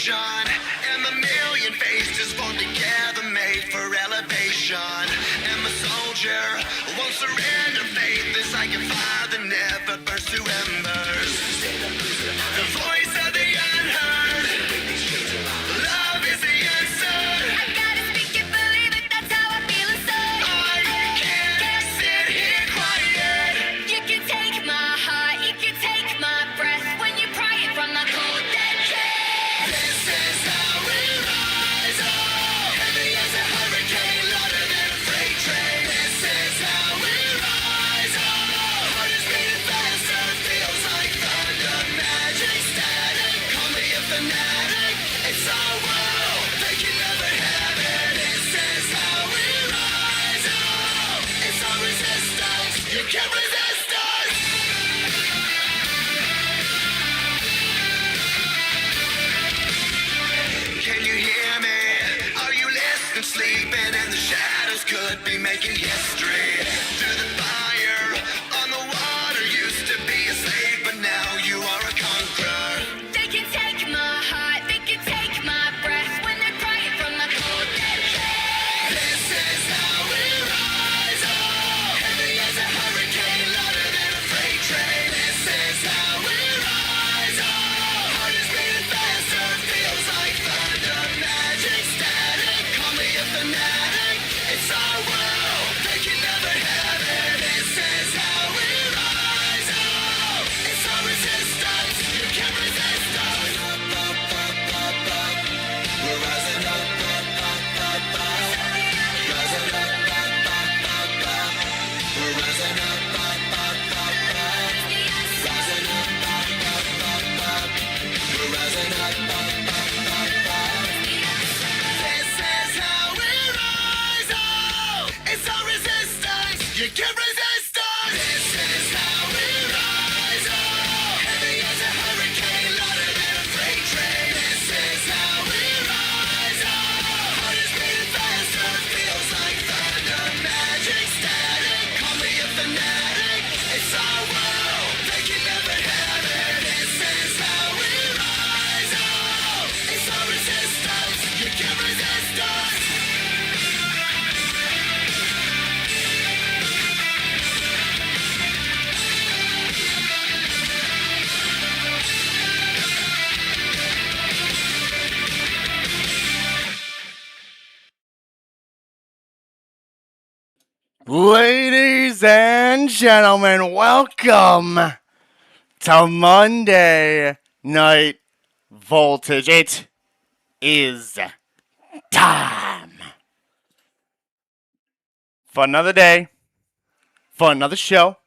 nation, and the million faces formed together, made for elevation. And the soldier won't surrender faith, this I can fire that never burns to embers. The voice of the unheard, love is the answer. I gotta speak it, believe it, that's how I feel inside. I can't sit here quiet. You can take my heart, you can take my breath when you pry it from the cold dead chest. This is how we rise up, heavy as a hurricane, louder than a freight train. This is how we rise up, heart is beating faster, feels like thunder, magic, static. Call me a fanatic, it's our world, they can never have it. This is how we rise up, it's our resistance, you can't resist us. Can you hear me? Are you listening? Sleeping in the shadows could be making history. Through the fire, on the water, used to be a slave, but now you are a conqueror. They can take my heart, they can take my breath when they pry it from the cold dead chest. This is how we rise up, heavy as a hurricane, louder than a freight train. This is how we rise up, heart is beating faster, feels like thunder, magic, static. Call me a fanatic, it's our world, they can never have it. This is how we rise up, it's our resistance, you can't resist us. Up, up, up, up, up. We're rising up, up, up, up, up. Rising up, up, up, up, up. We're rising up, up, up, up, up. Rising up, up, up, up, up. We're rising up, up, up, up, up. This is how we rise up. It's our resistance. You can't resist us. This is how we rise up. Heavy as a hurricane, louder than a freight train. This is how we rise up. Heart is beating faster, feels like thunder, magic, static. Call me a fanatic. It's our world, they can never have it. This is how we rise up. It's our resistance. You can't resist us. Ladies and gentlemen, welcome to Monday Night Voltage. It is time for another day, for another show.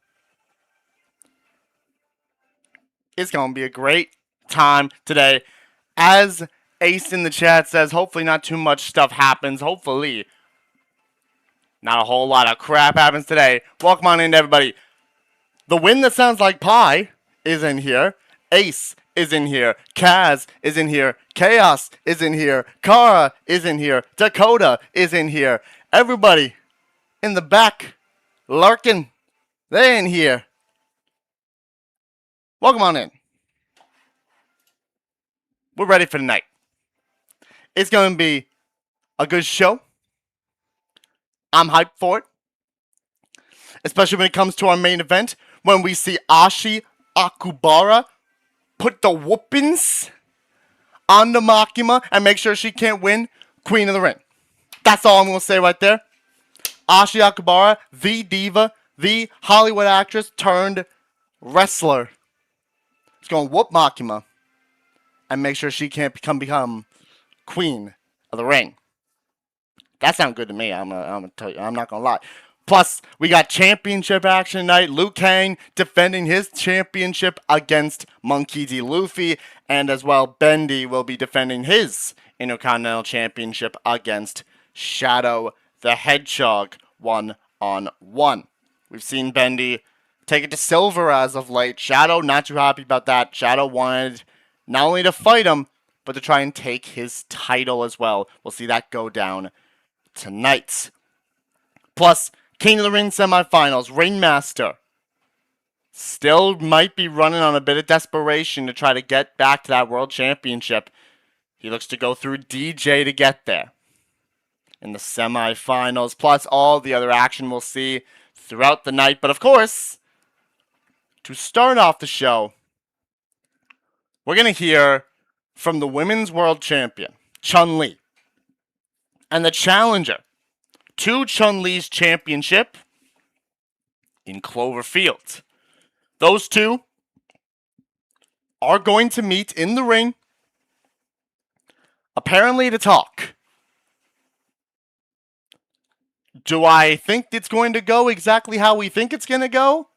It's going to be a great time today. As Ace in the chat says, hopefully not too much stuff happens. Hopefully not a whole lot of crap happens today. Welcome on in, everybody. The wind that sounds like pie is in here. Ace is in here. Kaz is in here. Chaos is in here. Kara is in here. Dakota is in here. Everybody in the back lurking, they're in here. Welcome on in. We're ready for tonight. It's going to be a good show. I'm hyped for it. Especially when it comes to our main event. When we see Ashi Akubara put the whoopings on the Makima and make sure she can't win Queen of the Ring. That's all I'm going to say right there. Ashi Akubara, the diva, the Hollywood actress turned wrestler. She's going to whoop Makima and make sure she can't become Queen of the Ring. That sounds good to me. I'm gonna tell you. I'm not gonna lie. Plus, we got championship action tonight. Liu Kang defending his championship against Monkey D. Luffy, and as well, Bendy will be defending his Intercontinental Championship against Shadow the Hedgehog 1-on-1. We've seen Bendy take it to silver as of late. Shadow not too happy about that. Shadow wanted not only to fight him, but to try and take his title as well. We'll see that go down tonight. Plus, King of the Ring semifinals, Ringmaster still might be running on a bit of desperation to try to get back to that world championship. He looks to go through DJ to get there in the semifinals, plus all the other action we'll see throughout the night. But of course, to start off the show, we're going to hear from the Women's World Champion, Chun-Li, and the challenger to Chun-Li's championship in Clover Field. Those two are going to meet in the ring, apparently to talk. Do I think it's going to go exactly how we think it's going to go?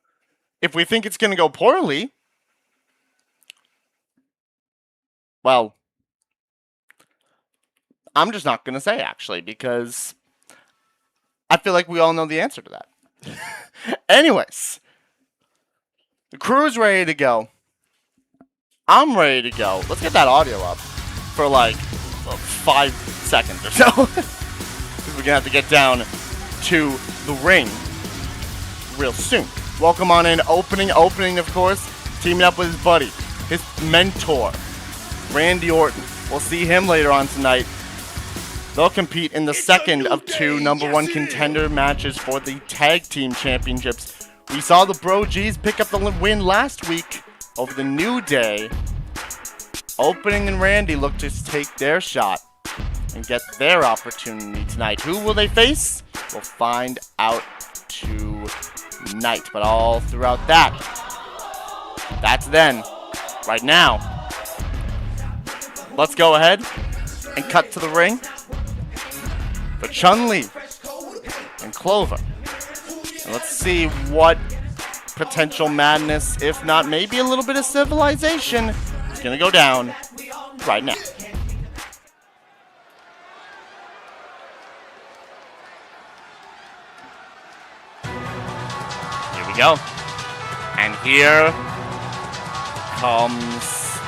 If we think it's going to go poorly, well, I'm just not going to say, actually, because I feel like we all know the answer to that. Anyways, the crew's ready to go. I'm ready to go. Let's get that audio up for like 5 seconds or so. We're going to have to get down to the ring real soon. Welcome on in. Opening, of course. Teaming up with his buddy, his mentor, Randy Orton. We'll see him later on tonight. They'll compete in the second of two number one contender matches for the tag team championships. We saw the Bro G's pick up the win last week over the New Day. Opening and Randy look to take their shot and get their opportunity tonight. Who will they face? We'll find out tonight. But all throughout that, that's then. Right now, let's go ahead and cut to the ring for Chun-Li and Clover. And let's see what potential madness, if not maybe a little bit of civilization, is going to go down right now. Here we go. And here comes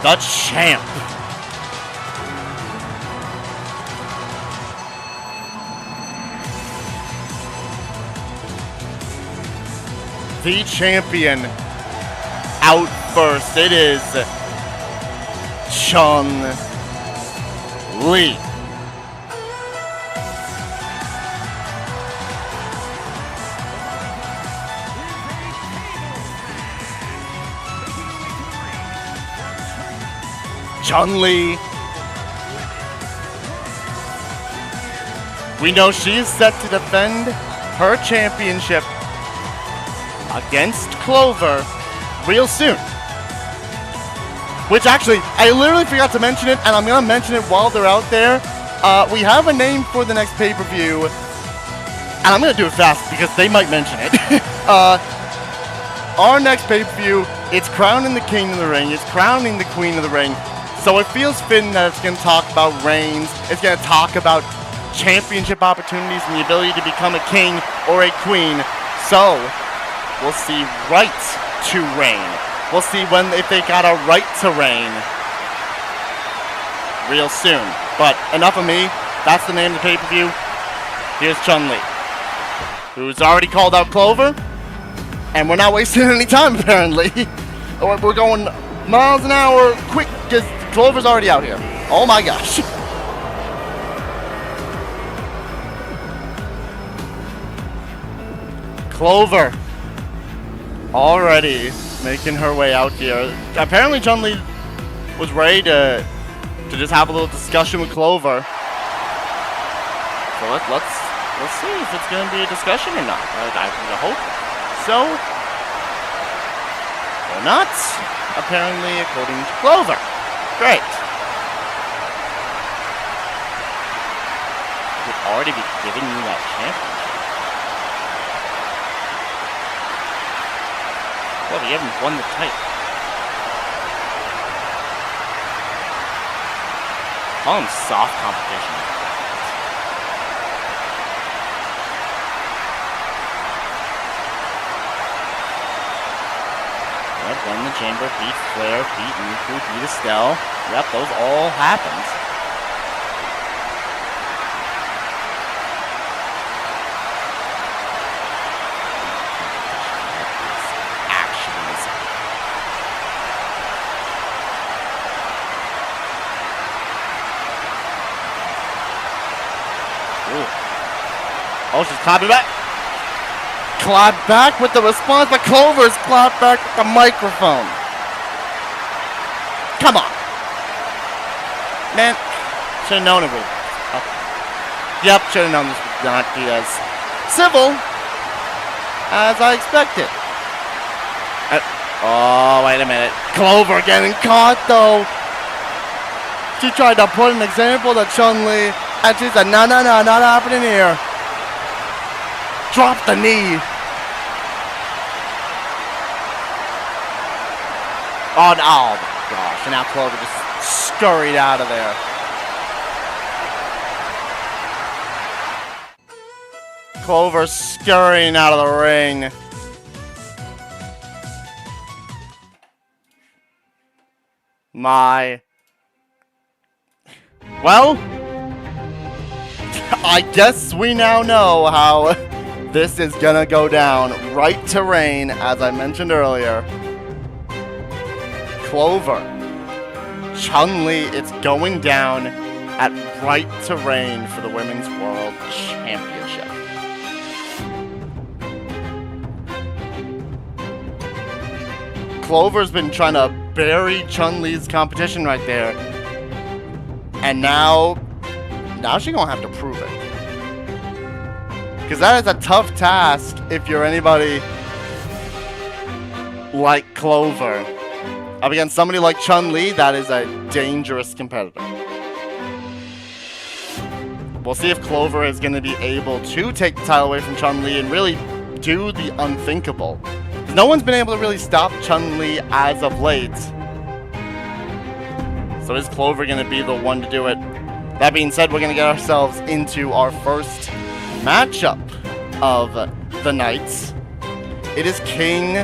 the champ. The champion out first. It is Chun-Li. Chun-Li. We know she's set to defend her championship against Clover real soon. Which actually, I literally forgot to mention it, and I'm going to mention it while they're out there. We have a name for the next pay-per-view, and I'm going to do it fast because they might mention it. Our next pay-per-view, it's crowning the king of the ring, it's crowning the queen of the ring, so it feels fitting that it's going to talk about reigns, it's going to talk about championship opportunities and the ability to become a king or a queen. So we'll see right to reign. We'll see if they got a right to reign real soon. But enough of me. That's the name of the pay-per-view. Here's Chun-Li, who's already called out Clover. And we're not wasting any time, apparently. We're going miles an hour quick because Clover's already out here. Oh my gosh. Clover already making her way out here. Apparently Chun-Li was ready to just have a little discussion with Clover. So let's see if it's going to be a discussion or not. I hope so. Or not, apparently, according to Clover. Great. Would already be giving you that championship. Well, we haven't won the title. Call him soft competition. Yep, won the chamber, beat Flair, beat Miku, beat Estelle. Yep, those all happened. she's clapping back. Clap back with the response, but Clover's clapped back with the microphone. Come on. Man, should have known it would. Okay. Yep, should have known this would not be as civil as I expected. Oh, wait a minute. Clover getting caught, though. She tried to put an example to Chun-Li, and she said, no, not happening here. Drop the knee. Oh, my gosh. And now Clover just scurried out of there. Clover scurrying out of the ring. Well, I guess we now know how this is gonna go down. Right to reign, as I mentioned earlier. Clover. Chun-Li, it's going down at right to reign for the Women's World Championship. Clover's been trying to bury Chun-Li's competition right there. And now she's gonna have to prove it. Because that is a tough task if you're anybody like Clover. Up against somebody like Chun-Li, that is a dangerous competitor. We'll see if Clover is going to be able to take the title away from Chun-Li and really do the unthinkable. No one's been able to really stop Chun-Li as of late. So is Clover going to be the one to do it? That being said, we're going to get ourselves into our first matchup of the night. It is King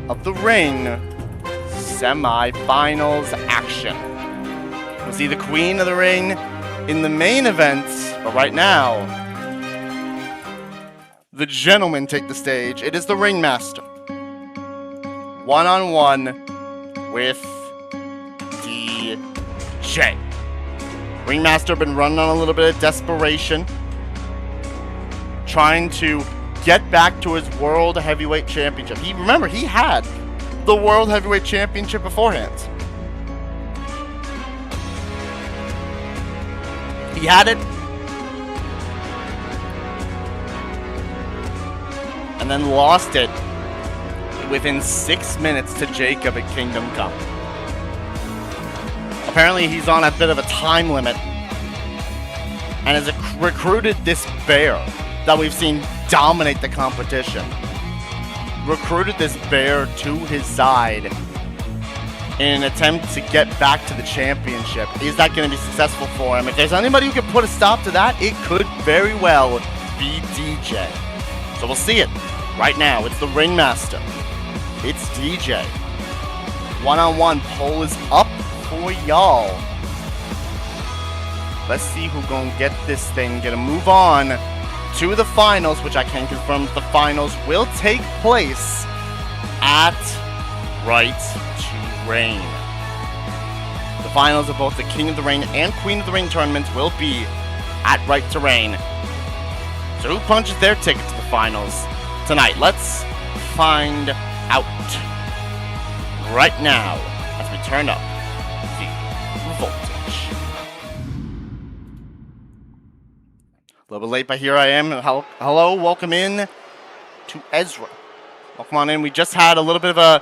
of the Ring Semifinals action. We'll see the Queen of the Ring in the main event, but right now, the gentlemen take the stage. It is the Ringmaster. One-on-one with DJ. Ringmaster been running on a little bit of desperation, trying to get back to his World Heavyweight Championship. Remember, he had the World Heavyweight Championship beforehand. He had it, and then lost it within 6 minutes to Jacob at Kingdom Come. Apparently he's on a bit of a time limit and has recruited this bear that we've seen dominate the competition. Recruited this bear to his side in an attempt to get back to the championship. Is that going to be successful for him? If there's anybody who can put a stop to that, it could very well be DJ. So we'll see it right now. It's the Ringmaster. It's DJ. One-on-one poll is up for y'all. Let's see who's gonna get this thing. Gonna move on to the finals, which I can confirm the finals will take place at Right to Reign. The finals of both the King of the Ring and Queen of the Ring tournaments will be at Right to Reign. So who punches their ticket to the finals tonight? Let's find out right now as we turn up the voltage. A little bit late, but here I am. Hello, welcome in to Ezra. Welcome on in. We just had a little bit of a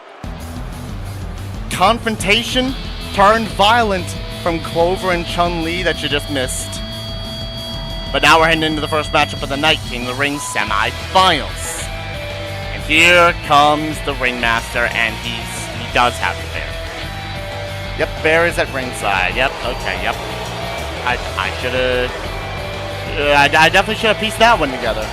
confrontation turned violent from Clover and Chun-Li that you just missed. But now we're heading into the first matchup of the night, King of the Ring semi-finals. And here comes the Ringmaster, and he does have the bear. Yep, bear is at ringside. Yep, okay, yep. I should have... I definitely should have pieced that one together.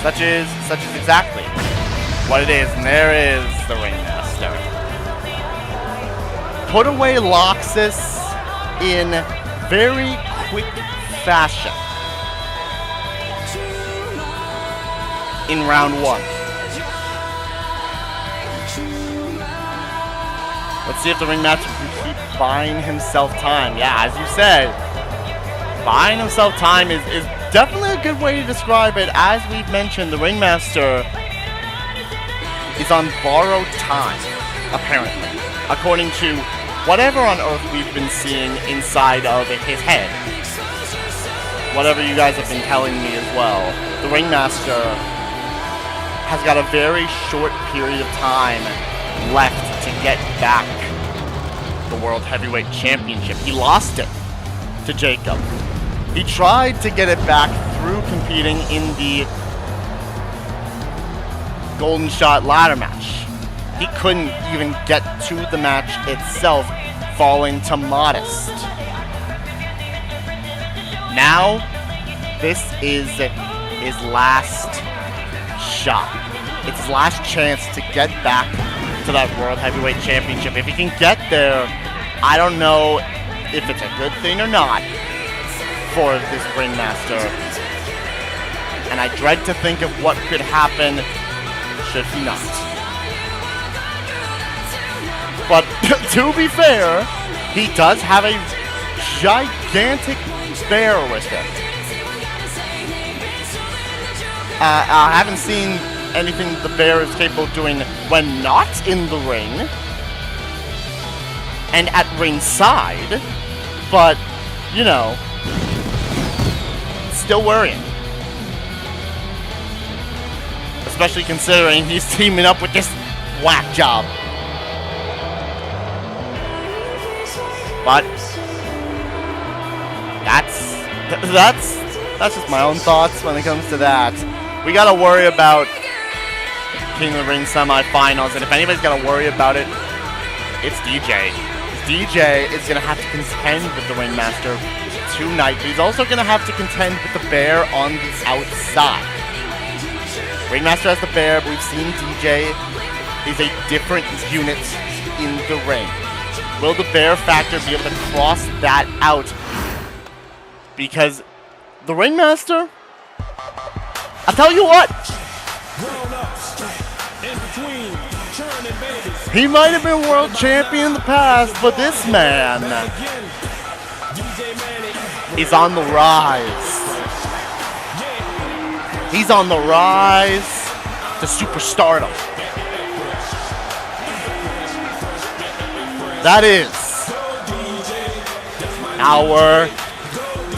Such is exactly what it is, and there is the Ringmaster. Put away Loxus in very quick fashion in round one. Let's see if the Ringmaster can keep buying himself time. Yeah, as you said, buying himself time is definitely a good way to describe it. As we've mentioned, the Ringmaster is on borrowed time, apparently, according to whatever on earth we've been seeing inside of his head. Whatever you guys have been telling me as well. The Ringmaster has got a very short period of time left to get back the World Heavyweight Championship. He lost it to Jacob. He tried to get it back through competing in the Golden Shot ladder match. He couldn't even get to the match itself, falling to Modest. Now, this is his last shot. It's his last chance to get back to that World Heavyweight Championship. If he can get there, I don't know if it's a good thing or not for this Ringmaster. And I dread to think of what could happen should he not. But to be fair, he does have a gigantic bear with him. I haven't seen anything the bear is capable of doing when not in the ring and at ringside, but, you know, still worrying. Especially considering he's teaming up with this whack job. But that's just my own thoughts when it comes to that. We gotta worry about King of the Ring semifinals, and if anybody's gotta worry about it, it's DJ. DJ is gonna have to contend with the Ringmaster tonight, but he's also gonna have to contend with the bear on the outside. Ringmaster has the bear, but we've seen DJ is a different unit in the ring. Will the bear factor be able to cross that out? Because the Ringmaster, I'll tell you what, he might have been world champion in the past, but this man is on the rise. He's on the rise to superstardom. That is our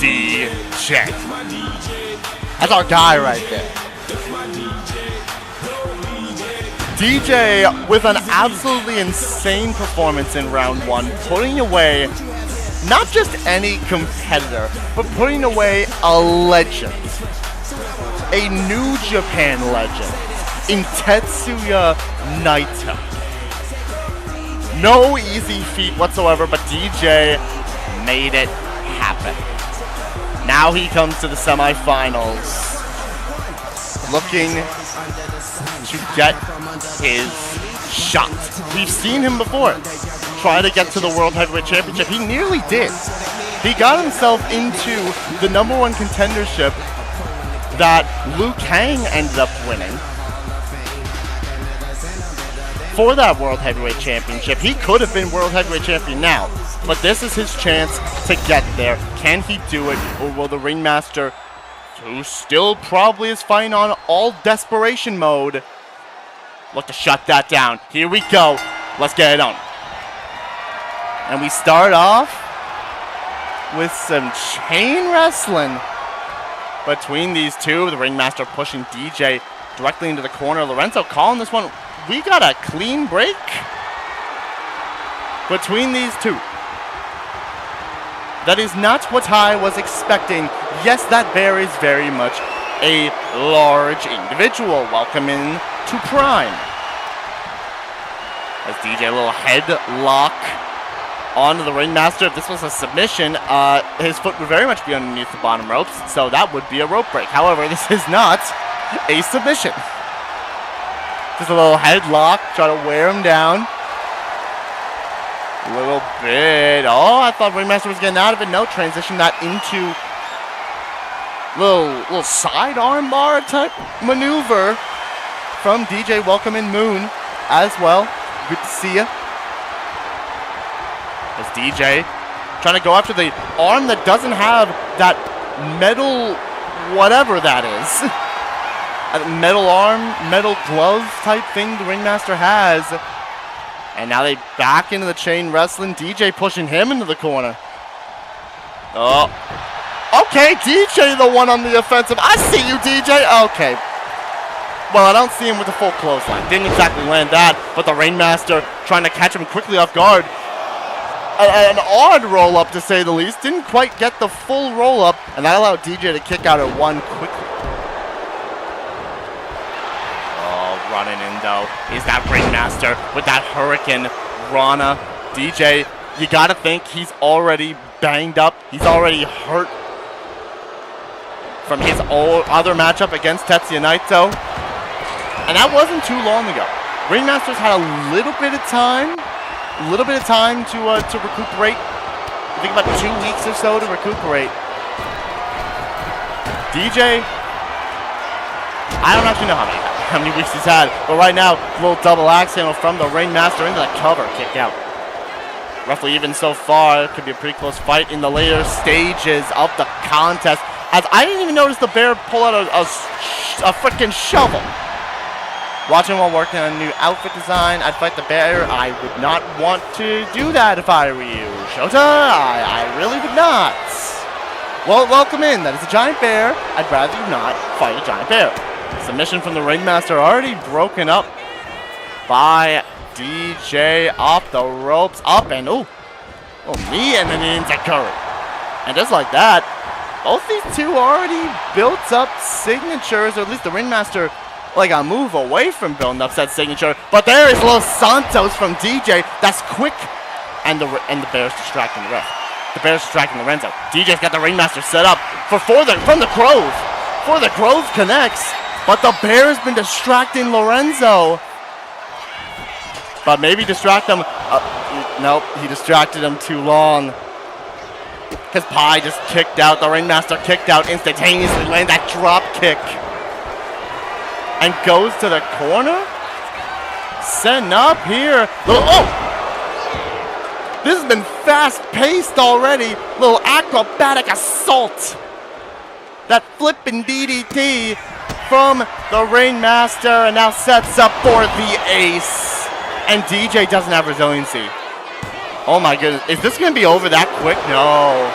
DJ. That's our guy right there. DJ with an absolutely insane performance in round one, putting away not just any competitor, but putting away a legend. A New Japan legend in Tetsuya Naito. No easy feat whatsoever, but DJ made it happen. Now he comes to the semifinals, looking to get his shot. We've seen him before try to get to the World Heavyweight Championship. He nearly did. He got himself into the #1 contendership that Kang ended up winning for that World Heavyweight Championship. He could have been World Heavyweight Champion now, but this is his chance to get there. Can he do it, or will the Ringmaster, who still probably is fighting on all desperation mode, look to shut that down? Here we go. Let's get it on. And we start off with some chain wrestling between these two. The Ringmaster pushing DJ directly into the corner. Lorenzo calling this one. We got a clean break between these two. That is not what I was expecting. Yes, that bear is very much a large individual. Welcome in to Prime. As DJ, a little headlock onto the Ringmaster. If this was a submission, his foot would very much be underneath the bottom ropes, so that would be a rope break. However, this is not a submission. Just a little headlock, try to wear him down. A little bit. Oh, I thought Ringmaster was getting out of it. No, transition that into little side armbar type maneuver from DJ. Welcome in Moon as well. Good to see you. As DJ trying to go after the arm that doesn't have that metal, whatever that is. A metal arm, metal glove type thing the Ringmaster has. And now they back into the chain wrestling. DJ pushing him into the corner. Oh. Okay, DJ the one on the offensive. I see you, DJ. Okay. Well, I don't see him with the full clothesline. Didn't exactly land that, but the Ringmaster trying to catch him quickly off guard. An odd roll-up, to say the least. Didn't quite get the full roll-up, and that allowed DJ to kick out at one quickly. Oh, running in, though, is that Ringmaster with that Hurricane Rana. DJ, you got to think he's already banged up. He's already hurt from his other matchup against Tetsuya Naito. And that wasn't too long ago. Ringmaster's had a little bit of time to recuperate. I think about 2 weeks or so to recuperate. DJ, I don't actually know how many weeks he's had, but right now, a little double axe handle from the Ringmaster into the cover, kick out. Roughly even so far. It could be a pretty close fight in the later stages of the contest. As I didn't even notice the bear pull out a freaking shovel. Watching while working on a new outfit design, I'd fight the bear. I would not want to do that if I were you. Shota, I really would not. Well, welcome in. That is a giant bear. I'd rather you not fight a giant bear. Submission from the Ringmaster already broken up by DJ off the ropes. Up and, knee and then into curry. And just like that, both these two already built up signatures, or at least the Ringmaster like a move away from building up that signature. But there is Los Santos from DJ. That's quick. And the Bear's distracting the ref. The Bear's distracting Lorenzo. DJ's got the Ringmaster set up from the Grove. For the Grove connects. But the Bear's been distracting Lorenzo. But maybe distract him. Nope, he distracted him too long. Because Pi just kicked out. The Ringmaster kicked out instantaneously. Landed that drop kick. And goes to the corner. Setting up here. This has been fast-paced already. Little acrobatic assault. That flipping DDT from the Ringmaster. And now sets up for the ace. And DJ doesn't have resiliency. Oh my goodness. Is this going to be over that quick? No.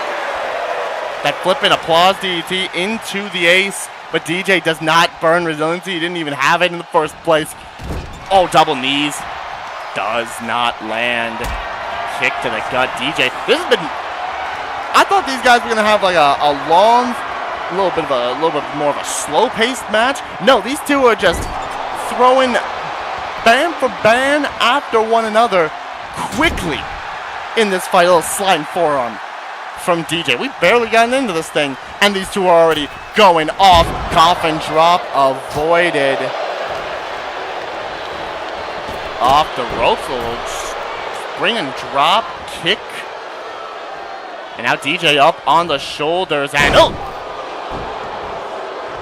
That flipping applause DDT into the ace. But DJ does not burn resiliency. He didn't even have it in the first place. Oh, double knees. Does not land. Kick to the gut. DJ. This has been... I thought these guys were going to have like a long, a little bit more of a slow-paced match. No, these two are just throwing ban for ban after one another quickly in this fight. A little sliding forearm from DJ. We've barely gotten into this thing, and these two are already going off. Coffin drop avoided. Off the ropes, a little spring and drop kick. And now DJ up on the shoulders and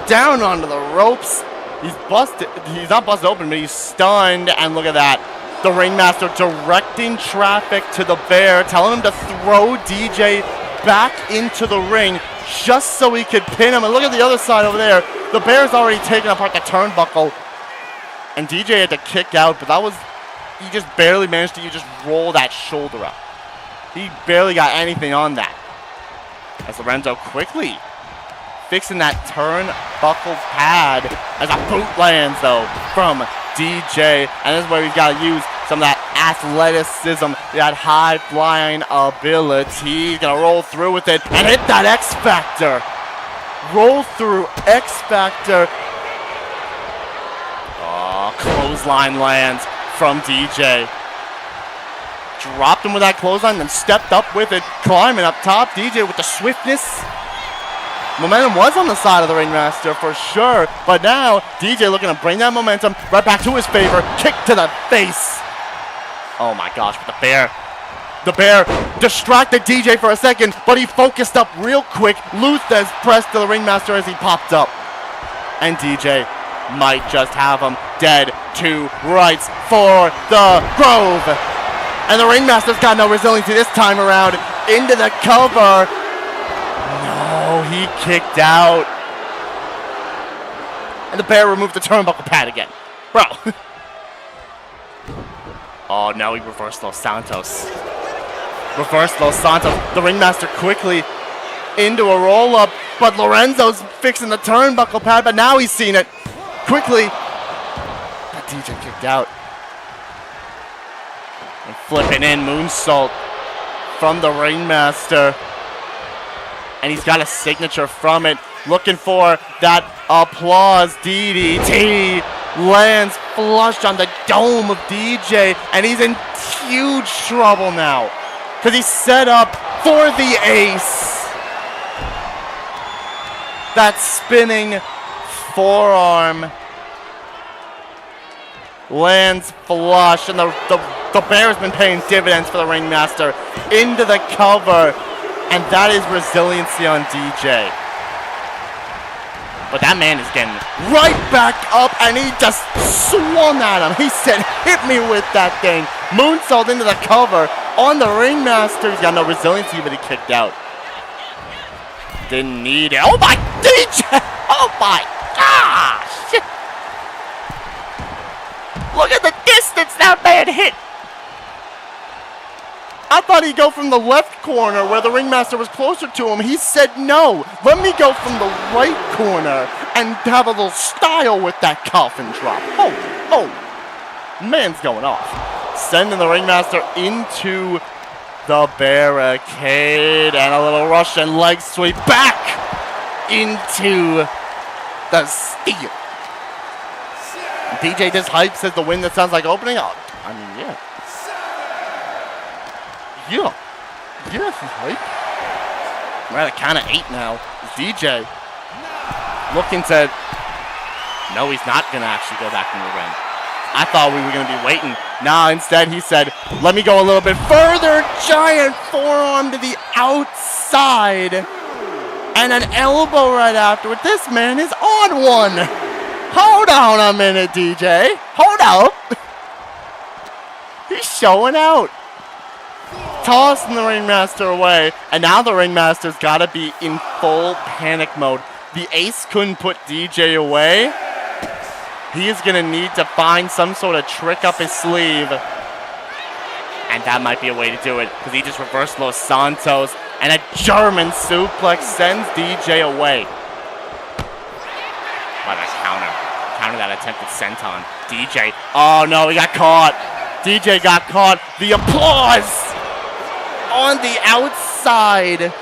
down onto the ropes. He's busted. He's not busted open, but he's stunned. And look at that. The Ringmaster directing traffic to the Bear, telling him to throw DJ back into the ring just so he could pin him. And look at the other side over there. The Bear's already taken apart the turnbuckle. And DJ had to kick out, but that was... He just barely managed to just roll that shoulder up. He barely got anything on that. As Lorenzo quickly fixing that turnbuckle pad as a boot lands, though, from DJ. And this is where he's got to use some of that athleticism, that high-flying ability. He's going to roll through with it and hit that X-Factor. Roll through X-Factor. Oh, clothesline lands from DJ. Dropped him with that clothesline, then stepped up with it, climbing up top. DJ with the swiftness. Momentum was on the side of the Ringmaster for sure, but now DJ looking to bring that momentum right back to his favor. Kick to the face. Oh my gosh, but the Bear distracted DJ for a second, but he focused up real quick. Luthez pressed to the Ringmaster as he popped up. And DJ might just have him dead to rights for the Grove. And the Ringmaster's got no resiliency this time around. into the cover. No, he kicked out. And the bear removed the turnbuckle pad again. Bro. Oh, no, he reversed Los Santos. Reversed Los Santos. The Ringmaster quickly into a roll-up, but Lorenzo's fixing the turnbuckle pad, but now he's seen it. Quickly. But DJ kicked out. And flipping in moonsault from the Ringmaster. And he's got a signature from it. Looking for that applause. DDT lands flush on the dome of DJ. And he's in huge trouble now. Because he's set up for the ace. That spinning forearm lands flush. And the Bear's been paying dividends for the Ringmaster into the cover. And that is resiliency on DJ. But that man is getting right back up, and he just swung at him. He said, hit me with that thing. Moonsault into the cover on the Ringmaster. He's got no resiliency, but he kicked out. Didn't need it. Oh my DJ! Oh my gosh! Look at the distance that man hit. I thought he'd go from the left corner where the Ringmaster was closer to him. He said, no, let me go from the right corner and have a little style with that coffin drop. Oh, man's going off. Sending the Ringmaster into the barricade and a little Russian leg sweep back into the steel. DJ just hypes as the win that sounds like opening up. I mean, yeah. Yeah, he's hype. We're at a count of 8 now. DJ looking to... No, he's not going to actually go back in the ring. I thought we were going to be waiting. Nah, instead he said, let me go a little bit further. Giant forearm to the outside. And an elbow right afterward. This man is on one. Hold on a minute, DJ. Hold up. He's showing out. Tossing the Ringmaster away, and now the Ringmaster's got to be in full panic mode. The ace couldn't put DJ away. He is going to need to find some sort of trick up his sleeve. And that might be a way to do it, because he just reversed Los Santos, and a German suplex sends DJ away. What a counter. Counter that attempted senton. DJ, oh no, he got caught. DJ got caught. The applause! On the outside.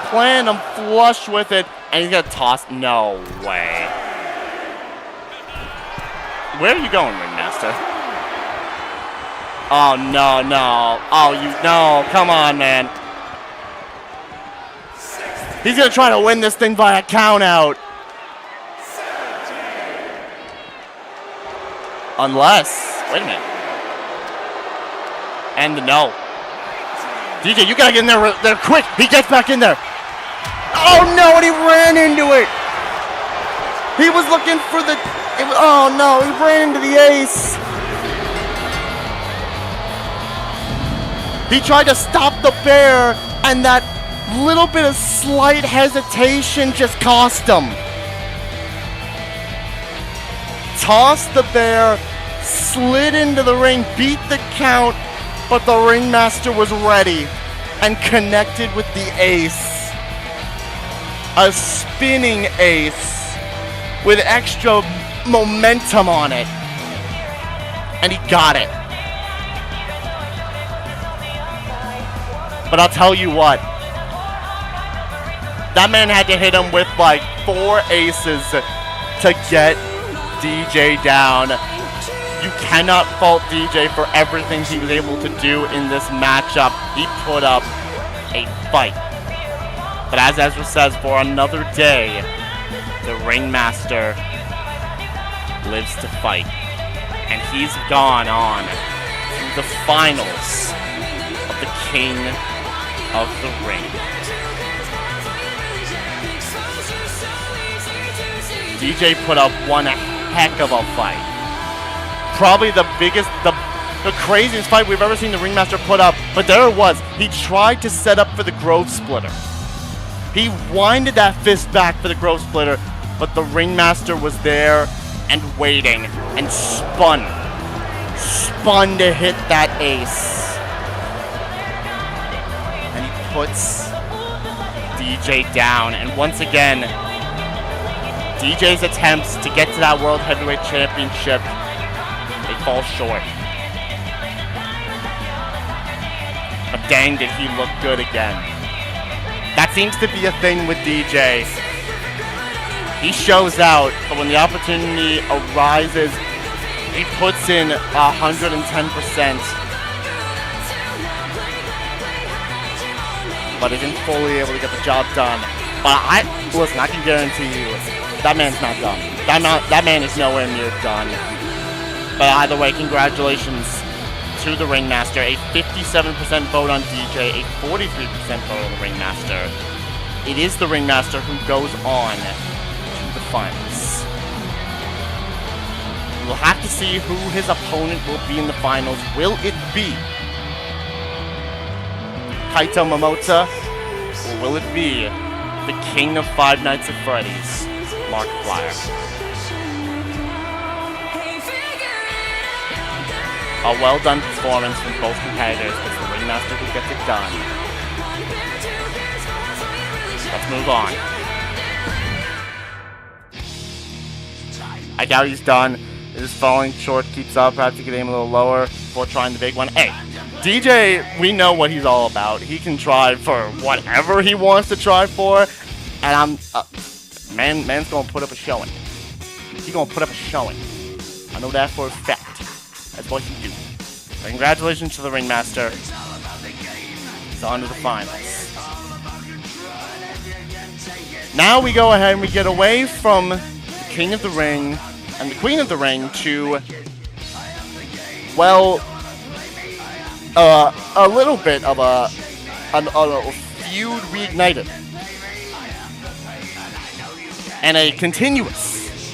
Playing him flush with it. And he's going to toss. No way. Where are you going, Ringmaster? Oh, no. Oh, no. Come on, man. He's going to try to win this thing by a count out. Unless. Wait a minute. And no. DJ, you gotta get in there quick. He gets back in there. Oh no, and he ran into it. He was looking for the... oh no, he ran into the ace. He tried to stop the bear, and that little bit of slight hesitation just cost him. Tossed the bear, slid into the ring, beat the count, but the Ringmaster was ready and connected with the ace. A spinning ace with extra momentum on it. And he got it. But I'll tell you what. That man had to hit him with like 4 aces to get DJ down. You cannot fault DJ for everything he was able to do in this matchup. He put up a fight. But as Ezra says, for another day, the Ringmaster lives to fight. And he's gone on to the finals of the King of the Ring. DJ put up one heck of a fight. Probably the the craziest fight we've ever seen the Ringmaster put up, but there it was. He tried to set up for the Grove Splitter. He winded that fist back for the Grove Splitter, but the Ringmaster was there and waiting and spun to hit that ace. And he puts DJ down, and once again, DJ's attempts to get to that World Heavyweight Championship, they fall short. But dang, did he look good again. That seems to be a thing with DJ. He shows out, but when the opportunity arises, he puts in 110%. But isn't fully able to get the job done. But listen, I can guarantee you, that man's not done. That man is nowhere near done. But either way, congratulations to the Ringmaster. A 57% vote on DJ, a 43% vote on the Ringmaster. It is the Ringmaster who goes on to the finals. We'll have to see who his opponent will be in the finals. Will it be Kaito Momota, or will it be the King of Five Nights at Freddy's, Markiplier? A well-done performance from both competitors, but it's the Ringmaster who gets it done. Let's move on. I doubt he's done. It is falling short, keeps up, perhaps he could aim a little lower before trying the big one. Hey, DJ, we know what he's all about. He can try for whatever he wants to try for, and man's gonna put up a showing. He's gonna put up a showing. I know that for a fact. That's what he do. So congratulations to the Ringmaster. He's on to the finals. Now we go ahead and we get away from the King of the Ring and the Queen of the Ring to, well, a little bit of a feud reignited. And a continuous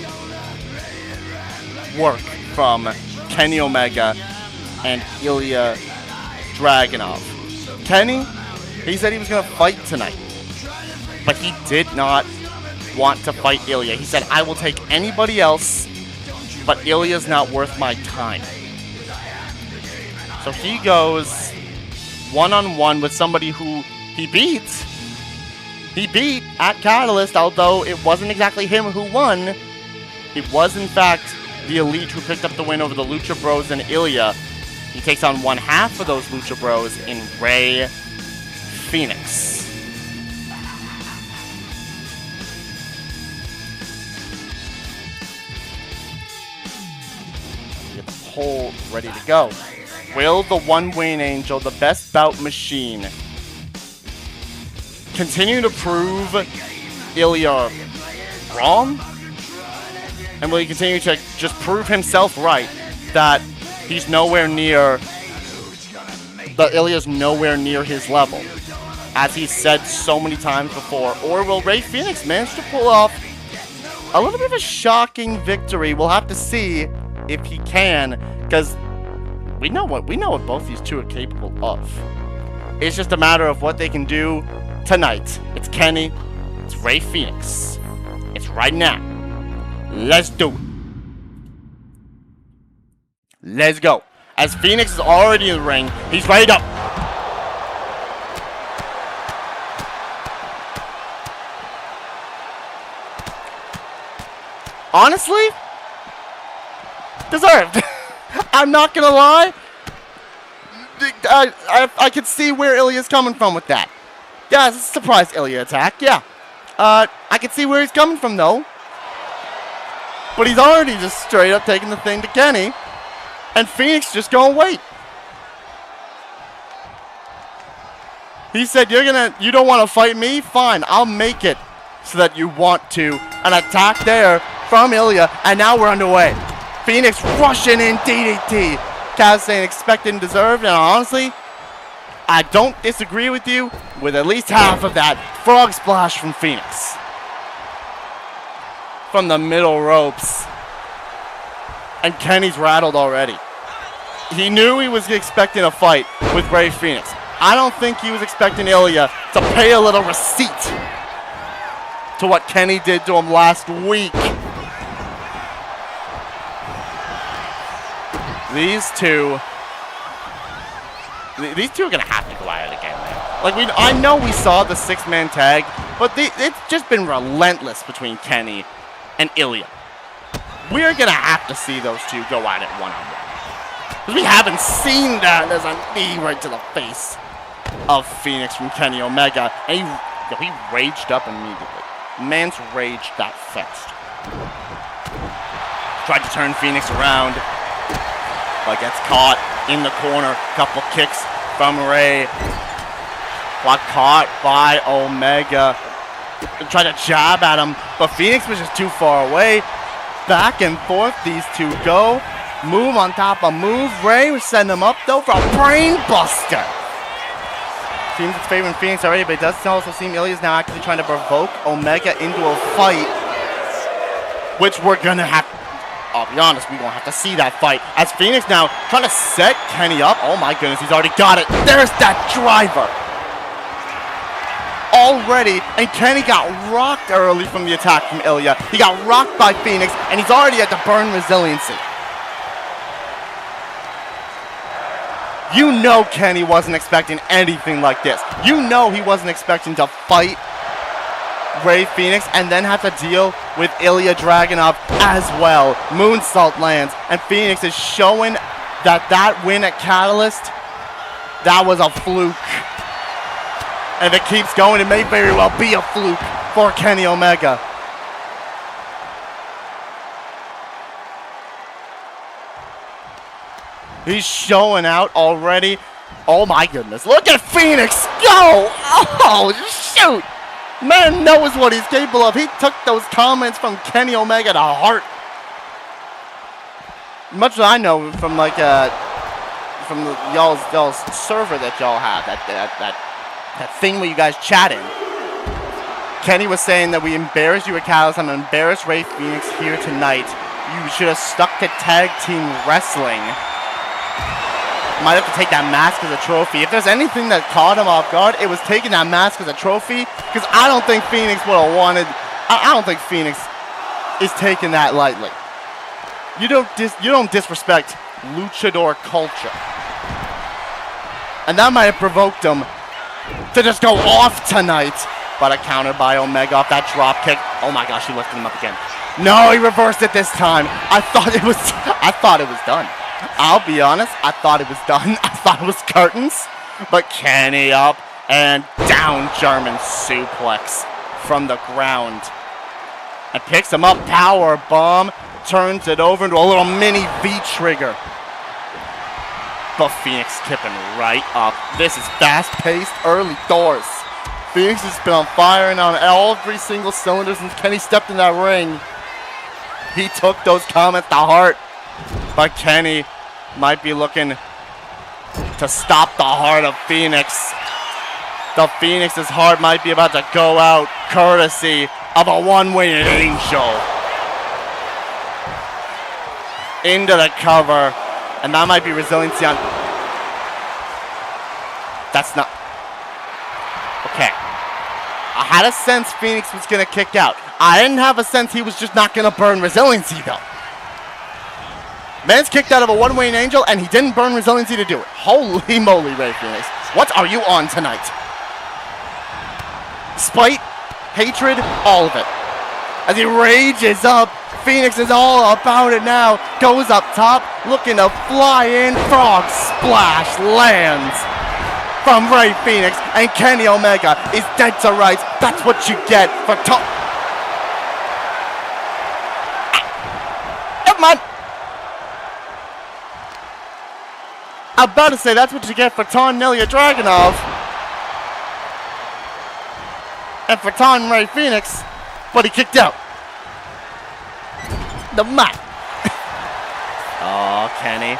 work from Kenny Omega and Ilya Dragunov. Kenny, he said he was going to fight tonight, but he did not want to fight Ilya. He said, I will take anybody else, but Ilya's not worth my time. So he goes one-on-one with somebody who he beat. He beat at Catalyst, although it wasn't exactly him who won. It was, in fact, the Elite who picked up the win over the Lucha Bros and Ilya. He takes on one half of those Lucha Bros in Rey Fenix. Get the poll ready to go. Will the One Wing Angel, the best bout machine, continue to prove Ilya wrong? And will he continue to just prove himself right that he's nowhere near, that Ilya's nowhere near his level, as he's said so many times before? Or will Rey Fenix manage to pull off a little bit of a shocking victory? We'll have to see if he can, because we know what both these two are capable of. It's just a matter of what they can do tonight. It's Kenny, it's Rey Fenix. It's right now. Let's do it. Let's go. As Fenix is already in the ring, he's ready to... Honestly, deserved. I'm not gonna lie. I can see where Ilya's coming from with that. Yeah, it's a surprise Ilya attack, yeah. I can see where he's coming from, though. But he's already just straight up taking the thing to Kenny. And Fenix just gonna wait. He said, you don't want to fight me? Fine, I'll make it so that you want to. An attack there from Ilya, and now we're underway. Fenix rushing in DDT. Kaz saying expected and deserved, and honestly, I don't disagree with you with at least half of that frog splash from Fenix. From the middle ropes. And Kenny's rattled already. He knew he was expecting a fight with Rey Fenix. I don't think he was expecting Ilya to pay a little receipt to what Kenny did to him last week. These two are gonna have to go at it again, man. Like I know we saw the 6-man tag, but it's just been relentless between Kenny and Ilya. We're gonna have to see those two go at it one-on-one. Because we haven't seen that. There's a knee right to the face of Fenix from Kenny Omega. And he raged up immediately. Man's rage that fast. Tried to turn Fenix around, but gets caught in the corner. Couple kicks from Rey. Got caught by Omega. Tried to jab at him, but Fenix was just too far away. Back and forth these two go. Move on top of move. Rey was setting him up though for a brain buster. Seems it's favoring Fenix already, but it does also seem Ilya's now actually trying to provoke Omega into a fight, which we're gonna have. I'll be honest, we're gonna have to see that fight as Fenix now trying to set Kenny up. Oh my goodness, he's already got it. There's that driver already, and Kenny got rocked early from the attack from Ilya. He got rocked by Fenix, and he's already at the burn resiliency. You know Kenny wasn't expecting anything like this. You know he wasn't expecting to fight Rey Fenix and then have to deal with Ilya Dragunov as well. Moonsault lands, and Fenix is showing that win at Catalyst, that was a fluke. And if it keeps going, it may very well be a fluke for Kenny Omega. He's showing out already. Oh my goodness. Look at Fenix go! Oh, shoot! Man knows what he's capable of. He took those comments from Kenny Omega to heart. Much as I know from like from y'all's server that y'all have, that thing where you guys chatting. Kenny was saying that we embarrassed you at Catalyst. I'm gonna embarrass Rey Fenix here tonight. You should have stuck to tag team wrestling. Might have to take that mask as a trophy. If there's anything that caught him off guard, it was taking that mask as a trophy. Because I don't think Fenix would have wanted. I don't think Fenix is taking that lightly. You don't disrespect luchador culture, and that might have provoked him to just go off tonight. But a counter by Omega off that drop kick. Oh my gosh, he lifted him up again. No, he reversed it this time. I thought it was done. I'll be honest, I thought it was done. I thought it was curtains. But Kenny up and down, German suplex from the ground. And picks him up, power bomb, turns it over into a little mini V-trigger. But Fenix tipping right up. This is fast-paced, early doors. Fenix has been on fire and on every single cylinder since Kenny stepped in that ring. He took those comments to heart. But Kenny might be looking to stop the heart of Fenix. The Phoenix's heart might be about to go out courtesy of a one-winged angel. Into the cover. And that might be resiliency on... That's not... Okay. I had a sense Fenix was going to kick out. I didn't have a sense he was just not going to burn resiliency, though. Man's kicked out of a one-winged angel, and he didn't burn resiliency to do it. Holy moly, Rey Fenix. What are you on tonight? Spite, hatred, all of it. As he rages up, Fenix is all about it now. Goes up top, looking to fly in. Frog splash lands from Rey Fenix, and Kenny Omega is dead to rights. That's what you get for Come on. I'm about to say that's what you get for taunting Ilya Dragunov. And for taunting Rey Fenix, but he kicked out. The mat. Oh, Kenny.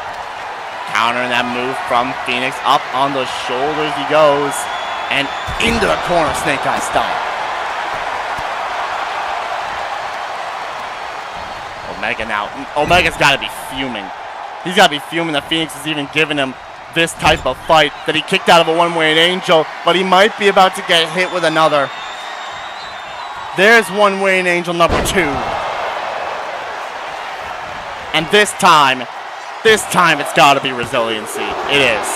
Countering that move from Fenix. Up on the shoulders he goes. And into the corner, Snake Eye style. Omega now. Omega's got to be fuming. He's got to be fuming that Fenix is even giving him this type of fight, that he kicked out of a one-winged angel, but he might be about to get hit with another. There's one-winged angel number 2. And this time it's got to be resiliency. It is.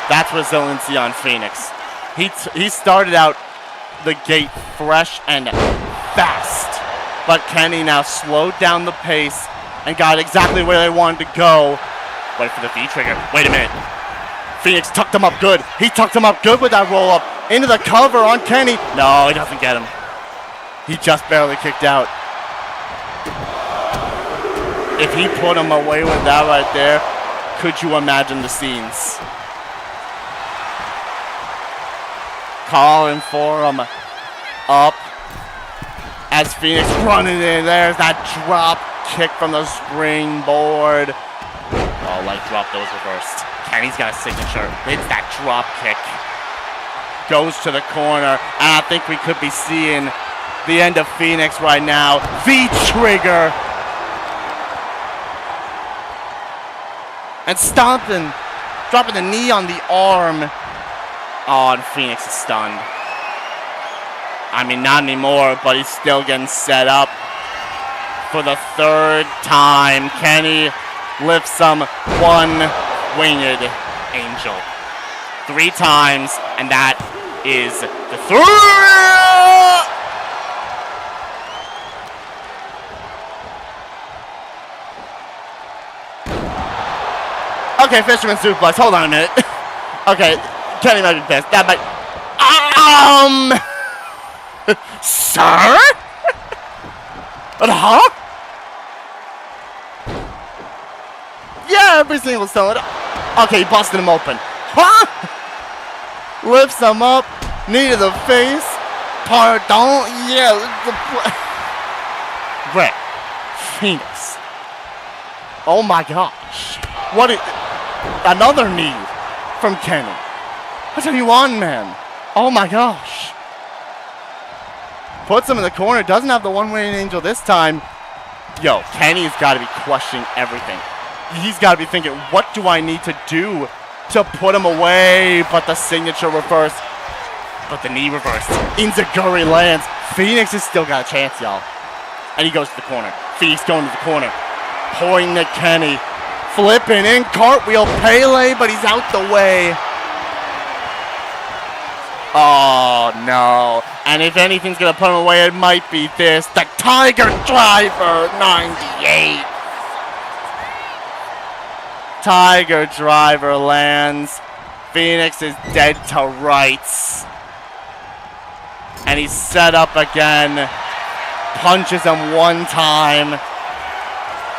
That's resiliency on Fenix. He started out the gate fresh and fast, but Kenny now slowed down the pace and got exactly where they wanted to go. Wait for the V-trigger. Wait a minute. Fenix tucked him up good. He tucked him up good with that roll-up. Into the cover on Kenny. No, he doesn't get him. He just barely kicked out. If he put him away with that right there, could you imagine the scenes? Calling for him up as Fenix running in. There's that drop kick from the springboard. Oh, light drop, that was reversed. Kenny's got a signature. It's that drop kick. Goes to the corner, and I think we could be seeing the end of Fenix right now. V-trigger. And stomping, dropping the knee on the arm. Oh, and Fenix is stunned. I mean, not anymore, but he's still getting set up. For the 3rd time, Kenny lifts him one-winged angel. 3 times, and that is the 3rd. Okay, Fisherman suplex. Hold on a minute. Okay, Kenny might be pissed. That might... Sir? Huh? Yeah, every single stone. Okay, busted him open. Huh? Lifts him up. Knee to the face. Pardon? Yeah. Red. Fenix. Oh my gosh. What is... Another knee from Kenny. What are you on, man? Oh my gosh. Puts him in the corner. Doesn't have the one-winged angel this time. Yo, Kenny's got to be questioning everything. He's got to be thinking, what do I need to do to put him away? But the signature reversed. But the knee reversed. Enziguri lands. Fenix has still got a chance, y'all. And he goes to the corner. Fenix going to the corner. Pointing at Kenny. Flipping in. Cartwheel Pele, but he's out the way. Oh, no. And if anything's going to put him away, it might be this. The Tiger Driver 98. Tiger Driver lands. Fenix is dead to rights. And he's set up again. Punches him one time.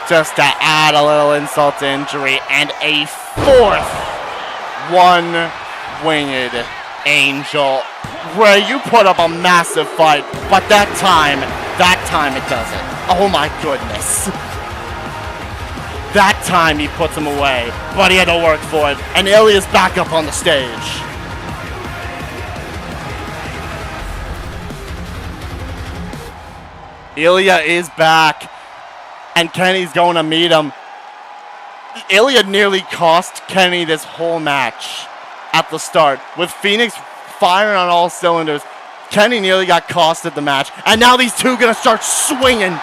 Just to add a little insult to injury. And a 4th one-winged angel. Ray, you put up a massive fight, but that time it doesn't. Oh my goodness. That time he puts him away, but he had to work for it. And Ilya's back up on the stage. Ilya is back, and Kenny's going to meet him. Ilya nearly cost Kenny this whole match at the start. With Fenix firing on all cylinders, Kenny nearly got costed the match. And now these two going to start swinging.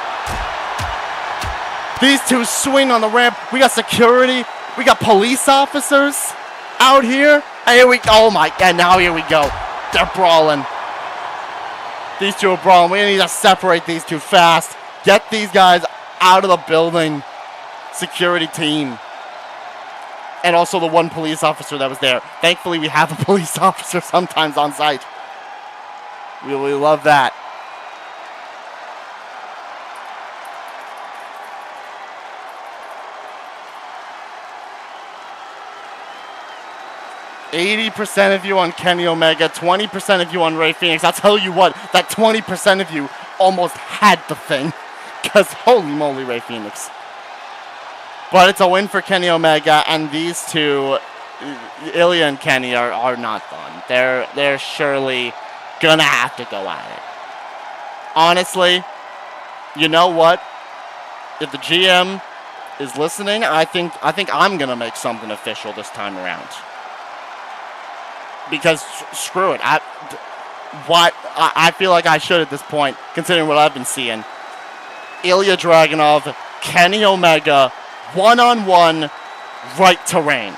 These two swing on the ramp. We got security. We got police officers out here. And here we go. Oh my God, now here we go. They're brawling. These two are brawling. We need to separate these two fast. Get these guys out of the building. Security team. And also the one police officer that was there. Thankfully, we have a police officer sometimes on site. We love that. %80 of you on Kenny Omega, 20% of you on Ray Fenix. I'll tell you what, that 20% of you almost had the thing. Because holy moly, Ray Fenix. But it's a win for Kenny Omega, and these two, Ilya and Kenny, are not done. They're surely gonna have to go at it. Honestly, you know what? If the GM is listening, I think I'm gonna make something official this time around. Because screw it, I feel like I should at this point, considering what I've been seeing. Ilya Dragunov, Kenny Omega, one-on-one, right to reign.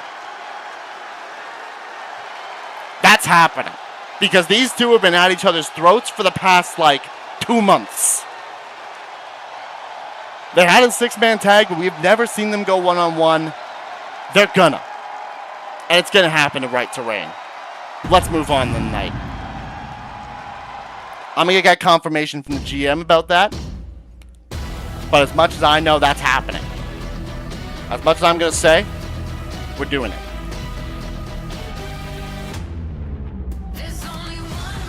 That's happening. Because these two have been at each other's throats for the past, 2 months. They had a 6-man tag, but we've never seen them go one-on-one. They're gonna. And it's gonna happen to right to reign. Let's move on to the night. I'm gonna get confirmation from the GM about that. But as much as I know, that's happening. As much as I'm gonna say, we're doing it.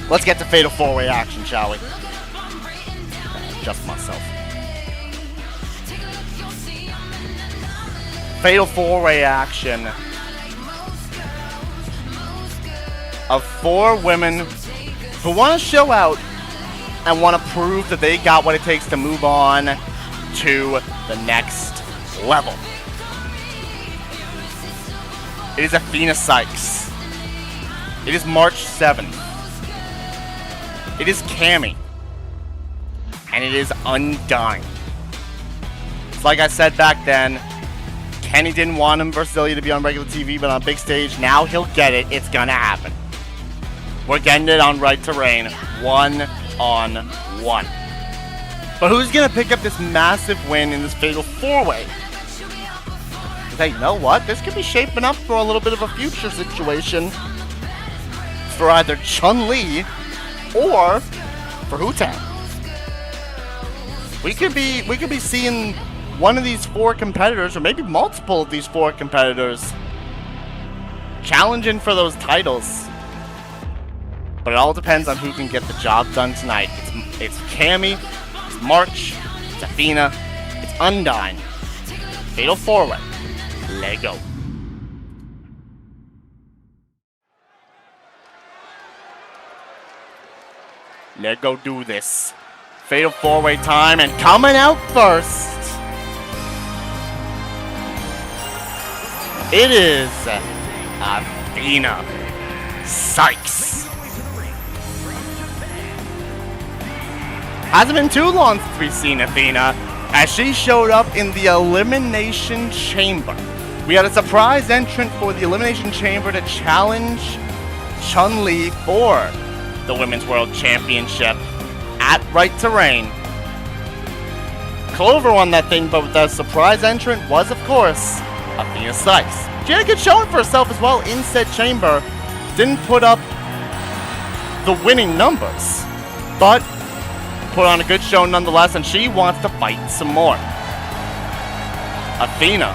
Let's get to Fatal 4-Way action, shall we? Just myself. Fatal 4-Way action of 4 women who want to show out and want to prove that they got what it takes to move on to the next level. It is Athena Cykes. It is March 7th. It is Cammy. And it is Undyne. It's like I said back then, Kenny didn't want him versus Ilya to be on regular TV, but on a big stage, now he'll get it. It's gonna happen. We're getting it on right to reign, 1-on-1. But who's gonna pick up this massive win in this Fatal 4-Way? Hey, you know what? This could be shaping up for a little bit of a future situation for either Chun-Li or for Hu-Tao. We could be seeing one of these 4 competitors, or maybe multiple of these 4 competitors, challenging for those titles. But it all depends on who can get the job done tonight. It's Cammy, it's March, it's Athena, it's Undyne. Fatal 4-Way. Let go. Let's go do this. Fatal 4-Way time, and coming out first, it is Athena Cykes. Hasn't been too long since we've seen Athena, as she showed up in the Elimination Chamber. We had a surprise entrant for the Elimination Chamber to challenge Chun-Li for the Women's World Championship at Right to Reign. Clover won that thing, but the surprise entrant was, of course, Athena Cykes. She had a good showing for herself as well in said chamber. Didn't put up the winning numbers, but put on a good show nonetheless, and she wants to fight some more. Athena.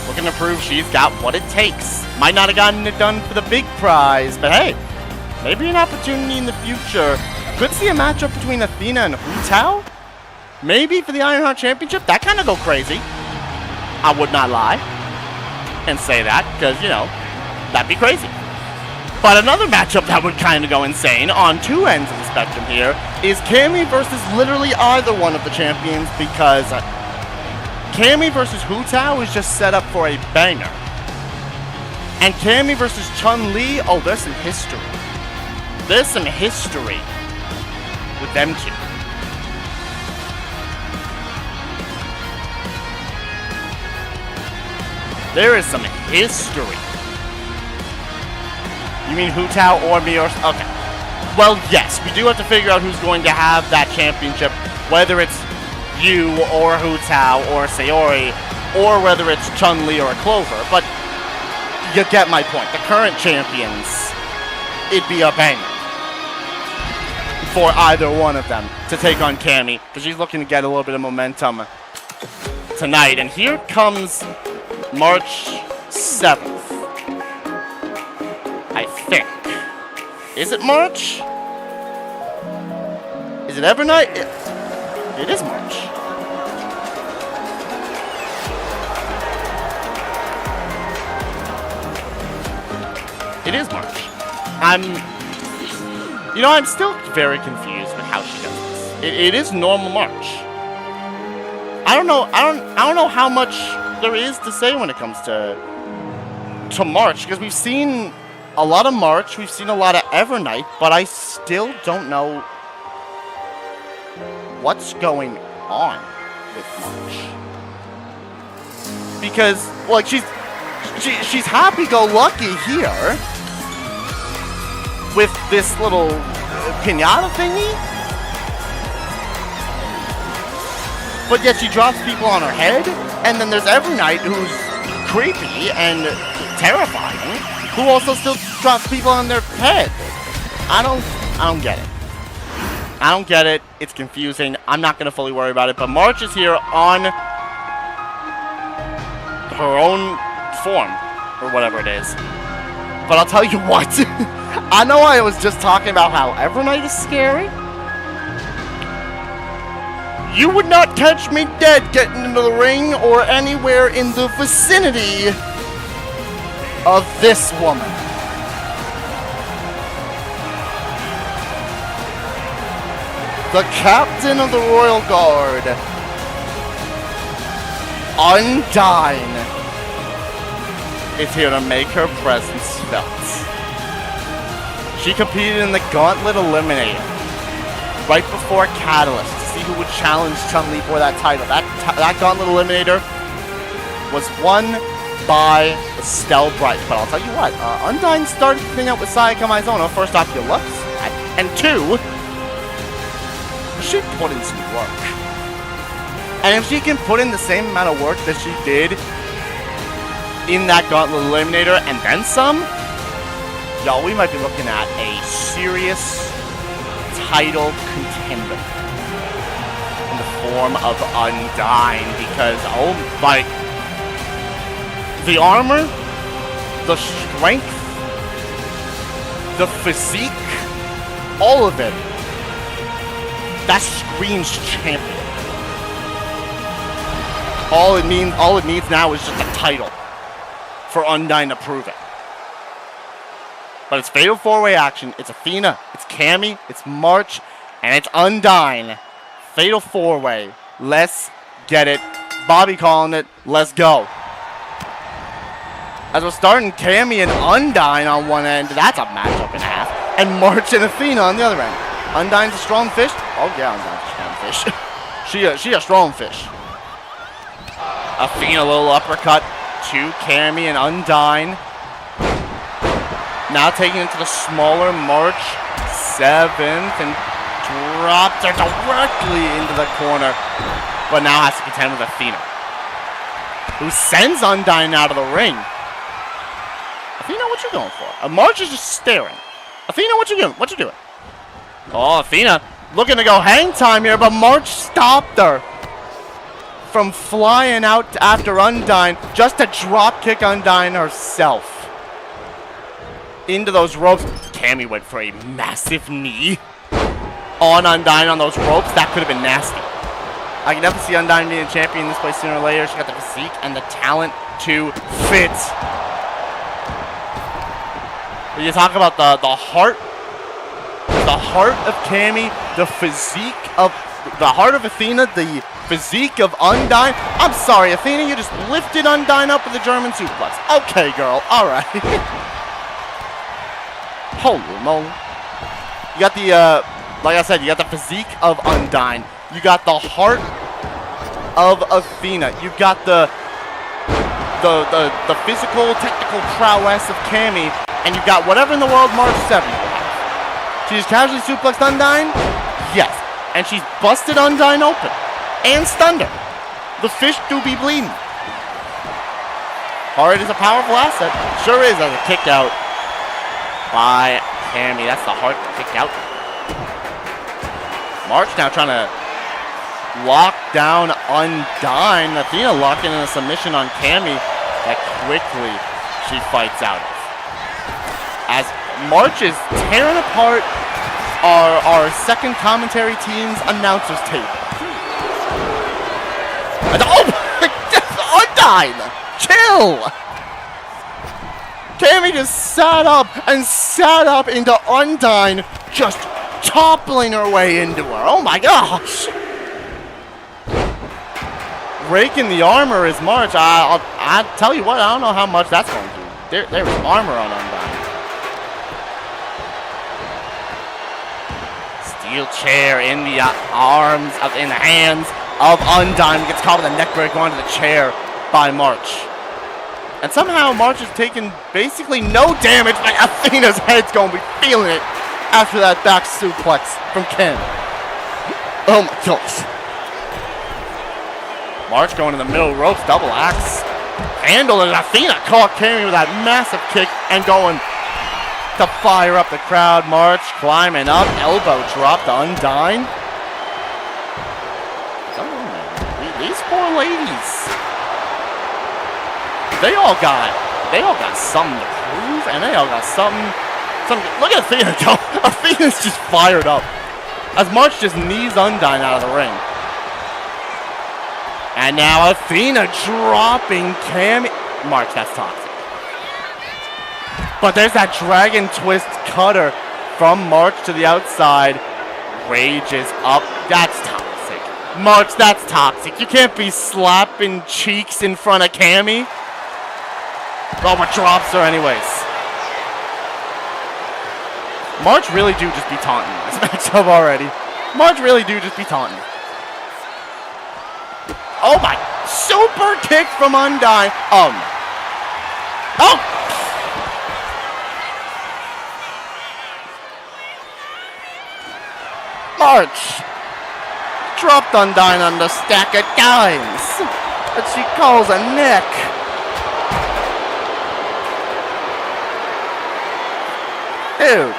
Looking to prove she's got what it takes. Might not have gotten it done for the big prize, but hey, maybe an opportunity in the future. Could see a matchup between Athena and Hu-Tao. Maybe for the Ironheart Championship. That kind of go crazy. I would not lie and say that, because, that'd be crazy. But another matchup that would kind of go insane on 2 ends of the spectrum here is Cammy versus literally either one of the champions, because Cammy versus Hu-Tao is just set up for a banger. And Cammy versus Chun-Li, oh, there's some history. There's some history with them two. There is some history. You mean Hu-Tao or me or... Okay. Well, yes, we do have to figure out who's going to have that championship, whether it's you or Hu-Tao or Sayori, or whether it's Chun-Li or Clover, but you get my point. The current champions, it'd be a banger for either one of them to take on Cammy, because she's looking to get a little bit of momentum tonight. And here comes March 7th. I think. Is it March? Is it ever night? It is March. It is March. I'm still very confused with how she does this. It is normal March. I don't know how much there is to say when it comes to March, because we've seen a lot of March, we've seen a lot of Evernight, but I still don't know what's going on with March. Because, like, she's happy-go-lucky here with this little pinata thingy, but yet she drops people on her head, and then there's Evernight, who's creepy and terrifying, who also still drops people on their head. I don't get it. I don't get it. It's confusing. I'm not gonna fully worry about it, but March is here on her own form, or whatever it is. But I'll tell you what, I know I was just talking about how Evernight is scary. You would not catch me dead getting into the ring or anywhere in the vicinity of this woman. The captain of the Royal Guard, Undyne, is here to make her presence felt. She competed in the Gauntlet Eliminator right before Catalyst to see who would challenge Chun-Li for that title. That Gauntlet Eliminator was won by Estelle Bright. But I'll tell you what, Undyne started the thing out with Sayaka Mizono. First off, you looks, and two, she put in some work. And if she can put in the same amount of work that she did in that Gauntlet Eliminator and then some, y'all, we might be looking at a serious title contender in the form of Undyne, because, oh my, the armor, the strength, the physique, all of it, that screams champion. All it needs now is just a title for Undyne to prove it. But it's Fatal 4-Way action. It's Athena, it's Cammy, it's March, and it's Undyne. Fatal 4-Way. Let's get it. Bobby calling it. Let's go. As we're starting Cammy and Undyne on one end, that's a matchup and a half. And March and Athena on the other end. Undyne's a strong fish. Oh yeah, Undyne's a strong fish. she a strong fish. Athena, a little uppercut to Cammy and Undyne. Now taking it to the smaller March, 7th, and drops her directly into the corner. But now has to contend with Athena, who sends Undyne out of the ring. Athena, what you going for? March is just staring. Athena, what you doing? What you doing? Oh, Athena looking to go hang time here, but March stopped her from flying out after Undyne, just to drop kick Undyne herself into those ropes. Cammy went for a massive knee on Undyne on those ropes. That could have been nasty. I can definitely see Undyne being a champion in this place sooner or later. She got the physique and the talent to fit. When you talk about the heart of Cammy, the physique of the heart of Athena, the physique of Undyne. I'm sorry, Athena, you just lifted Undyne up with a German suplex. Okay, girl, all right. Holy moly! You got the like I said, you got the physique of Undyne. You got the heart of Athena. You got the physical, technical prowess of Cammy, and you got whatever in the world March 7th will have. She just casually suplexed Undyne? Yes. And she's busted Undyne open. And stunned her. The fish do be bleeding. Heart is a powerful asset. Sure is, as a kick out by Cammy. That's the heart to kick out. March now trying to lock down Undyne. Athena locking in a submission on Cammy that quickly she fights out of. As March is tearing apart our second commentary team's announcers table. Oh my God, Undyne! Chill! Cammy just sat up into Undyne, just toppling her way into her. Oh my gosh. Breaking the armor is March. I'll tell you what, I don't know how much that's going to do. There was armor on Undyne. Steel chair in the arms, in the hands of Undyne. Gets caught with a neck break onto the chair by March. And somehow March is taking basically no damage, but Athena's head's going to be feeling it after that back suplex from Ken. Oh my gosh. March going to the middle ropes, double axe. Handle it. Athena caught Cammy with that massive kick and going to fire up the crowd. March climbing up, elbow drop to Undyne. Oh man, these poor ladies. They all got something to prove, and they all got something. Look at Athena go. Athena's just fired up as March just knees Undyne out of the ring. And now Athena dropping Cammy. March, that's toxic. But there's that dragon twist cutter from March to the outside. Rages up. That's toxic. March, that's toxic. You can't be slapping cheeks in front of Cammy. Oh, but drops her anyways. March really do just be taunting this matchup already. March really do just be taunting. Oh my, super kick from Undyne. Oh. March dropped Undyne on the stack of dimes that she calls a neck. Dude.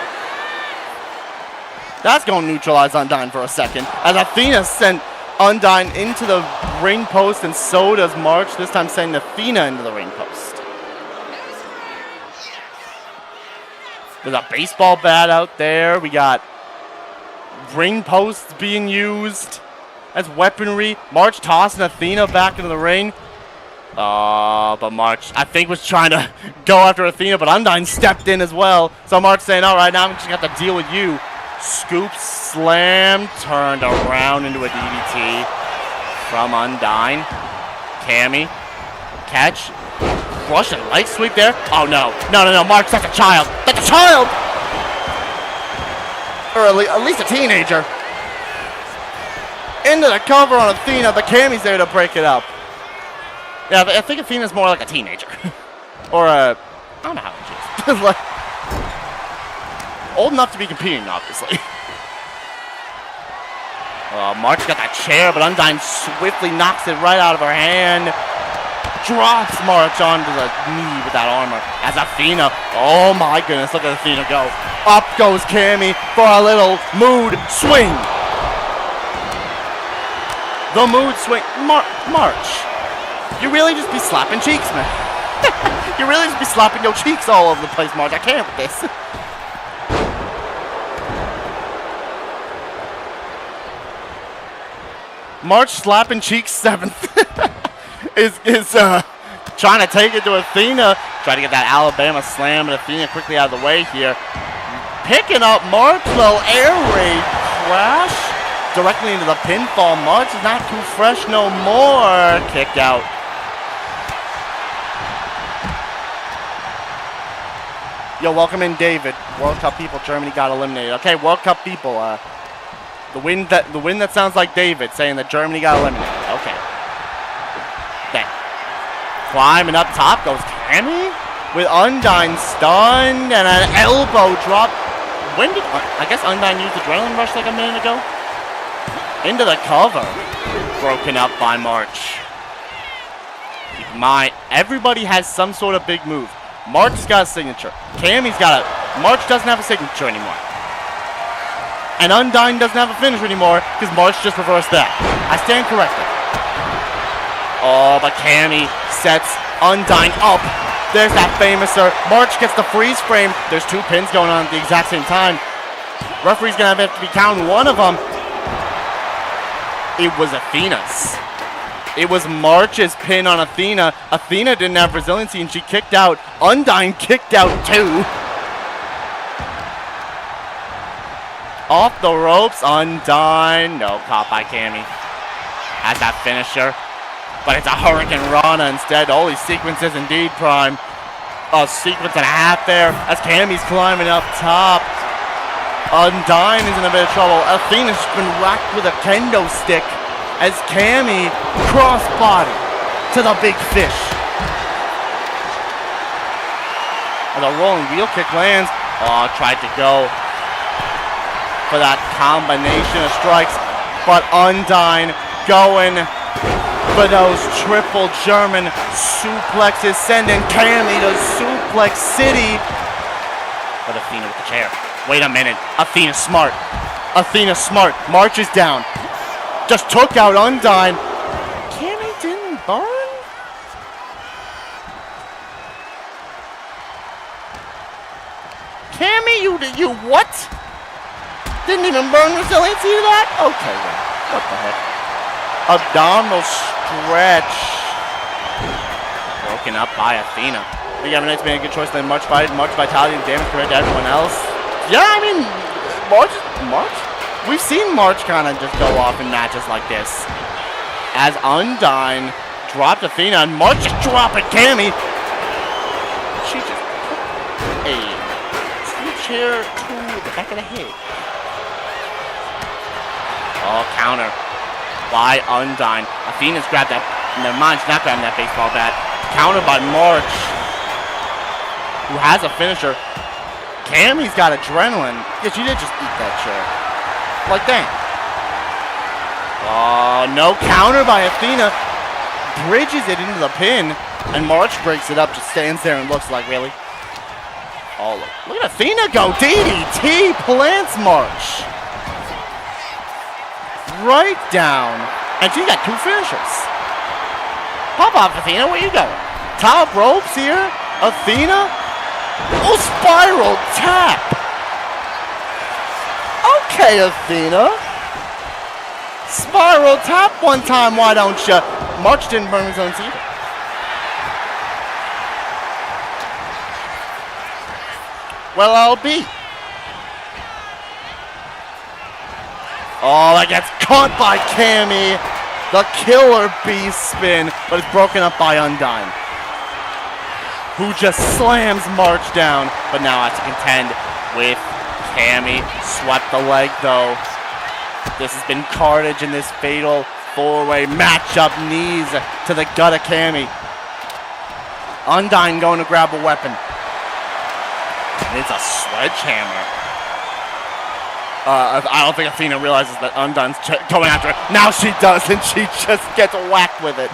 That's going to neutralize Undyne for a second. As Athena sent Undyne into the ring post, and so does March, this time sending Athena into the ring post. There's a baseball bat out there. We got ring posts being used as weaponry. March tossing Athena back into the ring. But March, I think, was trying to go after Athena, but Undyne stepped in as well. So March saying, all right, now I'm just going to have to deal with you. Scoop, slam, turned around into a DDT from Undyne. Cammy, catch, Russian leg sweep there. Oh no, no, March, that's a child. That's a child! Or at least a teenager. Into the cover on Athena, but Cammy's there to break it up. Yeah, I think Athena's more like a teenager. Or a, I don't know how old she is. Like, old enough to be competing, obviously. March got that chair, but Undyne swiftly knocks it right out of her hand. Drops March onto the knee with that armor. As Athena, oh my goodness, look at Athena go. Up goes Cammy for a little mood swing. The mood swing. March, you really just be slapping cheeks, man. You really just be slapping your cheeks all over the place, March. I can't with this. March slapping cheeks 7th is trying to take it to Athena. Try to get that Alabama slam, and Athena quickly out of the way here. Picking up March, little air raid crash directly into the pinfall. March is not too fresh no more. Kicked out. Yo, welcome in, David. World Cup people, Germany got eliminated. Okay, World Cup people, the win that sounds like David saying that Germany got eliminated. Okay. Then climbing up top goes Cammy with Undyne stunned and an elbow drop. When did I guess Undyne used Adrenaline Rush like a minute ago? Into the cover. Broken up by March. Keep in mind, everybody has some sort of big move. March's got a signature. Cammy's got a. March doesn't have a signature anymore. And Undyne doesn't have a finisher anymore because March just reversed that. I stand corrected. Oh, but Cammy sets Undyne up. There's that famouser. March gets the freeze frame. There's 2 pins going on at the exact same time. Referee's going to have to be counting one of them. It was Athena's. It was March's pin on Athena. Athena didn't have resiliency and she kicked out. Undyne kicked out too. Off the ropes, Undyne. No, caught by Cammy. Has that finisher. But it's a Hurricane Rana instead. Holy sequence is indeed prime. A sequence and a half there as Cammy's climbing up top. Undyne is in a bit of trouble. Athena's been whacked with a kendo stick as Cammy crossbody to the big fish. As a rolling wheel kick lands. Oh, tried to go for that combination of strikes, but Undyne going for those triple German suplexes, sending Cammy to Suplex City. But Athena with the chair. Wait a minute. Athena's smart. Athena's smart. Marches down. Just took out Undyne. Cammy didn't burn? Cammy, you what? Didn't even burn resiliency to that? Okay, then. What the heck? Abdominal stretch. Broken up by Athena. I think Evanite's made a good choice. Then March vitality and damage compared to everyone else. Yeah, I mean, March. We've seen March kind of just go off in matches like this. As Undyne dropped Athena and March just dropping Cammy. She just put a steel chair to the back of the head. Oh, counter by Undyne. Athena's grabbed that. Never mind, she's not grabbing that baseball bat. Counter by March, who has a finisher. Cammy's got adrenaline. Yeah, she did just eat that chair. Like that. Oh, no counter by Athena. Bridges it into the pin. And March breaks it up, just stands there and looks like, really? Oh, look at Athena go. DDT plants March. Right down. And she's got two finishers. Pop off, Athena. Where you going? Top ropes here. Athena. Oh, spiral tap. Okay, Athena. Spiral tap one time. Why don't you? March didn't burn his own either. Well, I'll be. Oh, that gets caught by Cammy. The killer beast spin, but it's broken up by Undyne, who just slams March down, but now has to contend with Cammy. Swept the leg, though. This has been carnage in this fatal four-way matchup. Knees to the gut of Cammy. Undyne going to grab a weapon. And it's a sledgehammer. I don't think Athena realizes that Undyne's going after her. Now she does, and she just gets whacked with it.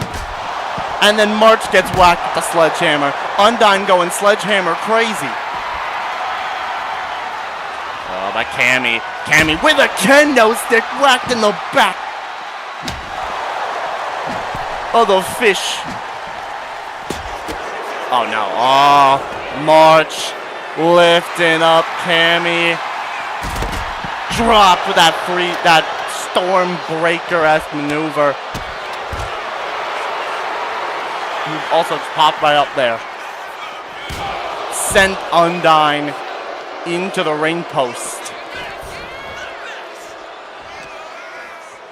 And then March gets whacked with the sledgehammer. Undyne going sledgehammer crazy. Oh, by Cammy. Cammy with a kendo stick whacked in the back. Oh, the fish. Oh, no. Oh, March lifting up Cammy. Dropped with that Stormbreaker-esque maneuver. Also just popped right up there. Sent Undyne into the ring post.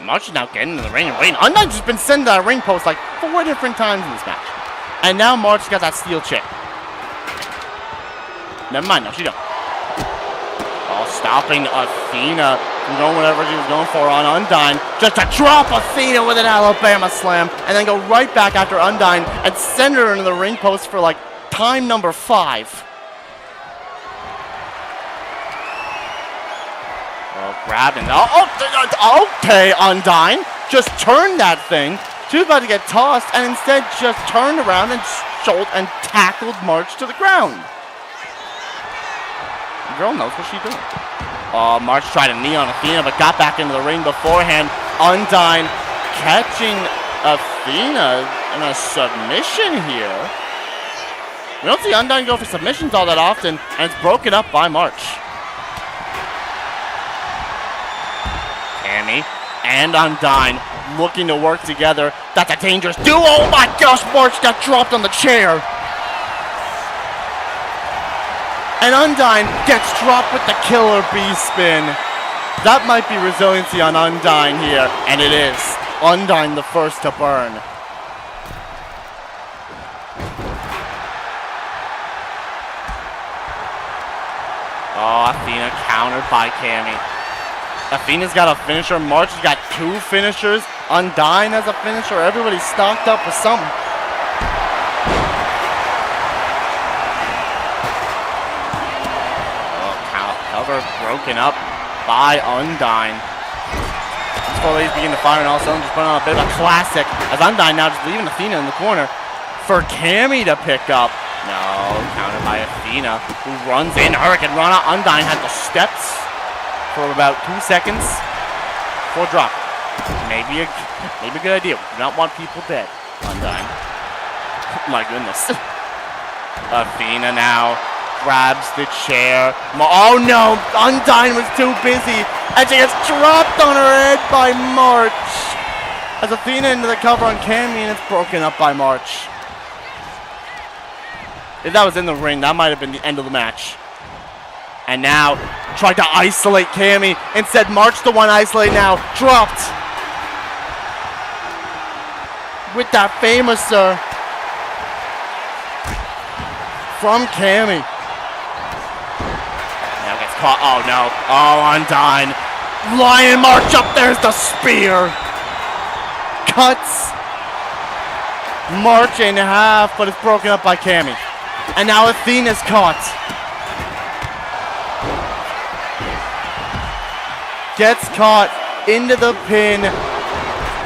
March is now getting in the ring and waiting. Undyne's just been sent to that ring post like 4 different times in this match. And now March got that steel chair. Never mind, no, she don't. Oh, stopping Athena from going whatever she was going for on Undyne. Just to drop Athena with an Alabama slam and then go right back after Undyne and send her into the ring post for like time number 5. Oh, grabbing. Oh, okay, Undyne. Just turned that thing. She was about to get tossed and instead just turned around and tackled March to the ground. The girl knows what she's doing. Oh, March tried a knee on Athena, but got back into the ring beforehand. Undyne catching Athena in a submission here. We don't see Undyne go for submissions all that often, and it's broken up by March. Cammy and Undyne looking to work together. That's a dangerous duo. Oh my gosh, March got dropped on the chair. And Undyne gets dropped with the killer bee spin. That might be resiliency on Undyne here, and it is. Undyne the first to burn. Oh, Athena countered by Cammy. Athena's got a finisher. March has got 2 finishers. Undyne has a finisher. Everybody's stocked up with something. Cover broken up by Undyne. These 4 ladies begin to fire and all of a sudden just putting on a bit of a classic as Undyne now just leaving Athena in the corner for Cammy to pick up. No, countered by Athena who runs in. Hurricane Rana. Undyne had the steps for about 2 seconds before drop. Maybe a good idea. We do not want people dead. Undyne. My goodness. Athena now grabs the chair. Oh no! Undyne was too busy, and she gets dropped on her head by March. As Athena into the cover on Cammy, and it's broken up by March. If that was in the ring, that might have been the end of the match. And now, tried to isolate Cammy. Instead, March, the one isolated now, dropped. With that famouser from Cammy. Caught. Oh no. Oh, Undyne. Lion March up. There's the spear. Cuts March in half, but it's broken up by Cammy. And now Athena's caught. Gets caught into the pin.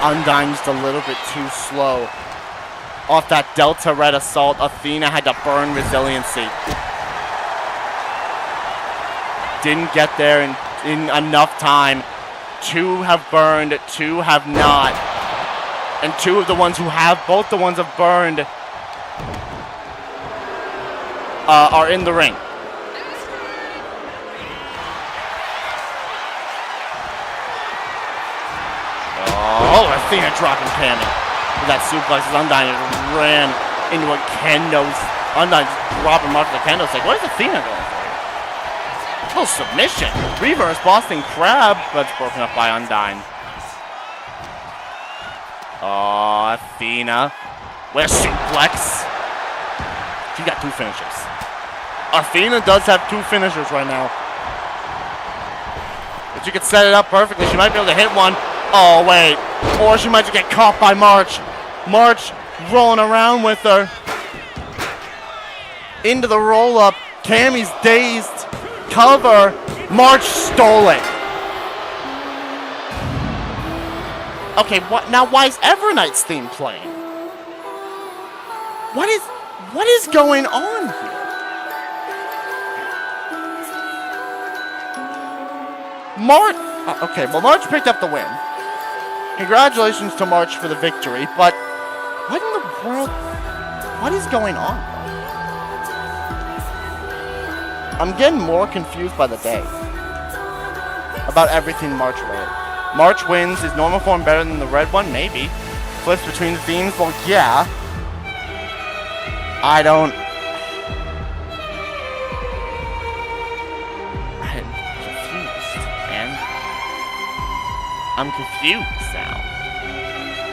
Undyne's a little bit too slow. Off that Delta Red Assault, Athena had to burn resiliency. Didn't get there in enough time. 2 have burned, 2 have not. And 2 of the ones who have, both the ones have burned, are in the ring. Oh, Athena dropping Cammy. That suplex as Undyne ran into a kendo. Undyne dropping Mark the kendo. It's like, what is Athena going for? Little submission. Reverse Boston Crab, but it's broken up by Undyne. Oh, Athena. With a suplex. She got 2 finishers. Athena does have 2 finishers right now. But you could set it up perfectly. She might be able to hit one. Oh, wait. Or she might just get caught by March. March rolling around with her. Into the roll-up. Cammy's dazed. Cover. March stole it. Okay, what now? Why is Evernight's theme playing? What is going on here? March. Okay, well, March picked up the win. Congratulations to March for the victory, but what in the world? What is going on? I'm getting more confused by the day about everything March red. March wins. Is normal form better than the red one? Maybe. Flips between the themes? Well, yeah. I'm confused, man. I'm confused now.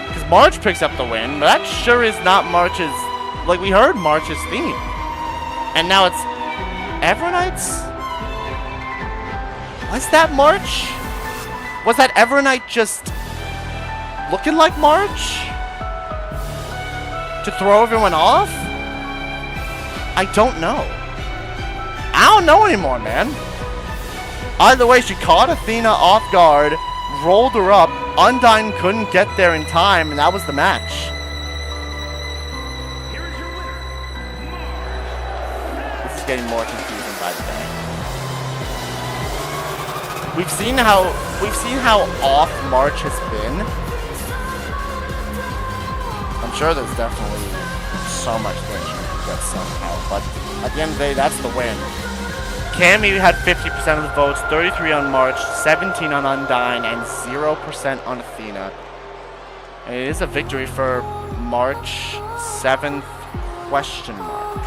Because March picks up the win, but that sure is not March's... Like, we heard March's theme. And now it's... Evernight's? Was that March? Was that Evernight just looking like March? To throw everyone off? I don't know. I don't know anymore, man. Either way, she caught Athena off guard, rolled her up. Undyne couldn't get there in time, and that was the match. This is getting more confusing by the day. We've seen how off March has been. I'm sure there's definitely so much that she could get somehow, but at the end of the day, that's the win. Cammy had 50% of the votes, 33 on March, 17 on Undyne, and 0% on Athena. And it is a victory for March 7th question mark.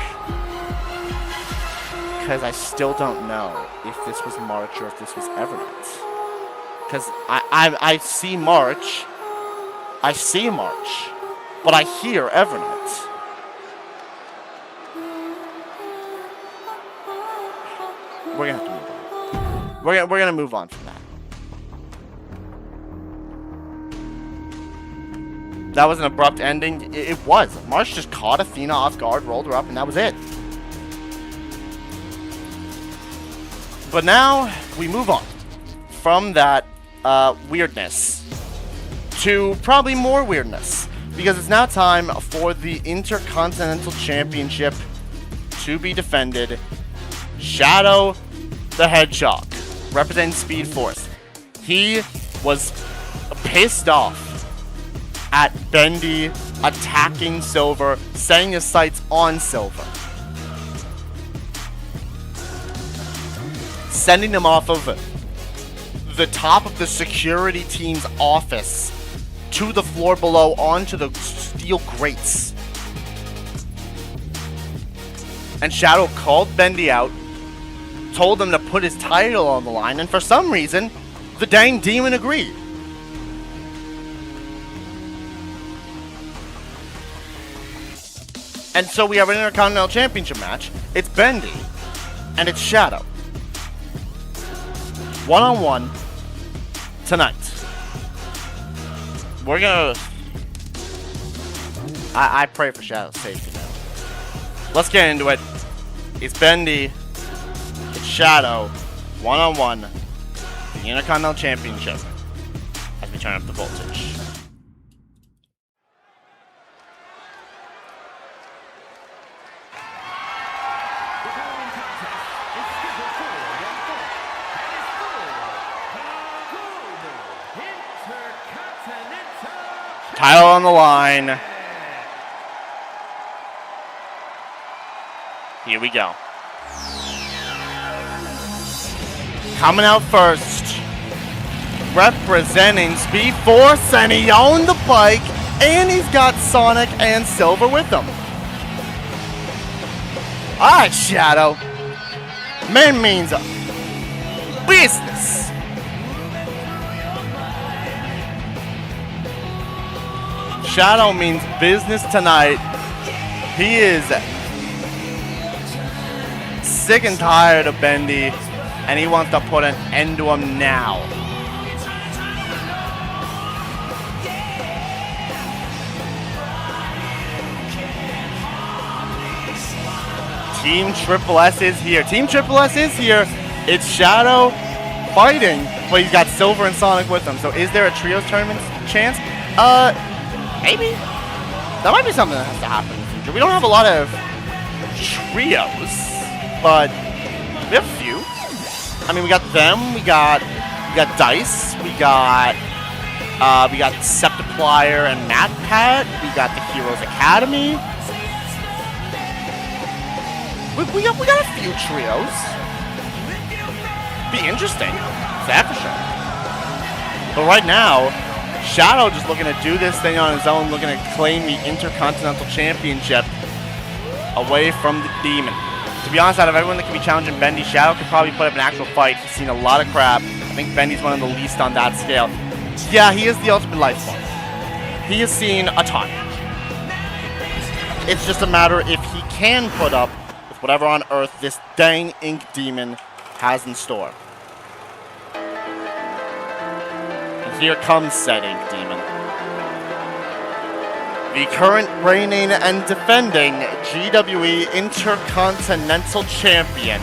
Because I still don't know if this was March or if this was Evernight. Because I see March. I see March. But I hear Evernight. We're gonna have to move on. We're gonna move on from that. That was an abrupt ending. It was. March just caught Athena off guard, rolled her up, and that was it. But now we move on from that weirdness to probably more weirdness, because it's now time for the Intercontinental Championship to be defended. Shadow the Hedgehog, representing Speed Force. He was pissed off at Bendy attacking Silver, setting his sights on Silver, sending him off of the top of the security team's office to the floor below onto the steel grates. And Shadow called Bendy out, told him to put his title on the line, and for some reason, the dang demon agreed. And so we have an Intercontinental Championship match. It's Bendy, and it's Shadow. One-on-one tonight. We're gonna... I pray for Shadow's safety now. Let's get into it. It's Bendy. It's Shadow. One-on-one. The Intercontinental Championship. As we turn up the voltage. Title on the line. Here we go. Coming out first, representing Speed Force, and he owned the bike, and he's got Sonic and Silver with him. Alright, Shadow. Man means business. Shadow means business tonight. He is sick and tired of Bendy, and he wants to put an end to him now. Team Triple S is here. Team Triple S is here. It's Shadow fighting, but he's got Silver and Sonic with him. So is there a trios tournament chance? Maybe. That might be something that has to happen in the future. We don't have a lot of trios, but we have a few. I mean, we got them. We got Dice. We got Septiplier and MatPat. We got the Heroes Academy. We got a few trios. Be interesting. That's for sure. But right now, Shadow just looking to do this thing on his own, looking to claim the Intercontinental Championship away from the Demon. To be honest, out of everyone that can be challenging Bendy, Shadow could probably put up an actual fight. He's seen a lot of crap. I think Bendy's one of the least on that scale. Yeah, he is the ultimate life form. He has seen a ton. It's just a matter if he can put up with whatever on earth this dang Ink Demon has in store. Here comes said Ink Demon. The current reigning and defending GWE Intercontinental Champion,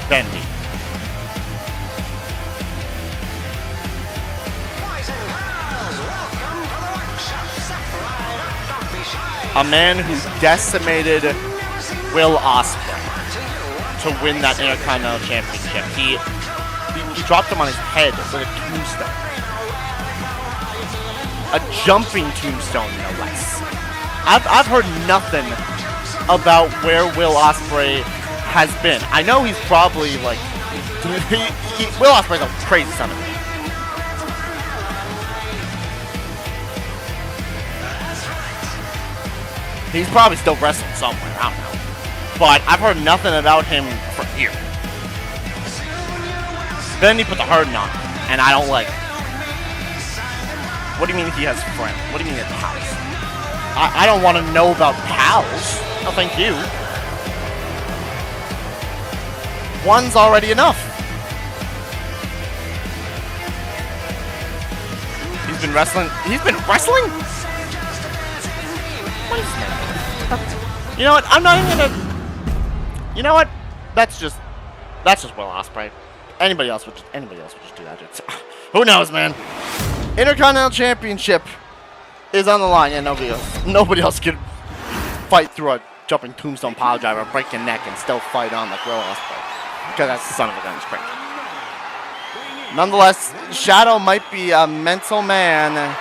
Bendy. A man who decimated Will Ospreay to win that Intercontinental Championship. He dropped him on his head with a tombstone. A jumping tombstone, no less. I've heard nothing about where Will Ospreay has been. I know he's probably like... Will Ospreay's a crazy son of a bitch. He's probably still wrestling somewhere, I don't know. But I've heard nothing about him for years. Bendy put the hurting on, and I don't like it. What do you mean he has friends? What do you mean he has pals? I don't want to know about pals. No, thank you. One's already enough. He's been wrestling. He's been wrestling? What is that? You know what? I'm not even gonna. You know what? That's just Will Ospreay. Anybody else would just do that. Who knows, man? Intercontinental Championship is on the line, and nobody else could fight through a jumping tombstone pile driver, break your neck, and still fight on like Will Ospreay. Because that's the son of a gun, crazy. Nonetheless, Shadow might be a mental man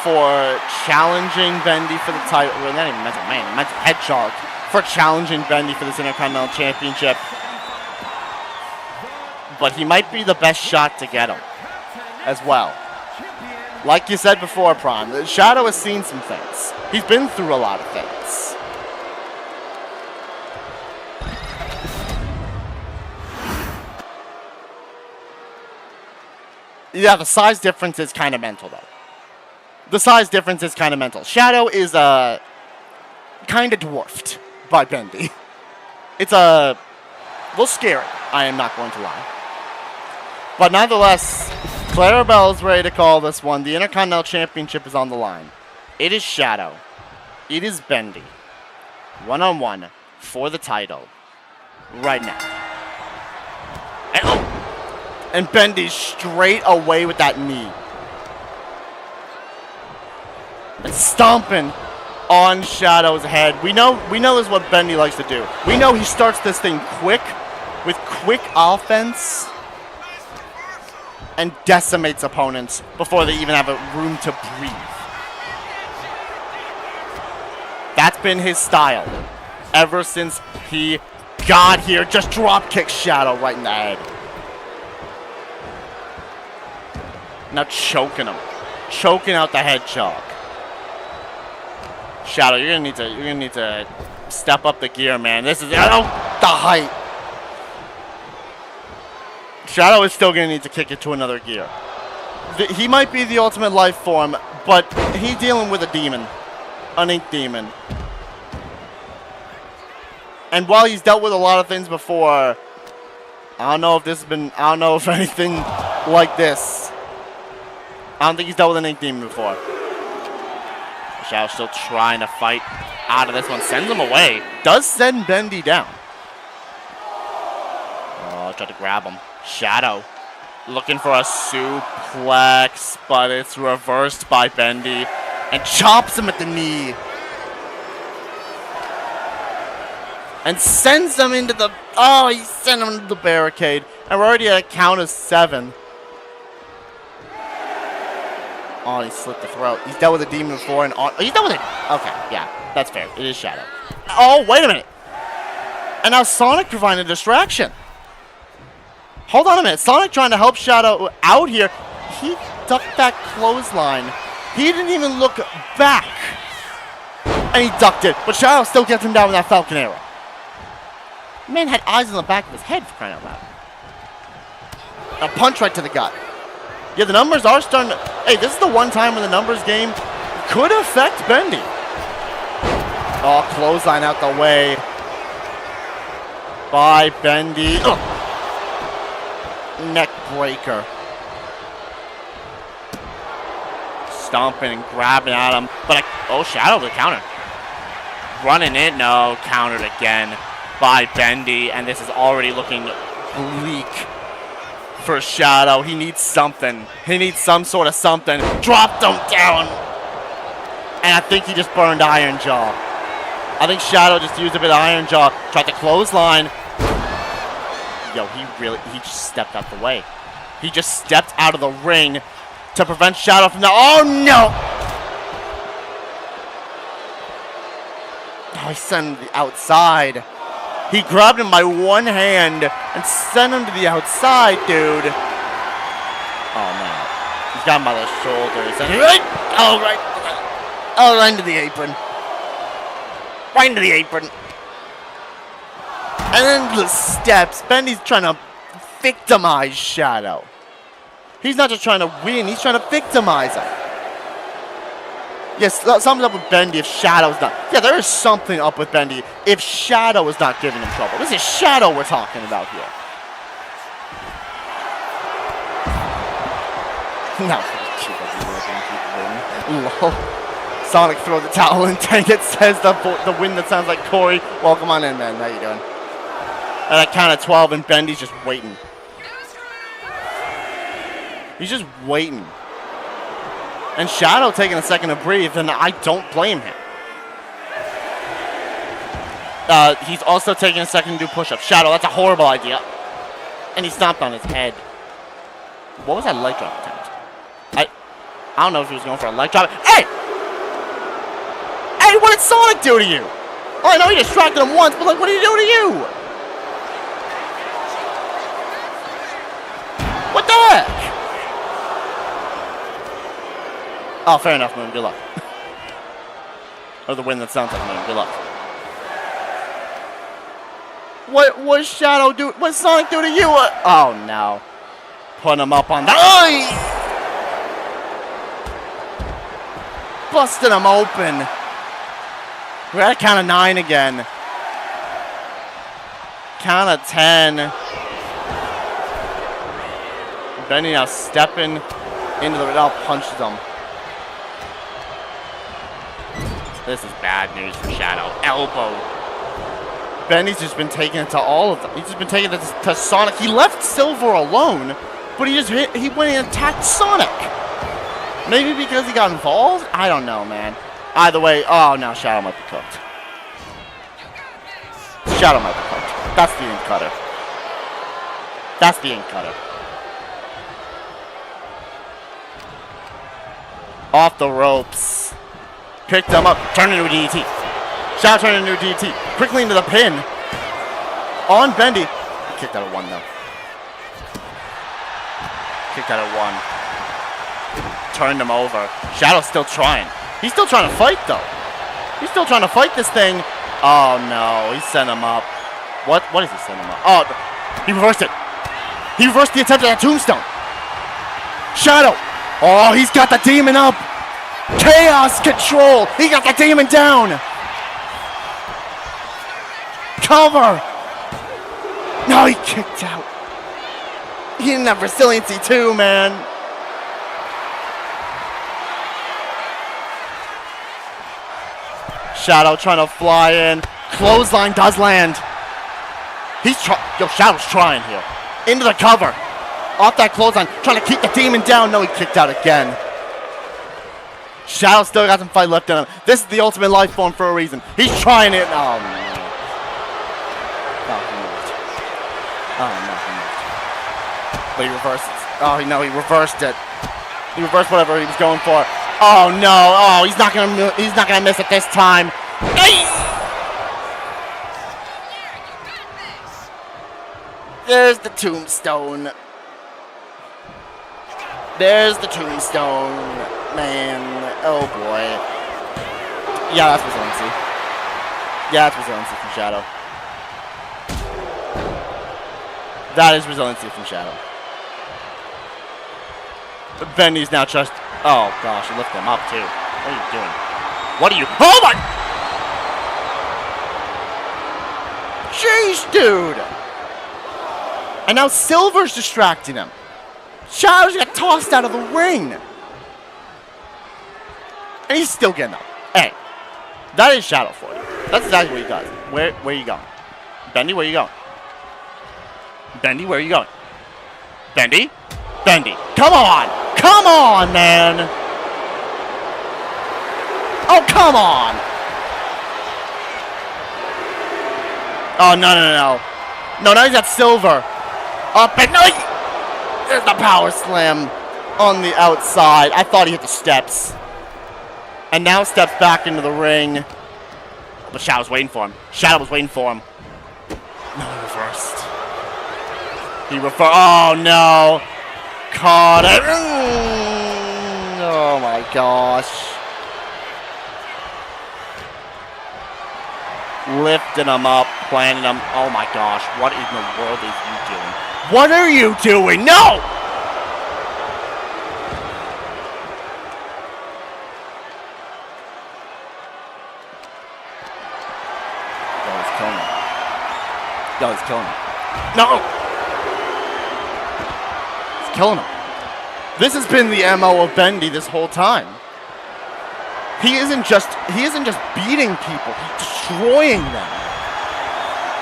for challenging Bendy for the title. Well, not even mental man, mental hedgehog for challenging Bendy for this Intercontinental Championship. But he might be the best shot to get him as well. Like you said before, Prime, Shadow has seen some things. He's been through a lot of things. Yeah, the size difference is kind of mental, though. The size difference is kind of mental. Shadow is kind of dwarfed by Bendy. It's a little scary, I am not going to lie. But nonetheless, Clarabelle's ready to call this one. The Intercontinental Championship is on the line. It is Shadow. It is Bendy. One-on-one for the title right now. And Bendy straight away with that knee. And stomping on Shadow's head. We know this is what Bendy likes to do. We know he starts this thing quick, with quick offense, and decimates opponents before they even have a room to breathe. That's been his style ever since he got here. Just drop kick Shadow right in the head. Now choking him. Choking out the hedgehog. Shadow, you're gonna need to step up the gear, man. This is the height. Shadow is still going to need to kick it to another gear. He might be the ultimate life form, but he's dealing with a demon. An ink demon. And while he's dealt with a lot of things before, I don't know if anything like this. I don't think he's dealt with an ink demon before. Shadow's still trying to fight out of this one. Sends him away. Does send Bendy down. Oh, tried to grab him. Shadow looking for a suplex, but it's reversed by Bendy and chops him at the knee. And sends him into the... Oh, he sent him into the barricade. And we're already at a count of 7. Oh, he slit the throat. He's dealt with a demon before and... he's dealt with it. Okay, yeah, that's fair. It is Shadow. Oh, wait a minute. And now Sonic providing a distraction. Hold on a minute. Sonic trying to help Shadow out here. He ducked that clothesline. He didn't even look back. And he ducked it. But Shadow still gets him down with that Falcon Arrow. Man had eyes in the back of his head, for crying out loud. A punch right to the gut. Yeah, the numbers are starting to... Hey, this is the one time when the numbers game could affect Bendy. Oh, clothesline out the way by Bendy. Ugh. Neck breaker. Stomping and grabbing at him. But, Shadow the counter. Running it. No, countered again by Bendy. And this is already looking bleak for Shadow. He needs something. He needs some sort of something. Dropped him down. And I think he just burned Iron Jaw. I think Shadow just used a bit of Iron Jaw. Tried to clothesline. Yo, he just stepped out the way. He just stepped out of the ring to prevent Shadow from the... Oh, no! Oh, he sent him to the outside. He grabbed him by one hand and sent him to the outside, dude. Oh, no. He's got him by the shoulders. And right into the apron. Right into the apron. And then the steps. Bendy's trying to victimize Shadow. He's not just trying to win, he's trying to victimize him. Yes, something's up with Bendy if Shadow's not. Yeah, there is something up with Bendy if Shadow is not giving him trouble. This is Shadow we're talking about here. No. Lol. Sonic throw the towel and dang it, says the wind that sounds like Corey. Welcome on in, man. How you doing? At that count of 12 and Bendy's just waiting. He's just waiting. And Shadow taking a second to breathe, and I don't blame him. He's also taking a second to do push-ups. Shadow, that's a horrible idea. And he stomped on his head. What was that leg drop attempt? I don't know if he was going for a leg drop. Hey! Hey, what did Sonic do to you? Oh, I know he distracted him once, but like, what did he do to you? What the heck? Oh, fair enough, Moon. Good luck. Or the wind that sounds like Moon. Good luck. What Shadow do? What Sonic do to you? Oh, no. Putting him up on the... Oh! Busting him open. We're at a count of 9 again. Count of 10. Bendy now stepping into the... Oh, punches him. This is bad news for Shadow. Elbow. Bendy's just been taking it to all of them. He's just been taking it to Sonic. He left Silver alone, but he went and attacked Sonic. Maybe because he got involved? I don't know, man. Either way, oh, now Shadow might be cooked. Shadow might be cooked. That's the ink cutter. That's the ink cutter. Off the ropes. Picked him up. Turned into a DDT. Shadow turned into a DDT. Quickly into the pin. On Bendy. Kicked out of 1, though. Kicked out of 1. Turned him over. Shadow's still trying. He's still trying to fight, though. He's still trying to fight this thing. Oh, no. He sent him up. What is he sending him up? Oh, he reversed it. He reversed the attempt at a tombstone. Shadow. Oh, he's got the demon up. Chaos control. He got the demon down. Cover. No, he kicked out. He didn't have resiliency too, man. Shadow trying to fly in. Clothesline does land. Yo, Shadow's trying here. Into the cover. Off that clothesline. Trying to keep the demon down. No, he kicked out again. Shadow still got some fight left in him. This is the ultimate life form for a reason. He's trying it. Oh, man. Oh, he moved. Oh, no, he moved. But he reversed it. Oh, no, he reversed it. He reversed whatever he was going for. Oh, no. Oh, he's not gonna miss it this time. Hey! There's the tombstone. There's the tombstone. Man. Oh, boy. Yeah, that's resiliency. Yeah, that's resiliency from Shadow. That is resiliency from Shadow. Bendy's now just... Oh, gosh, you lifted him up, too. What are you doing? What are you... Oh, my... Jeez, dude! And now Silver's distracting him. Shadow's got tossed out of the ring. And he's still getting up. Hey, that is Shadow for you. That's exactly what he does. Where are you going? Bendy, where are you going? Bendy, where are you going? Bendy? Bendy. Come on! Come on, man! Oh, come on! Oh, no. No, now he's got Silver. Up and... No, there's the power slam on the outside. I thought he hit the steps. And now steps back into the ring. But Shadow's waiting for him. Shadow was waiting for him. No, he reversed. He reversed. Oh, no. Caught it. Oh, my gosh. Lifting him up, planting him. Oh, my gosh. What in the world is he doing? What are you doing? No! Yo, he's killing him. Yo, he's killing him. No! He's killing him. This has been the MO of Bendy this whole time. He isn't just beating people, he's destroying them.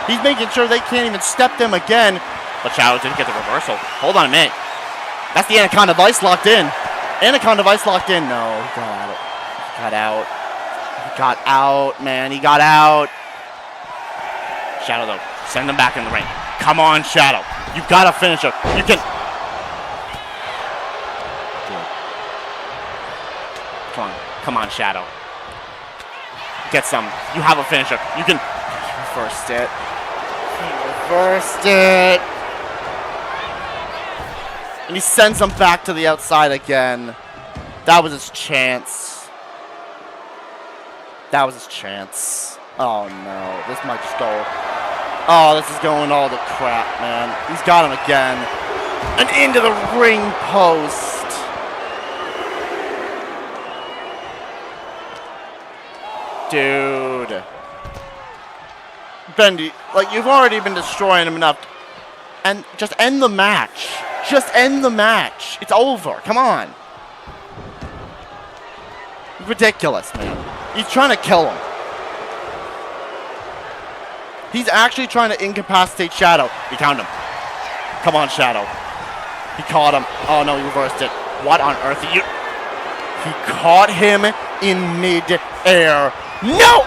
He's making sure they can't even step them again. But Shadow didn't get the reversal. Hold on a minute. That's the Anaconda Vice locked in. Anaconda Vice locked in. No, he got out. He got out. He got out, man. He got out. Shadow, though. Send him back in the ring. Come on, Shadow. You gotta finish him. You can. Come on. Come on, Shadow. Get some. You have a finisher. You can. He reversed it. He reversed it. And he sends him back to the outside again. That was his chance. That was his chance. Oh no. This might just go. Oh, this is going all to crap, man. He's got him again. And into the ring post. Dude. Bendy, like, you've already been destroying him enough. And just end the match. Just end the match. It's over. Come on. Ridiculous, man. He's trying to kill him. He's actually trying to incapacitate Shadow. He counted him. Come on, Shadow. He caught him. Oh, no, he reversed it. What on earth are you... He caught him in mid-air. No!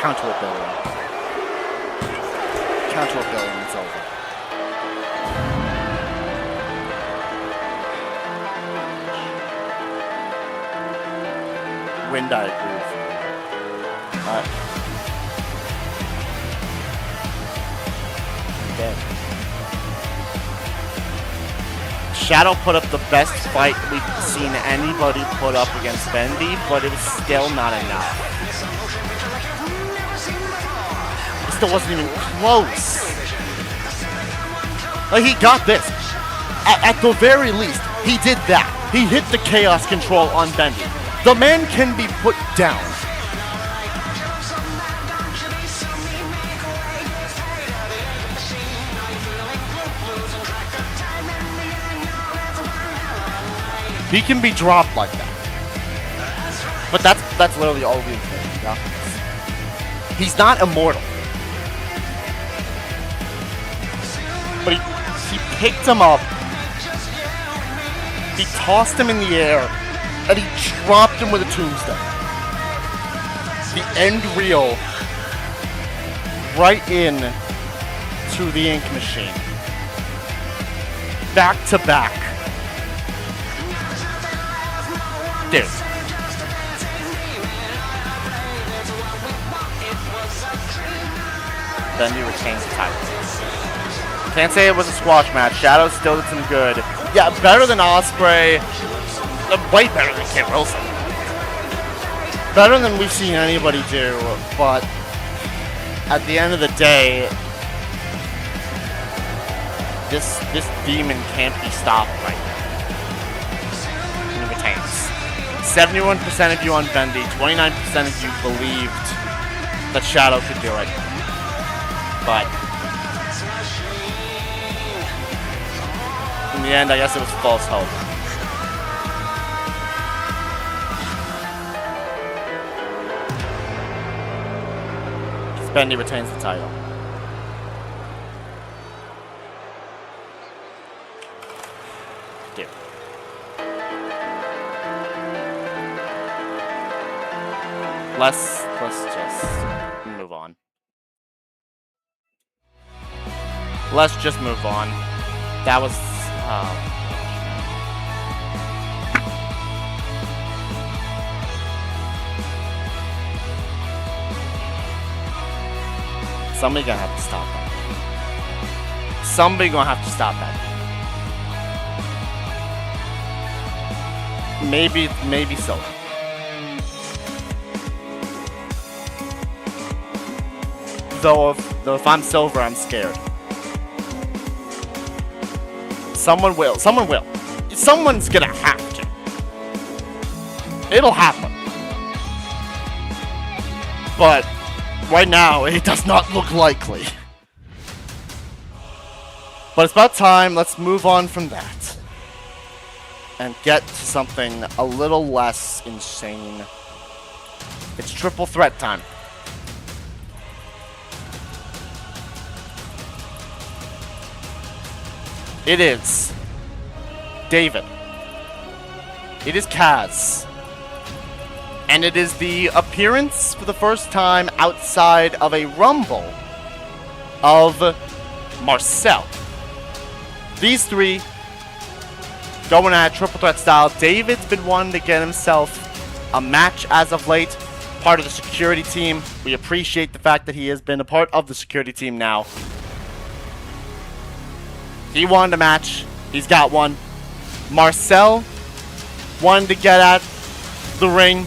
Count to a billion. Count to a billion, it's over. Wind eye groove. Alright. Dead. Shadow put up the best fight we've seen anybody put up against Bendy, but it was still not enough. It still wasn't even close. Like, he got this. At the very least, he did that. He hit the chaos control on Bendy. The man can be put down. He can be dropped like that. But that's literally all we've seen. Yeah? He's not immortal. But he picked him up. He tossed him in the air. And he dropped him with a tombstone. The end reel right in to the ink machine. Back to back. Dude. Bendy retains the title. Can't say it was a squash match. Shadow still did some good. Yeah, better than Ospreay. Way better than Kit Wilson. Better than we've seen anybody do, but at the end of the day, this demon can't be stopped right now. And he retains. 71% of you on Bendy, 29% of you believed that Shadow could do it. But in the end, I guess it was false hope. Bendy retains the title. Dude. Let's just move on. Let's just move on. That was somebody gonna have to stop that. Somebody gonna have to stop that. maybe so. Though if I'm Silver, I'm scared. Someone will. Someone's gonna have to. It'll happen. But right now, it does not look likely. But it's about time. Let's move on from that. And get to something a little less insane. It's triple threat time. It is David. It is Kaz. And it is the appearance for the first time outside of a Rumble of Marcel. These three going at triple threat style. David's been wanting to get himself a match as of late. Part of the security team. We appreciate the fact that he has been a part of the security team now. He wanted a match. He's got one. Marcel wanted to get at the ring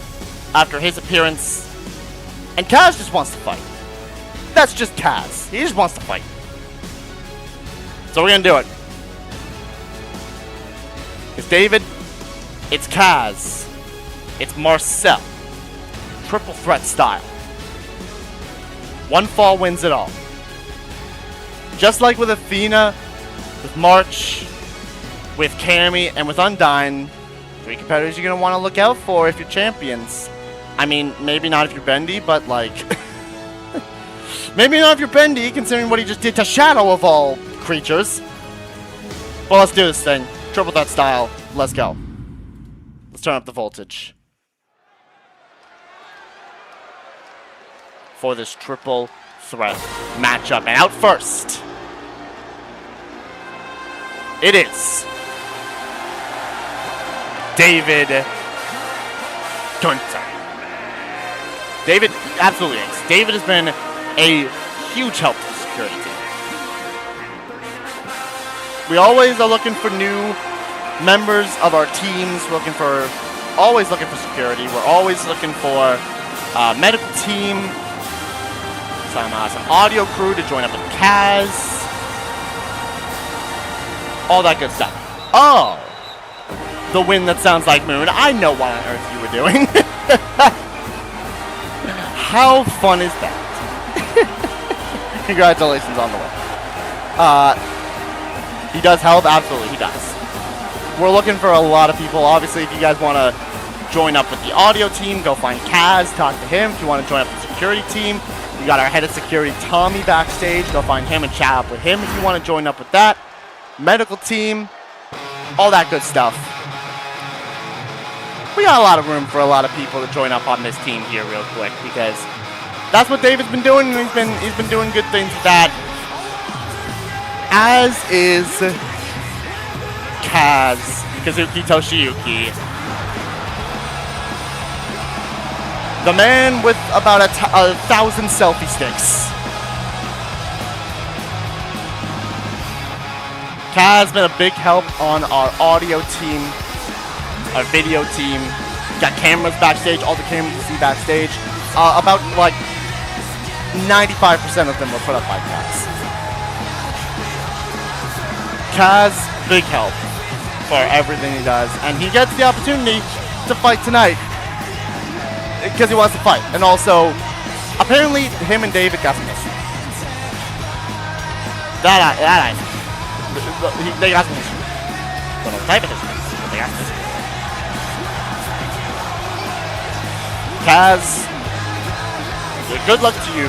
after his appearance. And Kaz just wants to fight. That's just Kaz. He just wants to fight. So we're going to do it. It's David. It's Kaz. It's Marcel. Triple threat style. One fall wins it all. Just like with Athena, with March, with Cammy, and with Undyne, three competitors you're going to want to look out for if you're champions. I mean, maybe not if you're Bendy, but like... maybe not if you're Bendy, considering what he just did to Shadow of all creatures. Well, let's do this thing. Triple threat style. Let's go. Let's turn up the voltage. For this triple threat matchup. And out first, it is David Gunter. David absolutely is. David has been a huge help to the security team. We always are looking for new members of our teams. We're always looking for security. We're always looking for medical team. Some audio crew to join up with Kaz. All that good stuff. Oh! The wind that sounds like moon. I know what on earth you were doing. How fun is that? Congratulations on the win. He does help? Absolutely, he does. We're looking for a lot of people. Obviously, if you guys want to join up with the audio team, go find Kaz, talk to him. If you want to join up with the security team, we got our head of security, Tommy, backstage. Go find him and chat up with him if you want to join up with that. Medical team, all that good stuff. We got a lot of room for a lot of people to join up on this team here real quick because that's what David's been doing, and he's been doing good things with that. As is Kaz, Kazuki Toshiyuki. The man with about a 1,000 selfie sticks. Kaz been a big help on our audio team, our video team. Got cameras backstage, all the cameras you see backstage. About like 95% of them were put up by Kaz. Kaz, big help for everything he does, and he gets the opportunity to fight tonight because he wants to fight. And also, apparently, him and David got some issues. They got some issues. Don't know what type of issues, but they got some issues. Kaz, good luck to you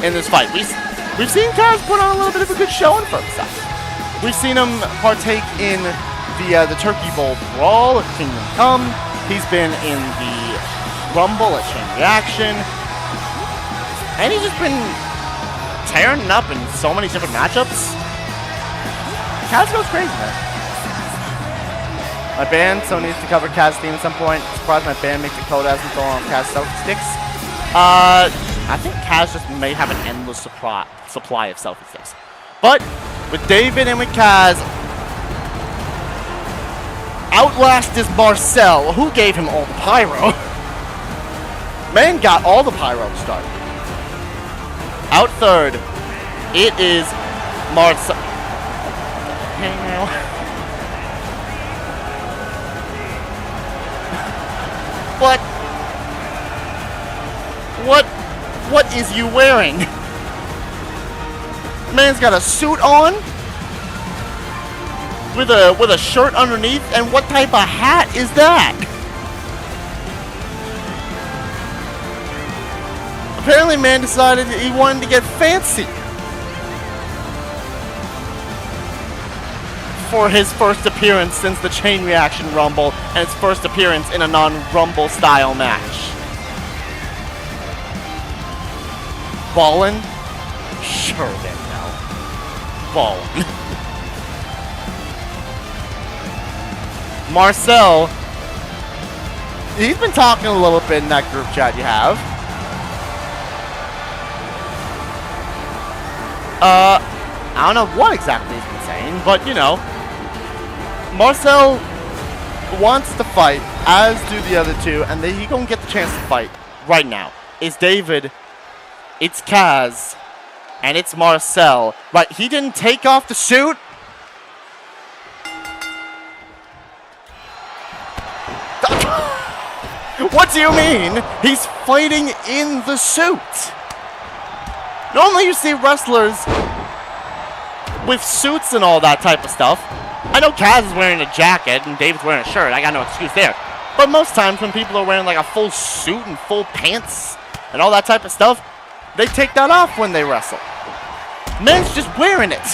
in this fight. We've seen Kaz put on a little bit of a good showing for himself. We've seen him partake in the Turkey Bowl brawl at Kingdom Come. He's been in the Rumble at Chain Reaction. And he's just been tearing it up in so many different matchups. Kaz goes crazy, man. My band so needs to cover Kaz's theme at some point. I'm surprised my band makes a code as and on Kaz selfie sticks. I think Kaz just may have an endless supply of selfie sticks. But with David and with Kaz, outlast is Marcel, who gave him all the pyro. Man got all the pyro to start. Out third, it is Marcel. What? What is you wearing? Man's got a suit on with a shirt underneath, and what type of hat is that? Apparently, man decided he wanted to get fancy for his first appearance since the Chain Reaction Rumble and his first appearance in a non-Rumble style match. Ballin'? Sure then, no. Ballin'. Marcel, he's been talking a little bit in that group chat you have. I don't know what exactly he's been saying, but you know, Marcel wants to fight, as do the other two, and he gonna get the chance to fight right now. It's David, it's Kaz, and it's Marcel. Right, he didn't take off the suit? What do you mean? He's fighting in the suit. Normally you see wrestlers with suits and all that type of stuff. I know Kaz is wearing a jacket and David's wearing a shirt. I got no excuse there. But most times when people are wearing like a full suit and full pants and all that type of stuff, they take that off when they wrestle. Man's just wearing it.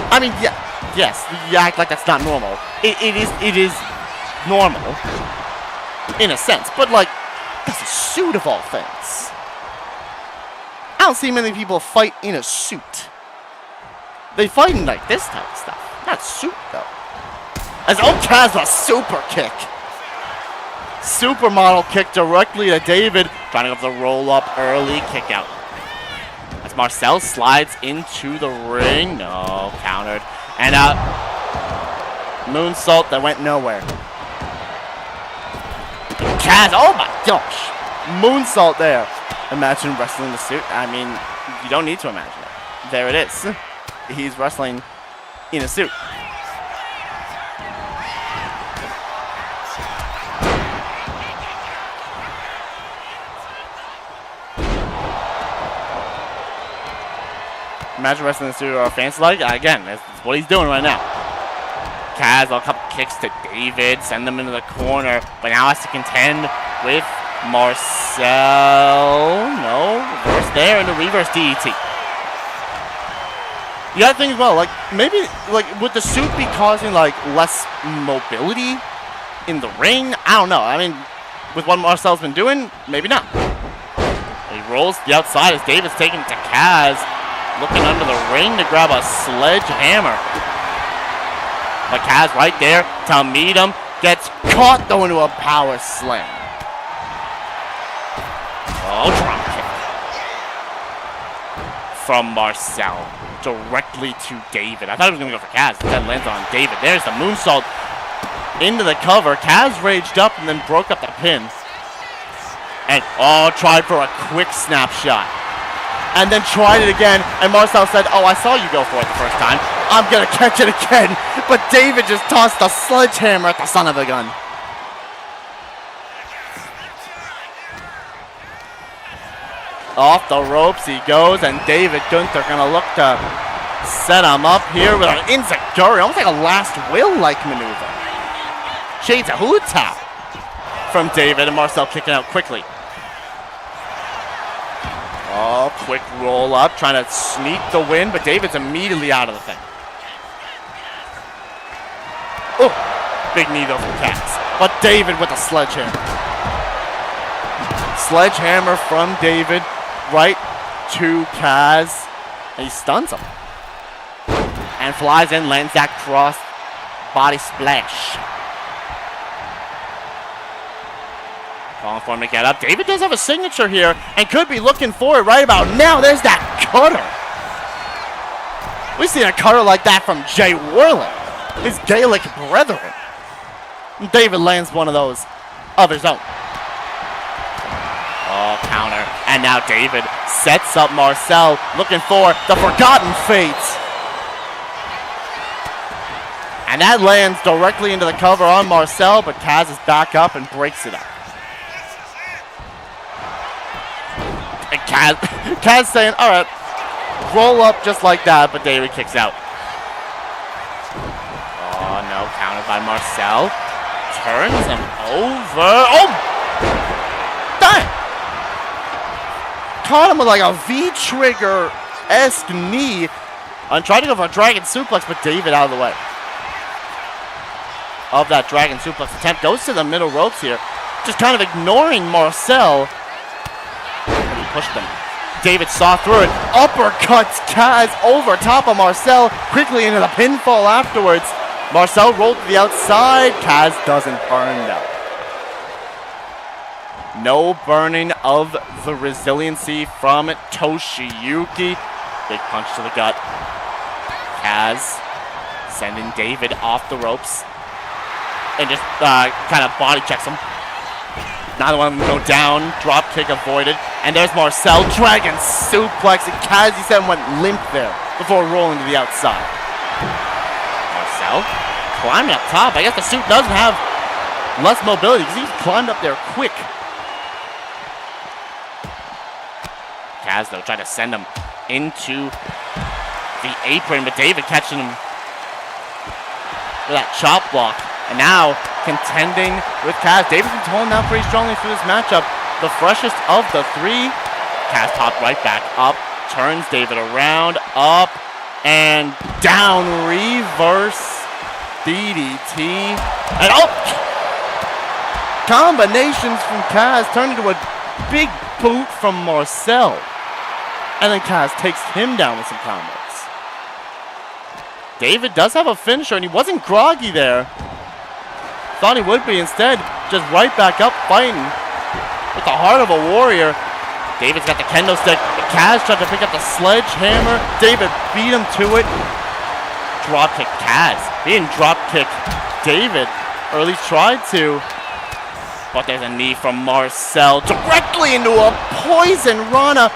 I mean, yeah, yes, you act like that's not normal. It is normal in a sense, but like, that's a suit of all things. I don't see many people fight in a suit. They fight in like this type of stuff. Not suit though. As Kaz a super kick. Supermodel kick directly to David. Trying to go for the roll up early kick out. As Marcel slides into the ring. No, countered. And moonsault that went nowhere. Kaz, oh my gosh. Moonsault there. Imagine wrestling the suit. I mean, you don't need to imagine it. There it is. He's wrestling in a suit. Imagine wrestling in a suit or a fancy like. Again, that's what he's doing right now. Kaz, a couple kicks to David, send them into the corner, but now has to contend with Marcel. No, reverse there and a reverse DET. You gotta think as well, like, maybe, like, would the suit be causing, like, less mobility in the ring? I don't know. I mean, with what Marcel's been doing, maybe not. He rolls to the outside as David's taking it to Kaz, looking under the ring to grab a sledgehammer. But Kaz right there to meet him, gets caught though into a power slam. Oh, drop kick from Marcel directly to David. I thought he was going to go for Kaz. Instead lands on David. There's the moonsault into the cover. Kaz raged up and then broke up the pin. And, tried for a quick snapshot. And then tried it again. And Marcel said, I saw you go for it the first time. I'm going to catch it again. But David just tossed a sledgehammer at the son of a gun. Off the ropes he goes, and David Gunther gonna look to set him up here with an enziguri, almost like a last will-like maneuver. Shades of hula top from David, and Marcel kicking out quickly. Oh, quick roll up, trying to sneak the win, but David's immediately out of the thing. Oh, big knee though from Kaz, but David with a sledgehammer. Sledgehammer from David. Right to Kaz, and he stuns him. And flies in, lands that cross body splash. Calling for him to get up. David does have a signature here, and could be looking for it right about now. There's that cutter. We've seen a cutter like that from Jay Whirling, his Gaelic brethren. David lands one of those of his own. Oh, counter. And now David sets up Marcel, looking for the Forgotten Fate. And that lands directly into the cover on Marcel, but Kaz is back up and breaks it up. And Kaz saying, all right, roll up just like that, but David kicks out. Oh, no, countered by Marcel. Turns him over. Oh! Dang! Caught him with like a V-trigger-esque knee. And tried to go for a dragon suplex, but David out of the way of that dragon suplex attempt. Goes to the middle ropes here. Just kind of ignoring Marcel. And he pushed him. David saw through it. Uppercuts Kaz over top of Marcel. Quickly into the pinfall afterwards. Marcel rolled to the outside. Kaz doesn't burn though. No burning of the resiliency from Toshiyuki. Big punch to the gut. Kaz sending David off the ropes. And just kind of body checks him. Neither one of them go down. Drop kick avoided. And there's Marcel. Dragon suplex. And Kaz, he said, went limp there before rolling to the outside. Marcel climbing up top. I guess the suit doesn't have less mobility because he's climbed up there quick. Kaz, though, trying to send him into the apron, but David catching him with that chop block. And now contending with Kaz. David's been told now pretty strongly through this matchup. The freshest of the three. Kaz popped right back up. Turns David around, up, and down. Reverse DDT. And oh! Combinations from Kaz turned into a big boot from Marcel. And then Kaz takes him down with some combos. David does have a finisher, and he wasn't groggy there. Thought he would be. Instead, just right back up fighting with the heart of a warrior. David's got the kendo stick. Kaz tried to pick up the sledgehammer. David beat him to it. Drop kick Kaz. He didn't drop kick David, or at least tried to. But there's a knee from Marcel directly into a poison Rana.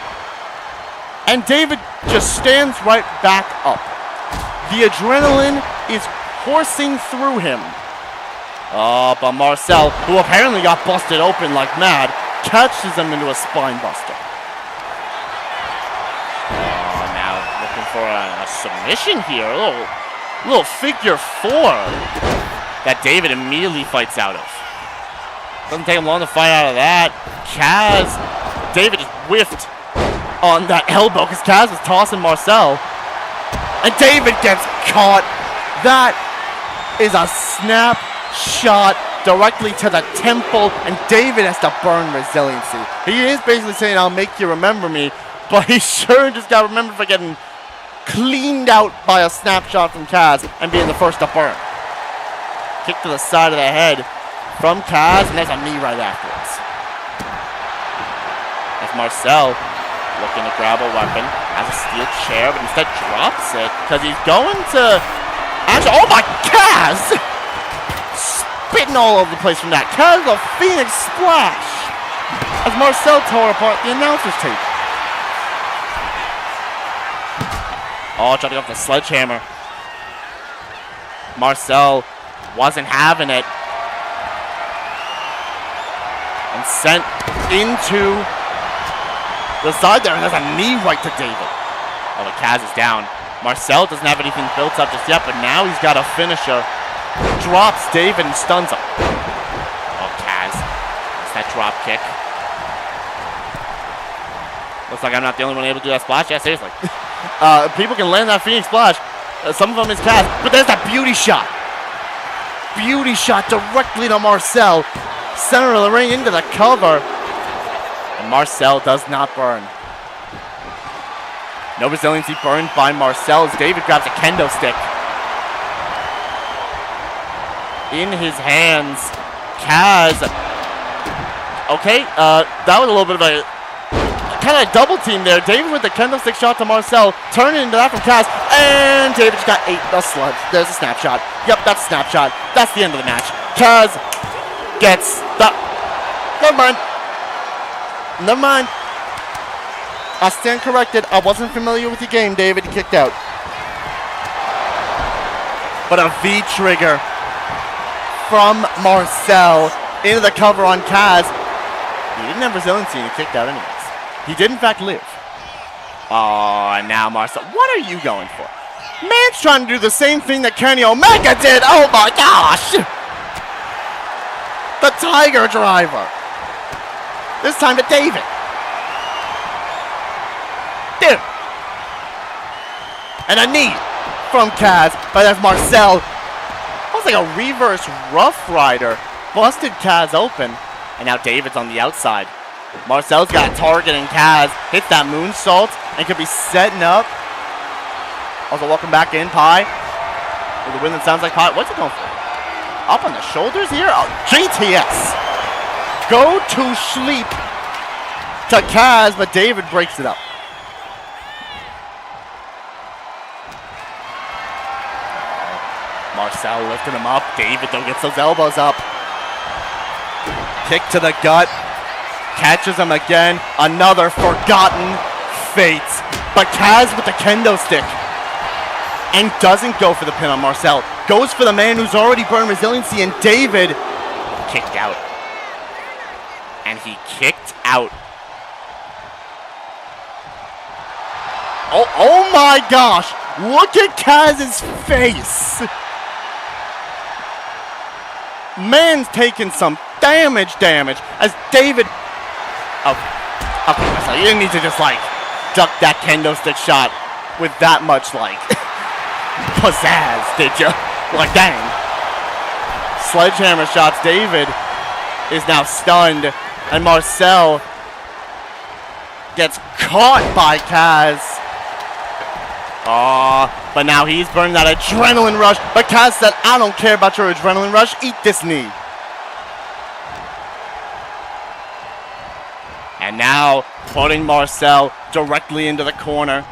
And David just stands right back up. The adrenaline is coursing through him. Oh, but Marcel, who apparently got busted open like mad, catches him into a spine buster. Oh, now looking for a submission here. A little figure four that David immediately fights out of. Doesn't take him long to fight out of that. Kaz, David just whiffed on that elbow because Kaz was tossing Marcel. And David gets caught. That is a snapshot directly to the temple, and David has to burn resiliency. He is basically saying, I'll make you remember me, but he sure just got remembered for getting cleaned out by a snapshot from Kaz and being the first to burn. Kick to the side of the head from Kaz, and there's a knee right afterwards. As Marcel looking to grab a weapon, has a steel chair, but instead drops it because he's going to actually, oh my, Kaz! Spitting all over the place from that. Kaz, a Phoenix splash! As Marcel tore apart the announcer's tape. Oh, trying to go for the sledgehammer. Marcel wasn't having it. And sent into the side there, and there's a knee right to David. Oh, but Kaz is down. Marcel doesn't have anything built up just yet, but now he's got a finisher. Drops David and stuns him. Oh, Kaz. That's that drop kick. Looks like I'm not the only one able to do that splash. Yeah, seriously. People can land that Phoenix splash. Some of them is Kaz, but there's that beauty shot. Beauty shot directly to Marcel. Center of the ring into the cover. And Marcel does not burn. No resiliency burned by Marcel as David grabs a kendo stick. In his hands, Kaz. Okay, that was a little bit of a kind of a double team there. David with the kendo stick shot to Marcel, turning into that from Kaz, and David just got ate the sludge. There's a snapshot. Yep, that's a snapshot. That's the end of the match. Kaz gets the... Never mind. Never mind. I stand corrected. I wasn't familiar with the game, David. Kicked out. But a V-trigger from Marcel into the cover on Kaz. He didn't have resiliency and he kicked out anyways. He did in fact live. Oh, and now Marcel. What are you going for? Man's trying to do the same thing that Kenny Omega did. Oh my gosh. The Tiger Driver. This time to David. Dude. And a knee from Kaz, but that's Marcel. Almost like a reverse Rough Rider. Busted Kaz open. And now David's on the outside. Marcel's got a target and Kaz hits that moonsault and could be setting up. Also, welcome back in, Pi. With the win that sounds like Pi. What's it going for? Up on the shoulders here? Oh, GTS. Go to sleep to Kaz, but David breaks it up. Marcel lifting him up. David, though, gets those elbows up. Kick to the gut. Catches him again. Another forgotten fate. But Kaz with the kendo stick. And doesn't go for the pin on Marcel. Goes for the man who's already burned resiliency. And David kicked out. And he kicked out. Oh my gosh. Look at Kaz's face. Man's taking some damage as David... Oh, okay, Marcel, you didn't need to just, like, duck that kendo stick shot with that much, like, pizzazz, did you? Like, dang. Sledgehammer shots. David is now stunned, and Marcel gets caught by Kaz. But now he's burning that adrenaline rush. But Kaz said, I don't care about your adrenaline rush. Eat this knee. And now putting Marcel directly into the corner.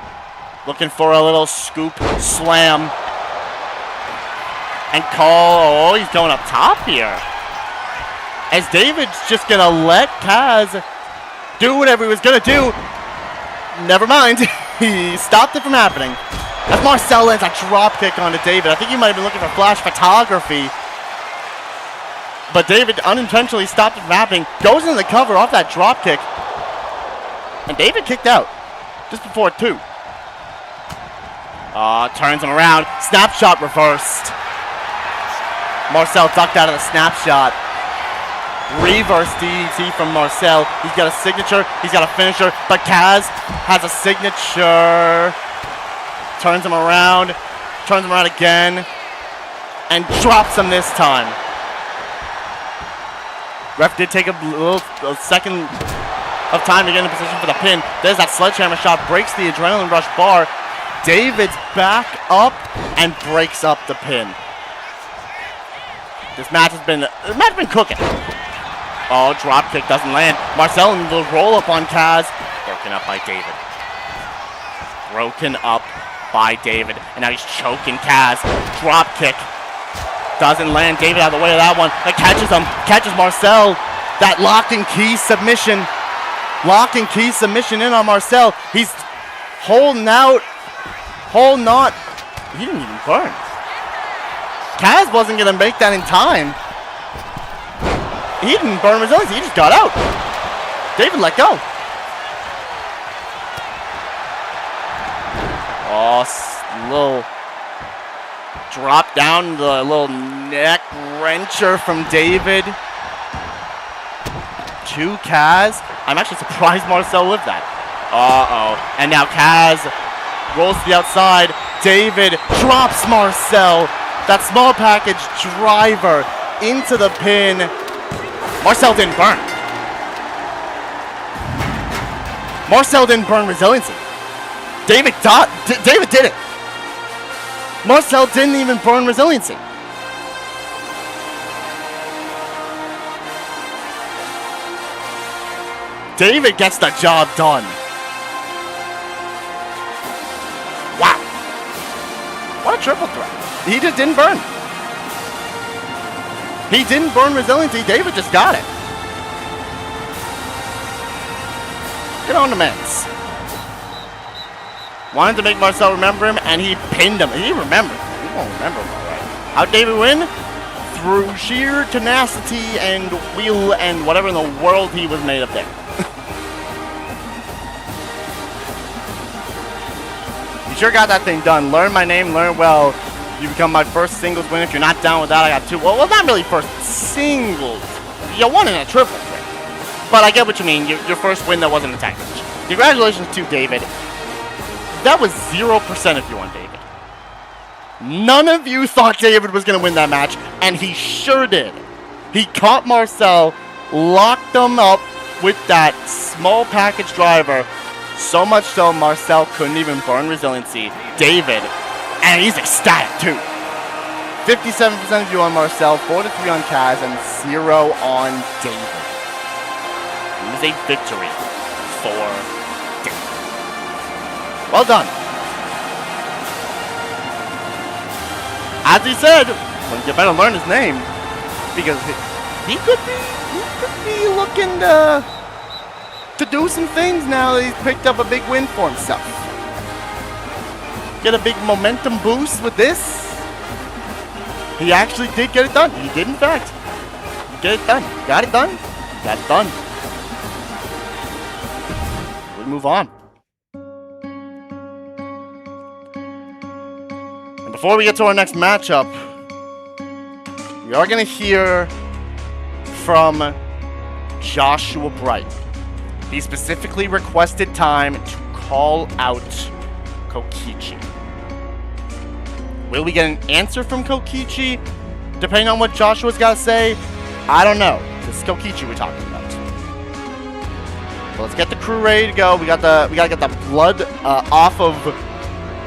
Looking for a little scoop slam. And Cole, he's going up top here. As David's just going to let Kaz do whatever he was going to do. Never mind. He stopped it from happening. As Marcel lands a drop kick onto David. I think he might have been looking for flash photography. But David unintentionally stopped it from happening. Goes into the cover off that drop kick. And David kicked out. Just before 2. Turns him around. Snapshot reversed. Marcel ducked out of the snapshot. Reverse DDT from Marcel. He's got a signature. He's got a finisher. But Kaz has a signature. Turns him around. Turns him around again. And drops him this time. Ref did take a second of time to get in position for the pin. There's that sledgehammer shot. Breaks the adrenaline rush bar. David's back up and breaks up the pin. This match has been cooking. Oh, drop kick doesn't land. Marcel in the roll up on Kaz. Broken up by David. Broken up by David. And now he's choking Kaz. Drop kick. Doesn't land. David out of the way of that one. That catches him. Catches Marcel. That lock and key submission. Lock and key submission in on Marcel. He's holding out. Holding on. He didn't even burn. Kaz wasn't going to make that in time. He didn't burn resiliency. He just got out. David let go. Oh, little drop down, the little neck wrencher from David to Kaz. I'm actually surprised Marcel lived that. And now Kaz rolls to the outside. David drops Marcel. That small package driver into the pin. Marcel didn't burn. Marcel didn't burn resiliency. David did it. Marcel didn't even burn resiliency. David gets the job done. Wow. What a triple threat. He just didn't burn. He didn't burn resiliency. David just got it. Get on the meds. Wanted to make Marcel remember him, and he pinned him. He remembered. He won't remember him all right. How'd David win? Through sheer tenacity and will and whatever in the world he was made of there. You sure got that thing done. Learn my name, learn well. You become my first singles win. If you're not down with that, I got two. Well, not really first singles. You won in a triple thing. But I get what you mean. Your first win that wasn't a tag match. Congratulations to David. That was 0% if you won David. None of you thought David was going to win that match, and he sure did. He caught Marcel, locked him up with that small package driver, so much so Marcel couldn't even burn resiliency. David, and he's ecstatic too. 57% of you on Marcel, 4-3 on Kaz, and 0 on David. It was a victory for David. Well done. As he said, well, you better learn his name, because he could be looking to do some things now that he's picked up a big win for himself. Get a big momentum boost with this. He actually did get it done. He did, in fact, get it done. Got it done. Got it done. We move on. And before we get to our next matchup, we are going to hear from Joshua Bright. He specifically requested time to call out Kokichi. Will we get an answer from Kokichi? Depending on what Joshua's got to say, I don't know. This is Kokichi we're talking about. So let's get the crew ready to go. We gotta get the blood off of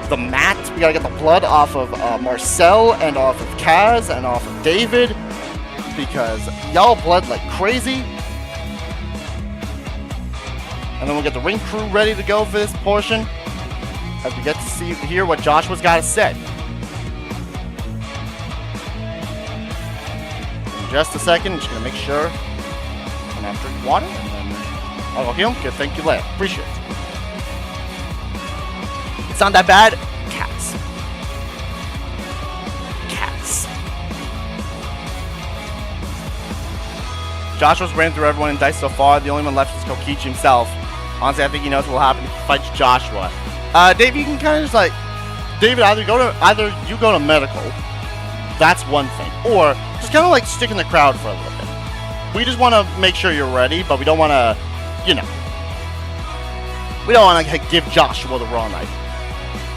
the mat. We gotta get the blood off of Marcel and off of Kaz and off of David, because y'all bled like crazy. And then we'll get the ring crew ready to go for this portion, as we get to hear what Joshua's got to say. In just a second, I'm just gonna make sure I'm gonna drink water, and then I'll go heal him. Good, thank you later. Appreciate it. It's not that bad. Cats. Joshua's ran through everyone in Dice so far. The only one left is Kokichi himself. Honestly, I think he knows what will happen if he fights Joshua. Dave, you can kind of just like, David, either you go to medical. That's one thing. Or just kind of like stick in the crowd for a little bit. We just want to make sure you're ready, but we don't want to, you know, we don't want to give Joshua the wrong idea.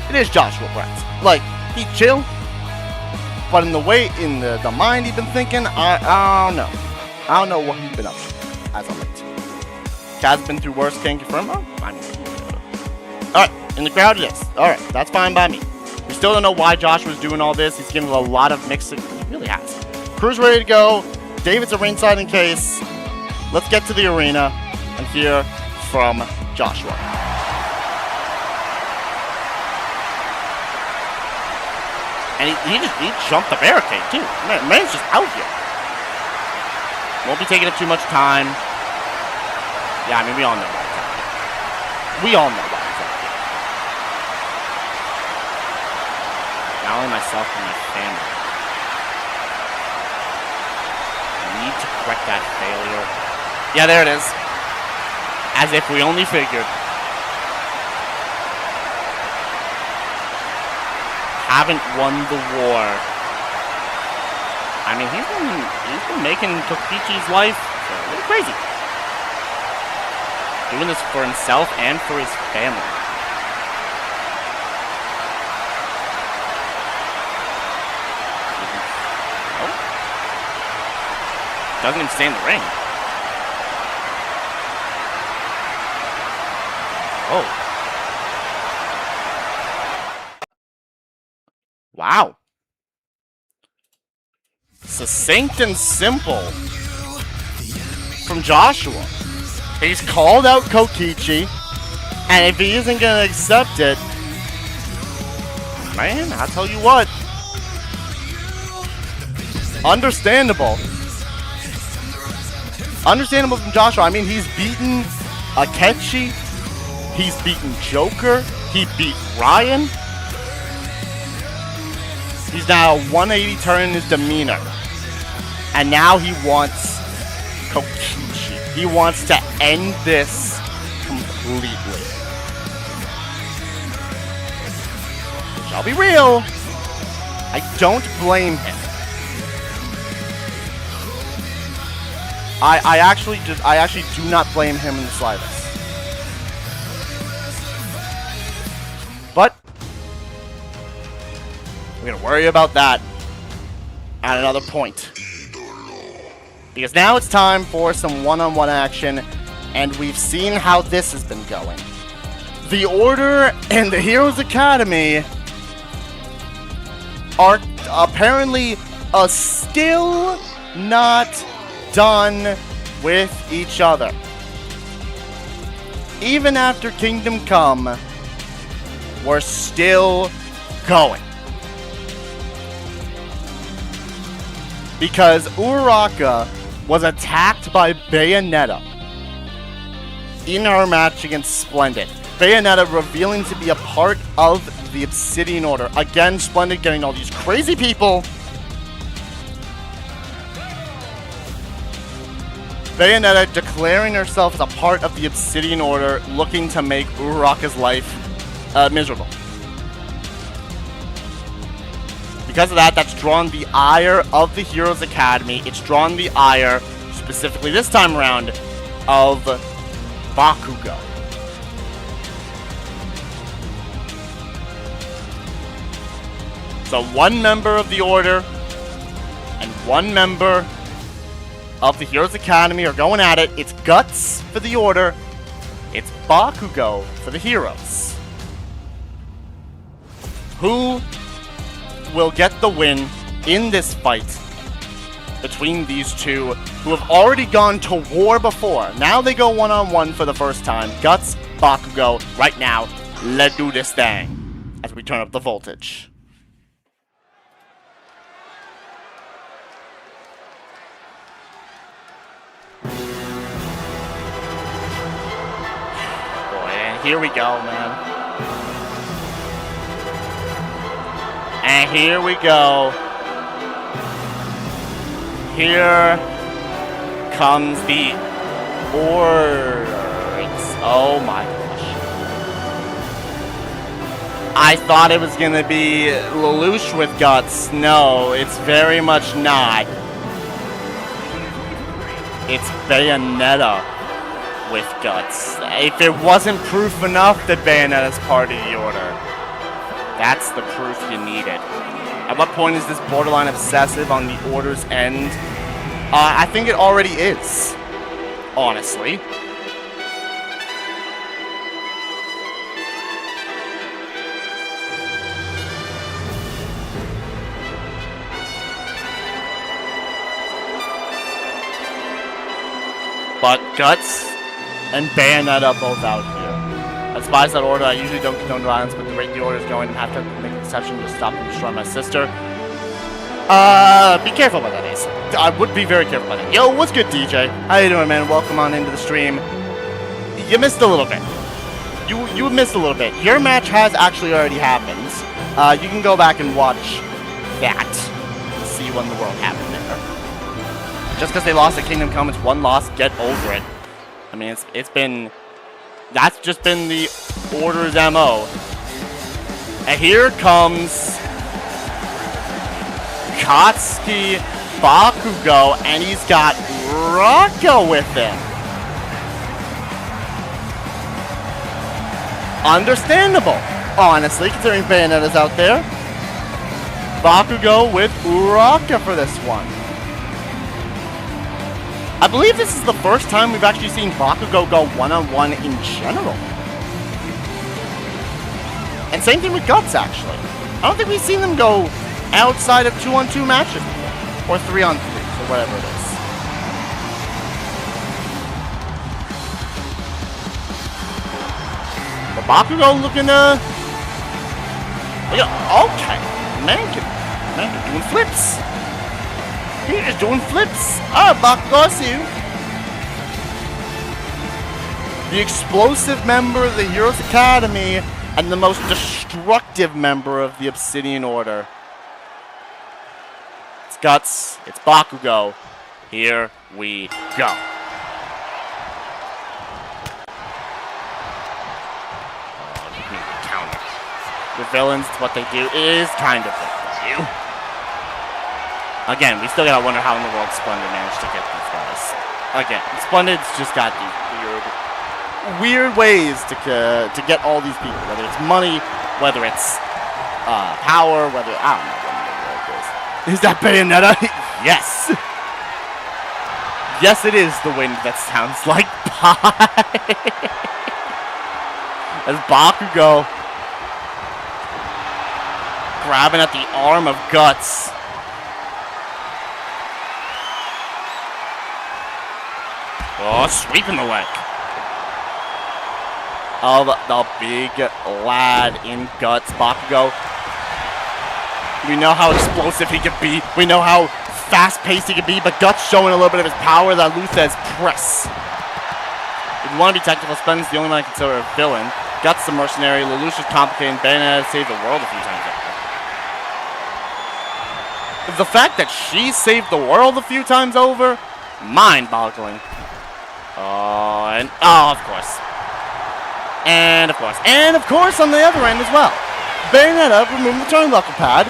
It is Joshua Brett. Like, he's chill, but in the way, in the mind he's been thinking, I don't know. I don't know what he's been up to as of late. Kaz's been through worse, can't confirm. Oh, fine. Alright, in the crowd it is. Alright, that's fine by me. We still don't know why Joshua's doing all this. He's giving a lot of mixed signals. He really has. Crew's ready to go. David's a ringside in case. Let's get to the arena and hear from Joshua. And he jumped the barricade too. Man's just out here. Won't be taking up too much time. Yeah, I mean, we all know why he's out here. We all know why he's out here. Not only myself, but my family. I need to correct that failure. Yeah, there it is. As if we only figured. Haven't won the war. I mean, he's been making Kokichi's life a little crazy. Doing this for himself and for his family. Oh. Doesn't even stay in the ring. Oh. Wow. Succinct and simple from Joshua. He's called out Kokichi, and if he isn't going to accept it, man, I'll tell you what. Understandable. Understandable from Joshua. I mean, he's beaten Akechi. He's beaten Joker. He beat Ryan. He's now 180 turn in his demeanor. And now he wants Kokichi. He wants to end this completely. Which, I'll be real, I don't blame him. I actually do not blame him in the slightest. But we're gonna worry about that at another point. Because now it's time for some one-on-one action, and we've seen how this has been going. The Order and the Heroes Academy are apparently still not done with each other. Even after Kingdom Come, we're still going. Because Uraraka was attacked by Bayonetta in our match against Splendid. Bayonetta revealing to be a part of the Obsidian Order. Again, Splendid getting all these crazy people. Bayonetta declaring herself as a part of the Obsidian Order, looking to make Uraraka's life miserable. Because of that, that's drawn the ire of the Heroes Academy. It's drawn the ire, specifically this time around, of Bakugo. So one member of the Order and one member of the Heroes Academy are going at it. It's Guts for the Order. It's Bakugo for the Heroes. Who will get the win in this fight between these two who have already gone to war before? Now they go one-on-one for the first time. Guts, Bakugo, right now. Let's do this thing as we turn up the voltage. Boy, and here we go, man. And here we go. Here comes the orders. Oh my gosh. I thought it was gonna be Lelouch with Guts. No, it's very much not. It's Bayonetta with Guts. If it wasn't proof enough that Bayonetta's part of the Order, that's the proof you needed. At what point is this borderline obsessive on the Order's end? I think it already is, honestly. But Guts and Bayonetta both out here. As far as that Order, I usually don't condone violence, but the rate the Order is going, I have to make an exception to stop and destroy my sister. Be careful about that, Ace. I would be very careful about that. Yo, what's good, DJ? How you doing, man? Welcome on into the stream. You missed a little bit. You missed a little bit. Your match has actually already happened. You can go back and watch that. See when the world happened there. Just because they lost at Kingdom Come, it's one loss. Get over it. I mean, it's been... That's just been the Order's MO. And here comes Katsuki Bakugo, and he's got Raka with him. Understandable, honestly, considering Bayonetta's out there. Bakugo with Uraraka for this one. I believe this is the first time we've actually seen Bakugo go one-on-one in general. And same thing with Guts, actually. I don't think we've seen them go outside of 2-on-2 matches before. Or 3-on-3, or whatever it is. But Bakugo looking okay. Man, doing flips. He's just doing flips. Alright, Bakugo, I see you. the explosive member of the Heroes Academy, and the most destructive member of the Obsidian Order. It's Guts, it's Bakugo. Here we go. Counter. The villains, what they do is kind of what they do. Again, we still gotta wonder how in the world Splendid managed to get these guys. Again, Splendid's just got these weird ways to get all these people. Whether it's money, whether it's power, whether I don't know what it is. Is that Bayonetta? Yes. Yes, it is the wind that sounds like pie. As Bakugo grabbing at the arm of Guts. Oh, sweeping the leg. Oh, the big lad in Guts, Bakugo. We know how explosive he can be. We know how fast-paced he can be, but Guts showing a little bit of his power that Luthez press. If you want to be technical, Splendid's the only one I consider a villain. Guts the mercenary, Lelouch is complicated, and Bayonetta saved the world a few times over. The fact that she saved the world a few times over, mind-boggling. Of course. And of course on the other end as well. Bayonetta removed the turnbuckle pad.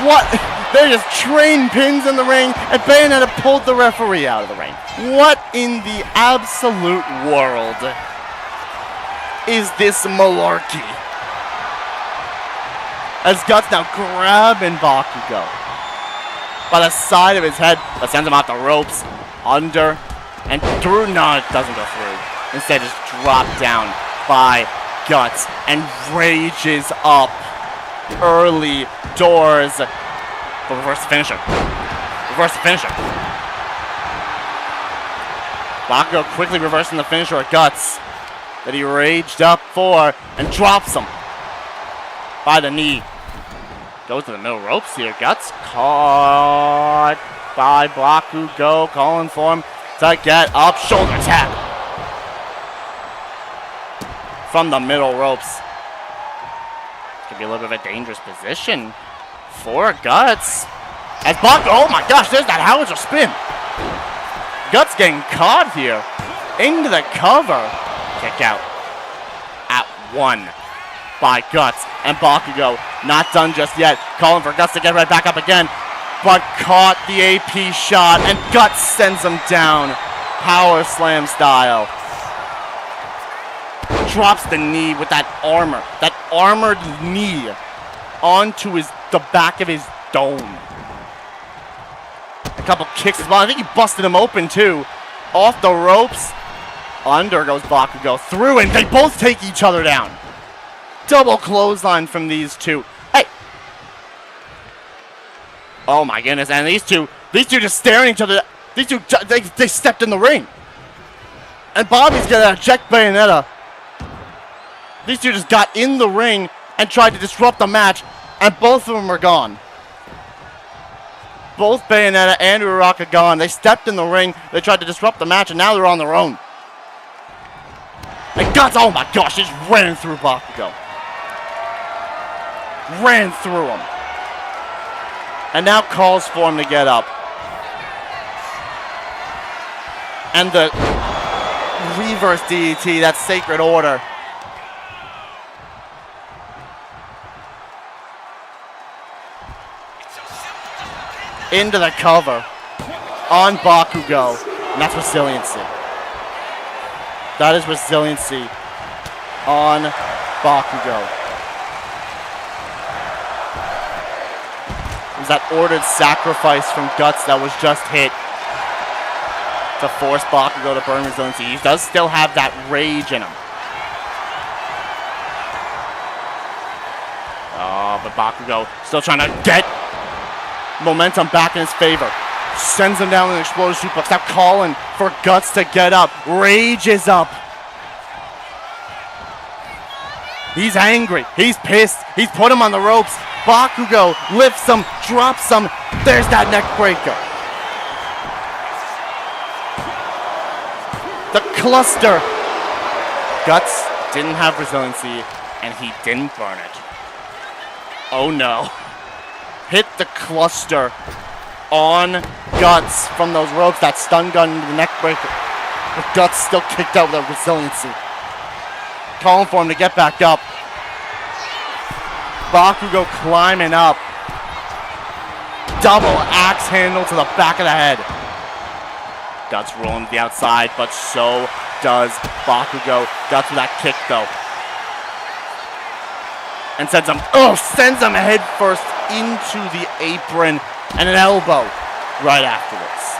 What? They're just train pins in the ring, and Bayonetta pulled the referee out of the ring. What in the absolute world is this malarkey? As Guts now grabbing Bakugo by the side of his head, but sends him off the ropes, under, and through. No, it doesn't go through. Instead, just dropped down by Guts and rages up early doors. But reverse the finisher. Reverse the finisher. Bakugo quickly reversing the finisher at Guts that he raged up for and drops him by the knee. Goes to the middle ropes here. Guts caught by Bakugo, calling for him to get up. Shoulder tap from the middle ropes. Could be a little bit of a dangerous position for Guts. As Bakugo, oh my gosh, there's that Howitzer spin. Guts getting caught here into the cover. Kick out at 1 by Guts, and Bakugo not done just yet. Calling for Guts to get right back up again, but caught the AP shot, and Guts sends him down, power slam style. Drops the knee with that armor, that armored knee onto the back of his dome. A couple kicks as well. I think he busted him open too. Off the ropes. Under goes Bakugo. Through, and they both take each other down. Double clothesline from these two. Hey! Oh my goodness, and these two just staring at each other. These two, they stepped in the ring. And Bobby's gonna eject Bayonetta. These two just got in the ring and tried to disrupt the match, and both of them are gone. Both Bayonetta and Uraraka gone. They stepped in the ring, they tried to disrupt the match, and now they're on their own. And Guts, oh my gosh, just ran through Bakugo. Ran through him. And now calls for him to get up. And the reverse DDT, that sacred order. Into the cover on Bakugo. And that's resiliency. That is resiliency on Bakugo. It was that ordered sacrifice from Guts that was just hit to force Bakugo to burn resiliency. He does still have that rage in him. Oh, but Bakugo still trying to get momentum back in his favor. Sends him down with an explosive suplex. Now calling for Guts to get up. Rage is up. He's angry. He's pissed. He's put him on the ropes. Bakugo lifts him, drops him. There's that neck breaker. The cluster. Guts didn't have resiliency, and he didn't burn it. Oh no. Hit the cluster on Guts from those ropes, that stun gun into the neck breaker. But Guts still kicked out without resiliency. Calling for him to get back up. Bakugo climbing up. Double axe handle to the back of the head. Guts rolling to the outside, but so does Bakugo. Guts with that kick though. And sends him head first into the apron and an elbow right afterwards.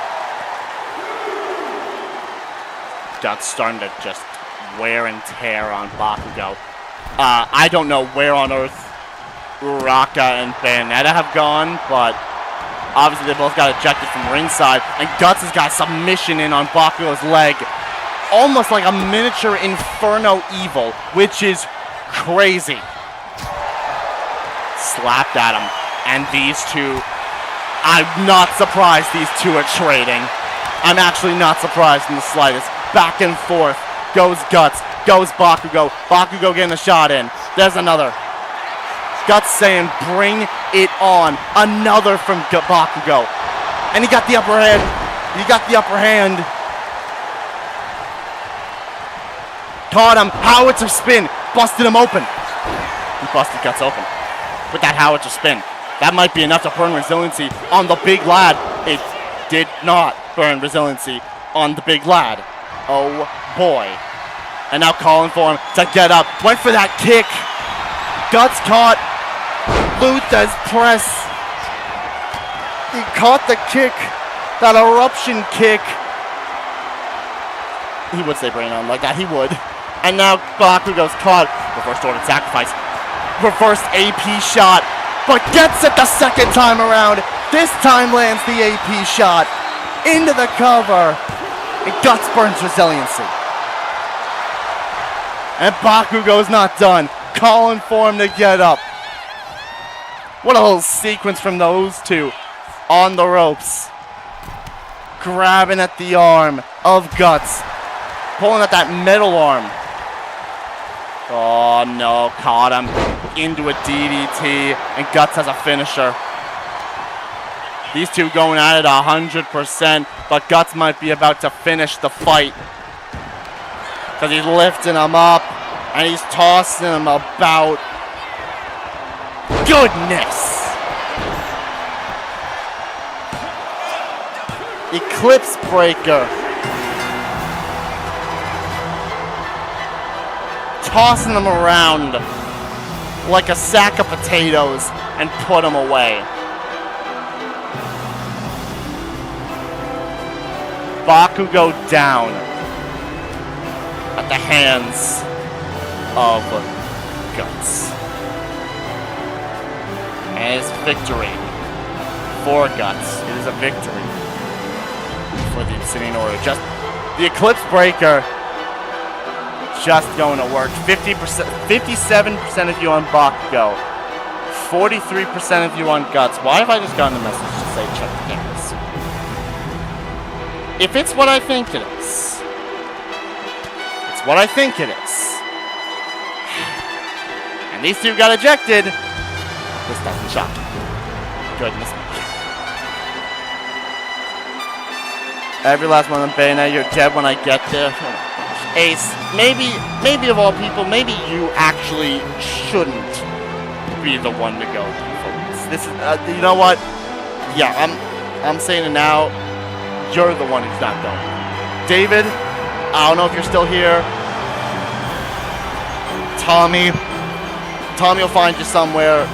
Guts starting to just wear and tear on Bakugo. I don't know where on earth Uraka and Bayonetta have gone, but obviously they both got ejected from ringside, and Guts has got a submission in on Bakugo's leg. Almost like a miniature Inferno Evil, which is crazy. Slapped at him, and these two, I'm not surprised these two are trading. I'm actually not surprised in the slightest. Back and forth goes Guts, goes Bakugo. Bakugo getting a shot in. There's another. Guts saying, bring it on. Another from Bakugo. And he got the upper hand. He got the upper hand. Caught him. Howitzer spin. Busted him open. He busted Guts open with that howitzer spin. That might be enough to burn resiliency on the big lad. It did not burn resiliency on the big lad. Oh boy. And now calling for him to get up. Went for that kick. Guts caught Luther's press. He caught the kick. That eruption kick. He would say brain on like that. He would. And now Bakugo's caught. Reverse ordered sacrifice. Reversed AP shot. But gets it the second time around. This time lands the AP shot. Into the cover. And Guts burns resiliency. And Bakugo's not done. Calling for him to get up. What a little sequence from those two on the ropes. Grabbing at the arm of Guts. Pulling at that metal arm. Oh no, caught him into a DDT, and Guts has a finisher. These two going at it 100%, but Guts might be about to finish the fight. Because he's lifting him up, and he's tossing him about. Goodness! Eclipse Breaker. Tossing him around like a sack of potatoes and put him away. Bakugo down at the hands of Guts. And his victory for Guts. It is a victory for the Obsidian Order. Just the Eclipse Breaker just going to work. 50%, 57% of you on Bakugo. 43% of you on Guts. Why have I just gotten a message to say check the cameras? If it's what I think it is, it's what I think it is. And these two got ejected. This doesn't shock me. Goodness me. Every last one of them, Bayonetta, you're dead when I get there. Ace, maybe of all people, maybe you actually shouldn't be the one to go for this. This is, you know what? Yeah, I'm saying it now. You're the one who's not going. David, I don't know if you're still here. Tommy will find you somewhere.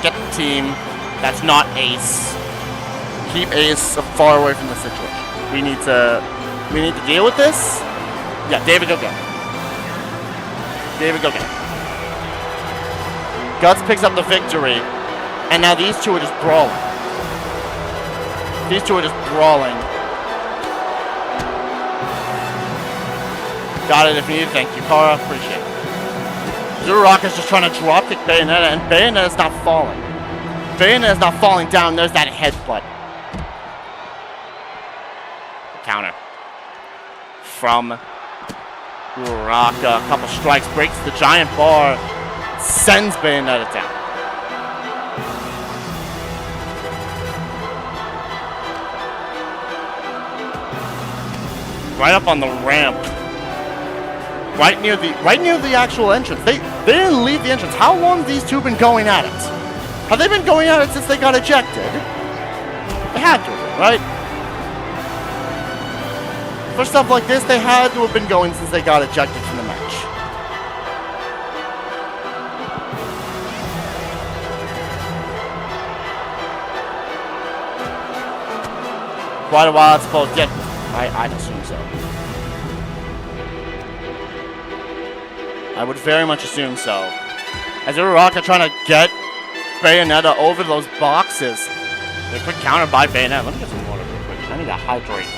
Get the team. That's not Ace. Keep Ace far away from the situation. We need to deal with this. Yeah, David, go get it. David, go get it. Guts picks up the victory, and now these two are just brawling. These two are just brawling. Got it if you need. Thank you, Kara. Appreciate it. Zuraka's just trying to dropkick Bayonetta, and Bayonetta's not falling. Bayonetta's not falling down. There's that headbutt. Counter. from Uraraka. A couple strikes, breaks the giant bar, sends Bayonetta down. Right up on the ramp. Right near the actual entrance. They didn't leave the entrance. How long have these two been going at it? Have they been going at it since they got ejected? They had to, right? For stuff like this, they had to have been going since they got ejected from the match. Quite a while, I suppose. Yeah, I'd assume so. I would very much assume so. As Uraraka trying to get Bayonetta over those boxes. A quick counter by Bayonetta. Let me get some water real quick. I need to hydrate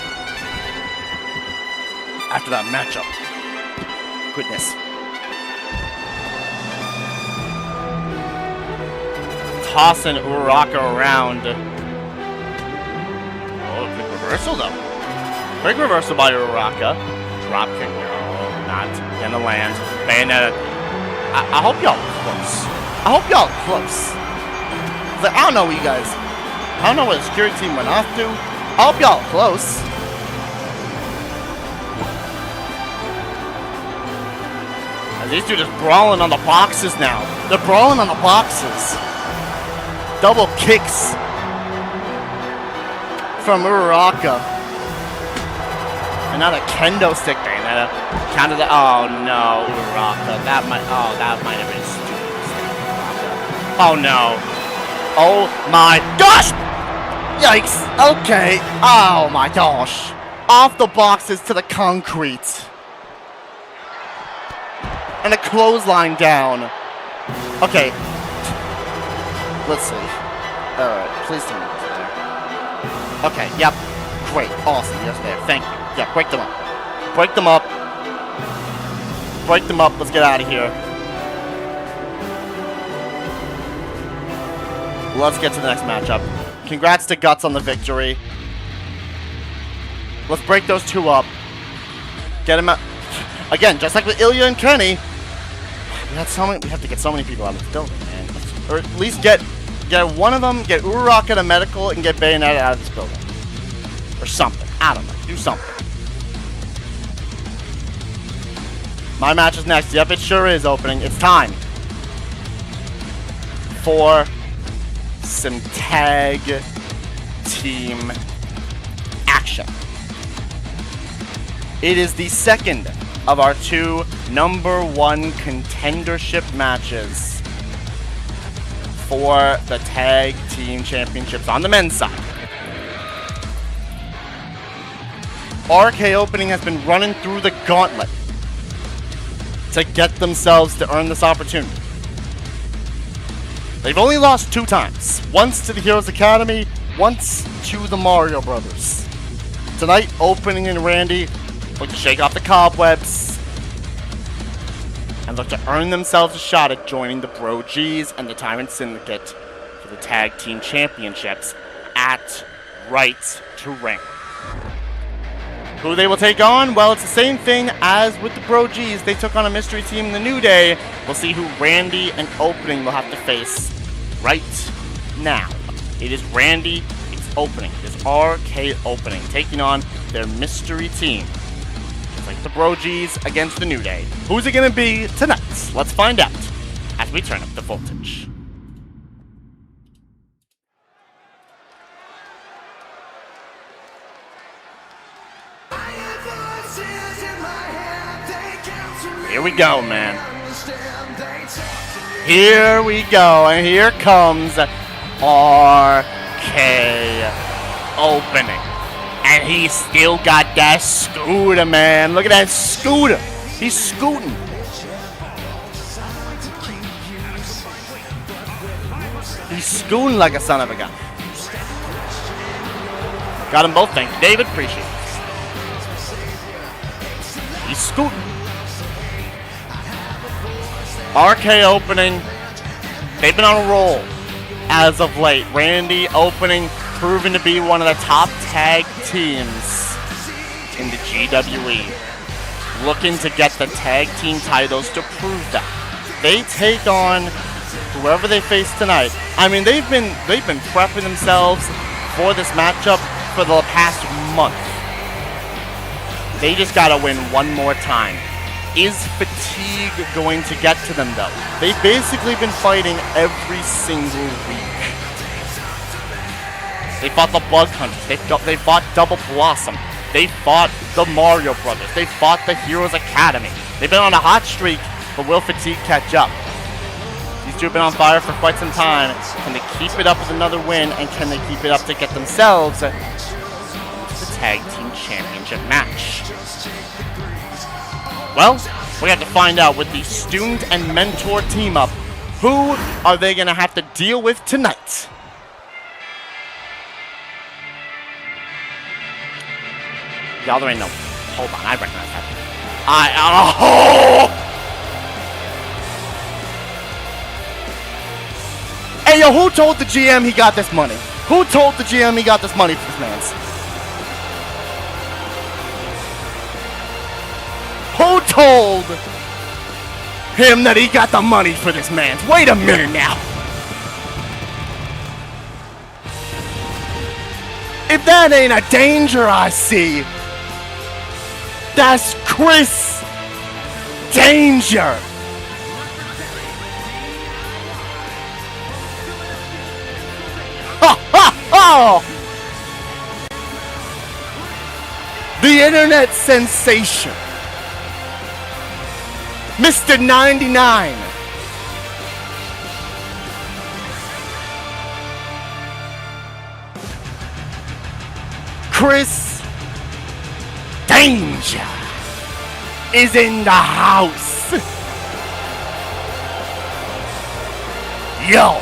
after that matchup. Goodness. Tossing Uraraka around. Oh, quick reversal though. Quick reversal by Uraraka. Drop kick. Oh, not gonna land. Bayonetta. I hope y'all close. I hope y'all close. Like, I don't know what you guys. I don't know what the security team went off to. I hope y'all close. And these two just brawling on the boxes now. They're brawling on the boxes. Double kicks from Uraraka. And now the kendo stick Bayonetta. Counter that. Oh no, Uraraka. That might have been stupid. Oh no. Oh my gosh! Yikes! Okay. Oh my gosh. Off the boxes to the concrete. And a clothesline down. Okay. Let's see. Alright, please tell me it's there. Okay, yep. Great. Awesome. Yes, there. Thank you. Yeah, break them up. Break them up. Break them up. Let's get out of here. Let's get to the next matchup. Congrats to Guts on the victory. Let's break those two up. Get him out. Again, just like with Ilya and Kenny, we have to get so many people out of this building, man. Or at least get one of them, get Uraraka to medical, and get Bayonetta out of this building. Or something. I don't know. Do something. My match is next. Yep, it sure is opening. It's time for some tag team action. It is the second of our two #1 contendership matches for the tag team championships on the men's side. RKOpening has been running through the gauntlet to get themselves to earn this opportunity. They've only lost 2 times. Once to the Heroes Academy, once to the Mario Brothers. Tonight, Opening and Randy look to shake off the cobwebs and look to earn themselves a shot at joining the Bro Gs and the Tyrant Syndicate for the Tag Team Championships at Right to Ring. Who they will take on? Well, it's the same thing as with the Bro Gs. They took on a mystery team in the New Day. We'll see who Randy and Opening will have to face right now. It is Randy, it's Opening. It's RKOpening taking on their mystery team. It's like the Bro Gs against the New Day. Who's it going to be tonight? Let's find out as we turn up the voltage. Here we go, man. Here we go, and here comes RKOpening. And he's still got that scooter, man. Look at that scooter. He's scooting. He's scooting like a son of a gun. Got them both, thank you, David. Appreciate it. He's scooting. RKOpening, they've been on a roll as of late. Randy Opening proven to be one of the top tag teams in the GWE. looking to get the tag team titles to prove that. They take on whoever they face tonight. I mean, they've been prepping themselves for this matchup for the past month. They just gotta win one more time. Is fatigue going to get to them, though? They've basically been fighting every single week. They fought the Bug Hunters. They fought Double Blossom. They fought the Mario Brothers. They fought the Heroes Academy. They've been on a hot streak, but will fatigue catch up? These two have been on fire for quite some time. Can they keep it up with another win, and can they keep it up to get themselves into the Tag Team Championship match? Well, we have to find out with the student and mentor team up. Who are they going to have to deal with tonight? Y'all, there ain't no... Hold on, I recognize that. Hey, yo, who told the GM he got this money? Who told the GM he got this money for this man's? Who told him that he got the money for this man's? Wait a minute now. If that ain't a danger I see, that's Chris Danger. Ha ha ha! The internet sensation, Mr. 99. Chris Danger is in the house. Yo.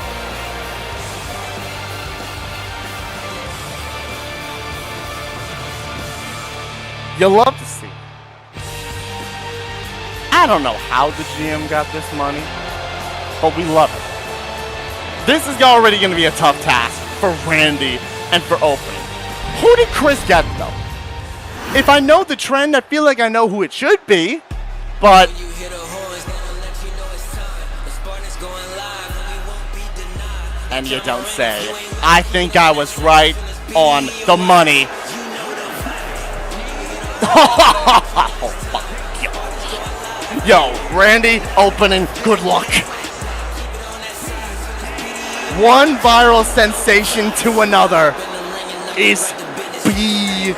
You love to see it. I don't know how the GM got this money, but we love it. This is already going to be a tough task for Randy and for opening. Who did Chris get, though? If I know the trend, I feel like I know who it should be, but... And you don't say. I think I was right on the money. Oh my gosh. Yo, Randy opening, good luck. One viral sensation to another is BDE.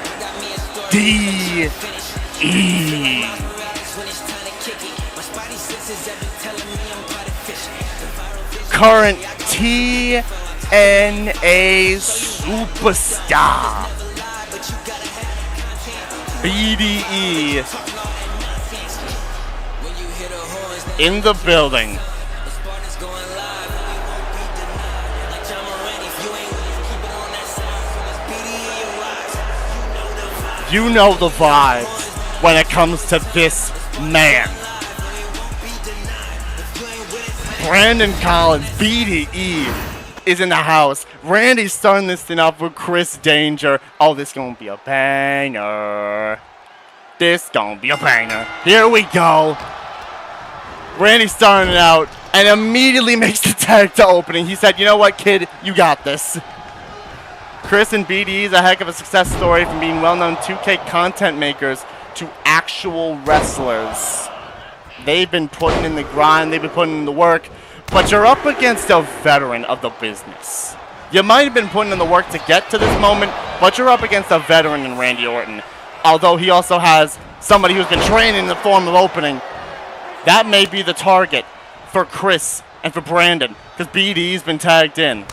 Current TNA superstar. BDE in the building. You know the vibes when it comes to this man. Brandon Collins, BDE, is in the house. Randy's starting this thing off with Chris Danger. Oh, this gonna be a banger. This gonna be a banger. Here we go. Randy starting it out and immediately makes the tag to opening. He said, you know what, kid? You got this. Chris and BDE is a heck of a success story from being well-known 2K content makers to actual wrestlers. They've been putting in the grind, they've been putting in the work, but you're up against a veteran of the business. You might have been putting in the work to get to this moment, but you're up against a veteran in Randy Orton. Although he also has somebody who's been training in the form of opening. That may be the target for Chris and for Brandon, because BD's been tagged in.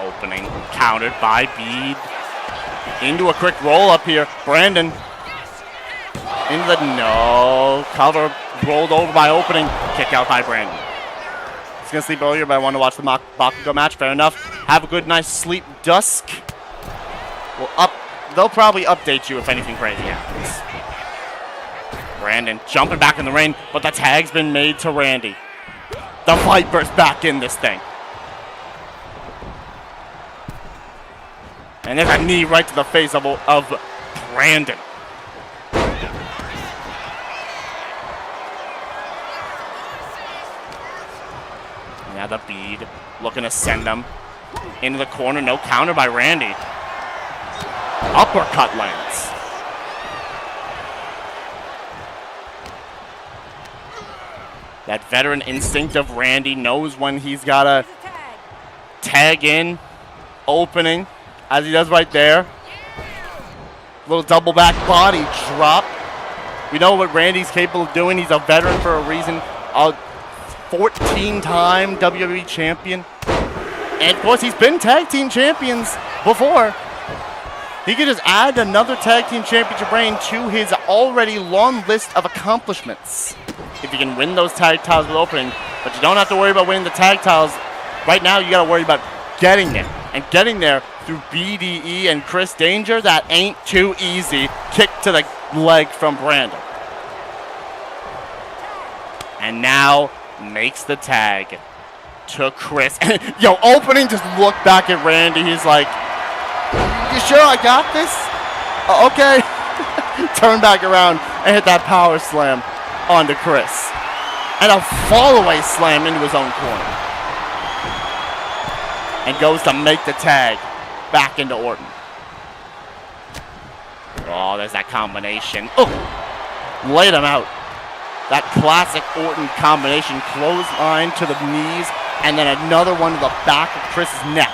Opening, countered by Bede. Into a quick roll up here. Brandon. Into the no. Cover rolled over by opening. Kick out by Brandon. He's going to sleep earlier, but I want to watch the Bakugo match. Fair enough. Have a good, nice sleep, Dusk. They'll probably update you if anything crazy happens. Brandon jumping back in the ring, but the tag's been made to Randy. The Viper's back in this thing. And there's a knee right to the face of Brandon. Now the bead, looking to send them into the corner. No counter by Randy. Uppercut lands. That veteran instinct of Randy knows when he's got to tag in, opening, as he does right there. Little double back body drop. We know what Randy's capable of doing. He's a veteran for a reason. A 14-time WWE champion. And of course, he's been tag team champions before. He could just add another tag team championship reign to his already long list of accomplishments. If you can win those tag titles with opening, but you don't have to worry about winning the tag titles. Right now, you got to worry about getting there. And getting there through BDE and Chris Danger, that ain't too easy. Kick to the leg from Brandon. And now makes the tag to Chris. Yo, opening just looked back at Randy. He's like, you sure I got this? Okay. Turn back around and hit that power slam onto Chris. And a fall-away slam into his own corner. And goes to make the tag back into Orton. Oh, there's that combination. Oh, laid him out. That classic Orton combination, clothesline to the knees, and then another one to the back of Chris's neck.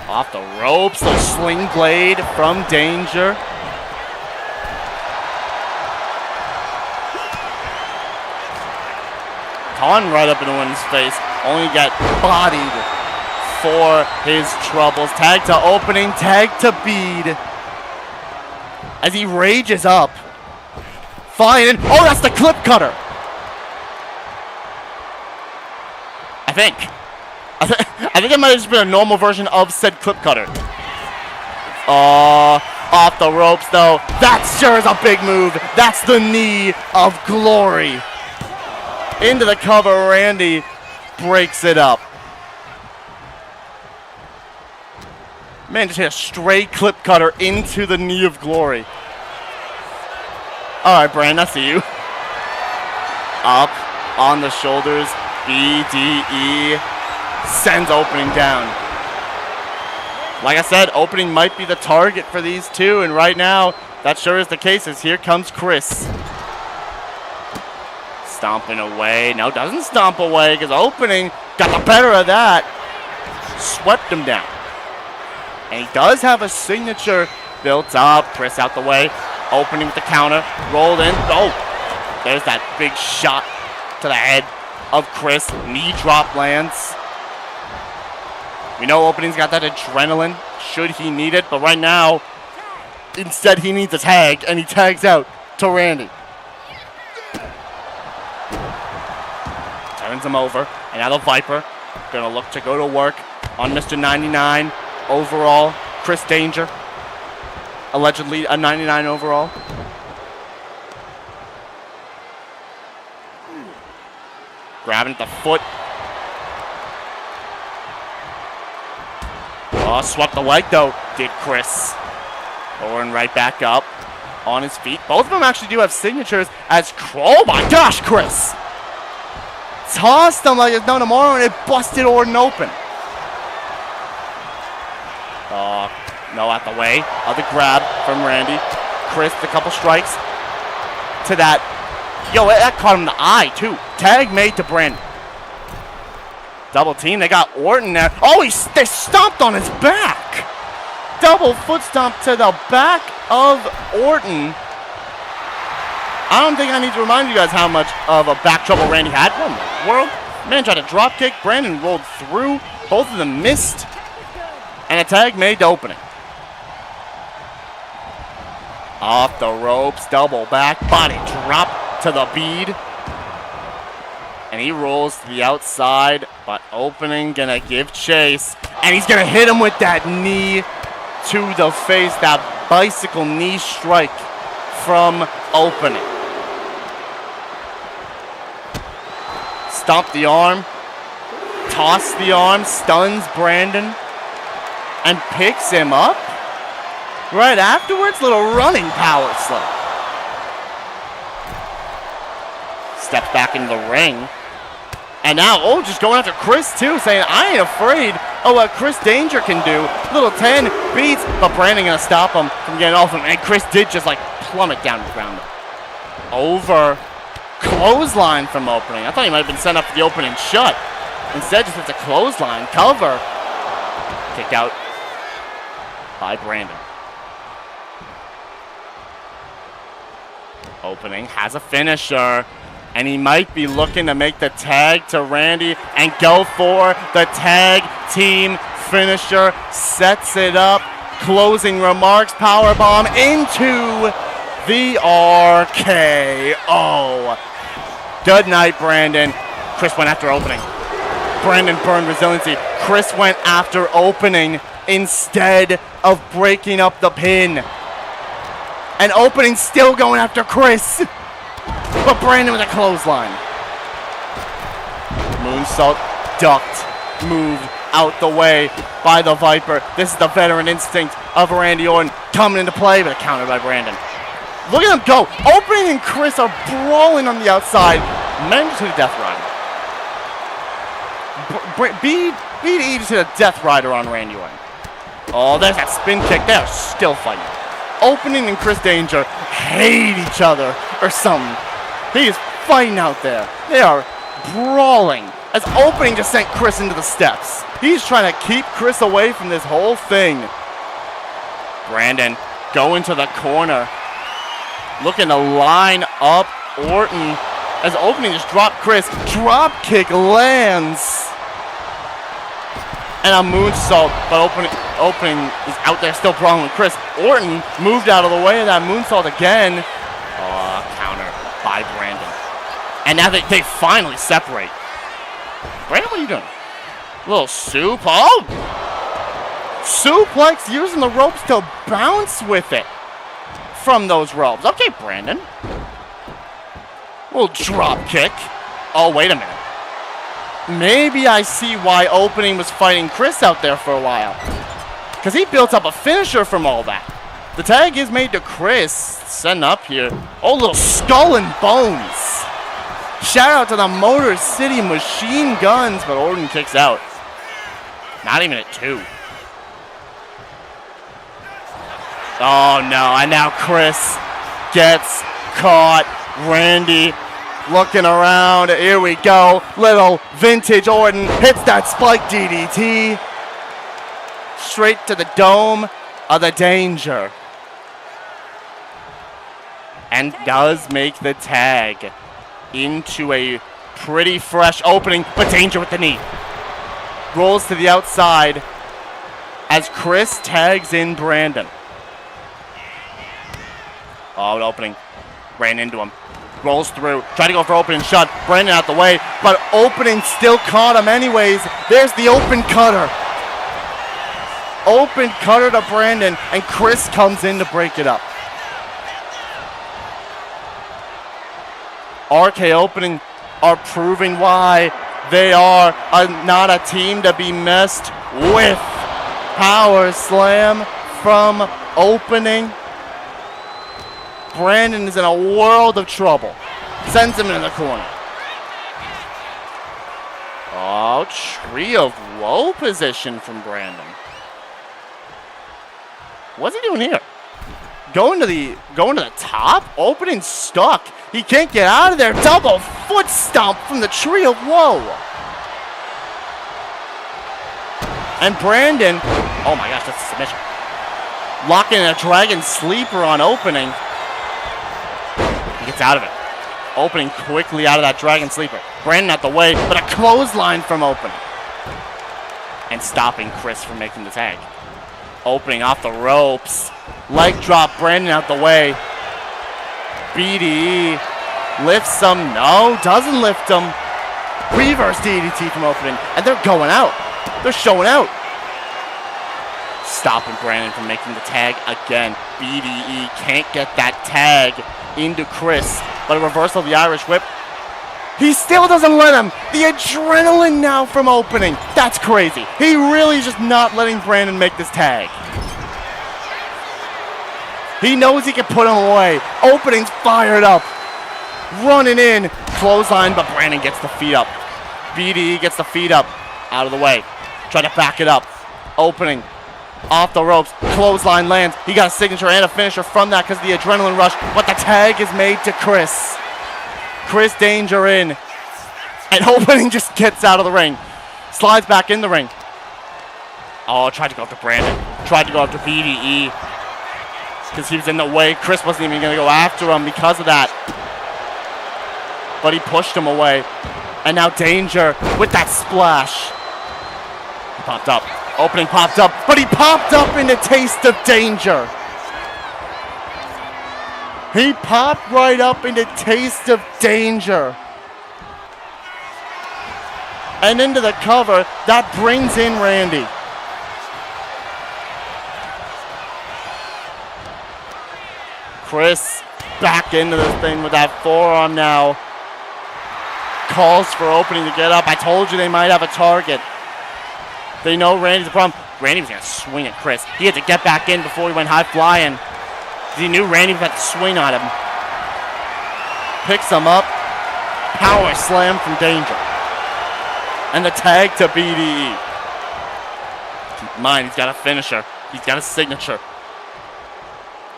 Off the ropes, the sling blade from Danger. Taunting right up into Orton's face, only got bodied for his troubles. Tag to opening, tag to bead. As he rages up. Flying in. Oh, that's the clip cutter. I think it might have just been a normal version of said clip cutter. Off the ropes though. That sure is a big move. That's the knee of glory. Into the cover, Randy breaks it up. Man, just hit a straight clip cutter into the knee of glory. All right, Brandon, I see you. Up on the shoulders, BDE sends opening down. Like I said, opening might be the target for these two, and right now, that sure is the case, as here comes Chris. Stomping away. No, doesn't stomp away, because opening got the better of that. Swept him down. And he does have a signature built up. Chris out the way. Opening with the counter. Rolled in. Oh, there's that big shot to the head of Chris. Knee drop lands. We know opening's got that adrenaline should he need it. But right now, instead he needs a tag. And he tags out to Randy. Turns him over. And now the Viper gonna look to go to work on Mr. 99 overall. Chris Danger. Allegedly a 99 overall. Grabbing at the foot. Oh, swept the leg though, did Chris. Lowering right back up on his feet. Both of them actually do have signatures as oh my gosh, Chris! Tossed him like it's no tomorrow and it busted Orton open. No, out the way of the grab from Randy. Chris, a couple strikes to that. Yo, that caught him in the eye, too. Tag made to Brandon. Double team. They got Orton there. Oh, they stomped on his back. Double foot stomp to the back of Orton. I don't think I need to remind you guys how much of a back trouble Randy had. What in the world? Man tried to drop kick. Brandon rolled through. Both of them missed. And a tag made to opening. Off the ropes, double back, body drop to the bead. And he rolls to the outside, but opening gonna give chase. And he's gonna hit him with that knee to the face, that bicycle knee strike from opening. Stomp the arm, toss the arm, stuns Brandon, and picks him up. Right afterwards, little running power slam. Steps back into the ring. And now, oh, just going after Chris, too, saying, I ain't afraid of what Chris Danger can do. Little 10 beats, but Brandon going to stop him from getting off him. And Chris did just, like, plummet down to the ground. Over. Clothesline from opening. I thought he might have been sent up for the opening shut. Instead, just hits a clothesline. Cover. Kicked out by Brandon. Opening has a finisher. And he might be looking to make the tag to Randy and go for the tag team finisher. Sets it up. Closing remarks. Powerbomb into the RKO. Good night, Brandon. Chris went after opening. Brandon burned resiliency. Chris went after opening instead of breaking up the pin. And opening still going after Chris. But Brandon with a clothesline. Moonsault ducked, moved out the way by the Viper. This is the veteran instinct of Randy Orton coming into play, but countered by Brandon. Look at them go. Opening and Chris are brawling on the outside. Men to the Death Rider. BDE just hit a Death Rider on Randy Orton. Oh, there's that spin kick. They're still fighting. Opening and Chris Danger hate each other or something. He is fighting out there. They are brawling. As opening just sent Chris into the steps. He's trying to keep Chris away from this whole thing. Brandon going to the corner. Looking to line up Orton. As opening just dropped Chris. Drop kick lands. And a moonsault, but opening is out there still brawling with Chris. Orton moved out of the way of that moonsault again. Oh, counter by Brandon. And now they finally separate. Brandon, what are you doing? A little soup. Oh! Suplex using the ropes to bounce with it from those ropes. Okay, Brandon. Little drop kick. Oh, wait a minute. Maybe I see why opening was fighting Chris out there for a while. Because he built up a finisher from all that. The tag is made to Chris. Setting up here. Oh, little skull and bones. Shout out to the Motor City Machine Guns, but Orton kicks out. Not even at 2. Oh, no. And now Chris gets caught. Randy looking around. Here we go. Little vintage Orton hits that spike DDT. Straight to the dome of the Danger. And does make the tag into a pretty fresh opening, but Danger with the knee. Rolls to the outside as Chris tags in Brandon. Oh, an opening. Ran into him. Rolls through. Tried to go for opening shot. Brandon out the way, but opening still caught him anyways. There's the open cutter. Open cutter to Brandon, and Chris comes in to break it up. RKOpening are proving why they are not a team to be messed with. Power slam from opening. Brandon is in a world of trouble. Sends him into the corner. Oh, tree of woe position from Brandon. What's he doing here? Going to the top? Opening stuck. He can't get out of there. Double foot stomp from the tree of woe. And Brandon, oh my gosh, that's a submission. Locking a dragon sleeper on opening. He gets out of it. Opening quickly out of that dragon sleeper. Brandon out the way, but a clothesline from opening. And stopping Chris from making the tag. Opening off the ropes. Leg drop, Brandon out the way. BDE lifts him. No, doesn't lift him. Reverse DDT from opening. And they're going out. They're showing out. Stopping Brandon from making the tag again. BDE can't get that tag into Chris. But a reversal of the Irish whip. He still doesn't let him. The adrenaline now from opening. That's crazy. He really is just not letting Brandon make this tag. He knows he can put him away. Opening's fired up. Running in. Clothesline, but Brandon gets the feet up. BDE gets the feet up. Out of the way. Try to back it up. Opening. Off the ropes. Clothesline lands. He got a signature and a finisher from that because of the adrenaline rush. But the tag is made to Chris. Chris Danger in. And Opening just gets out of the ring. Slides back in the ring. Oh, tried to go after Brandon. Tried to go after BDE. Because he was in the way. Chris wasn't even going to go after him because of that. But he pushed him away. And now Danger with that splash. He popped up. Opening popped up. But he popped up in a taste of danger. He popped right up in a taste of danger. And into the cover. That brings in Randy. Chris back into this thing with that forearm now. Calls for Opening to get up. I told you they might have a target. They know Randy's the problem. Randy was going to swing at Chris. He had to get back in before he went high flying. He knew Randy was about to swing on him. Picks him up. Power slam from Danger. And the tag to BDE. Keep in mind, he's got a finisher. He's got a signature.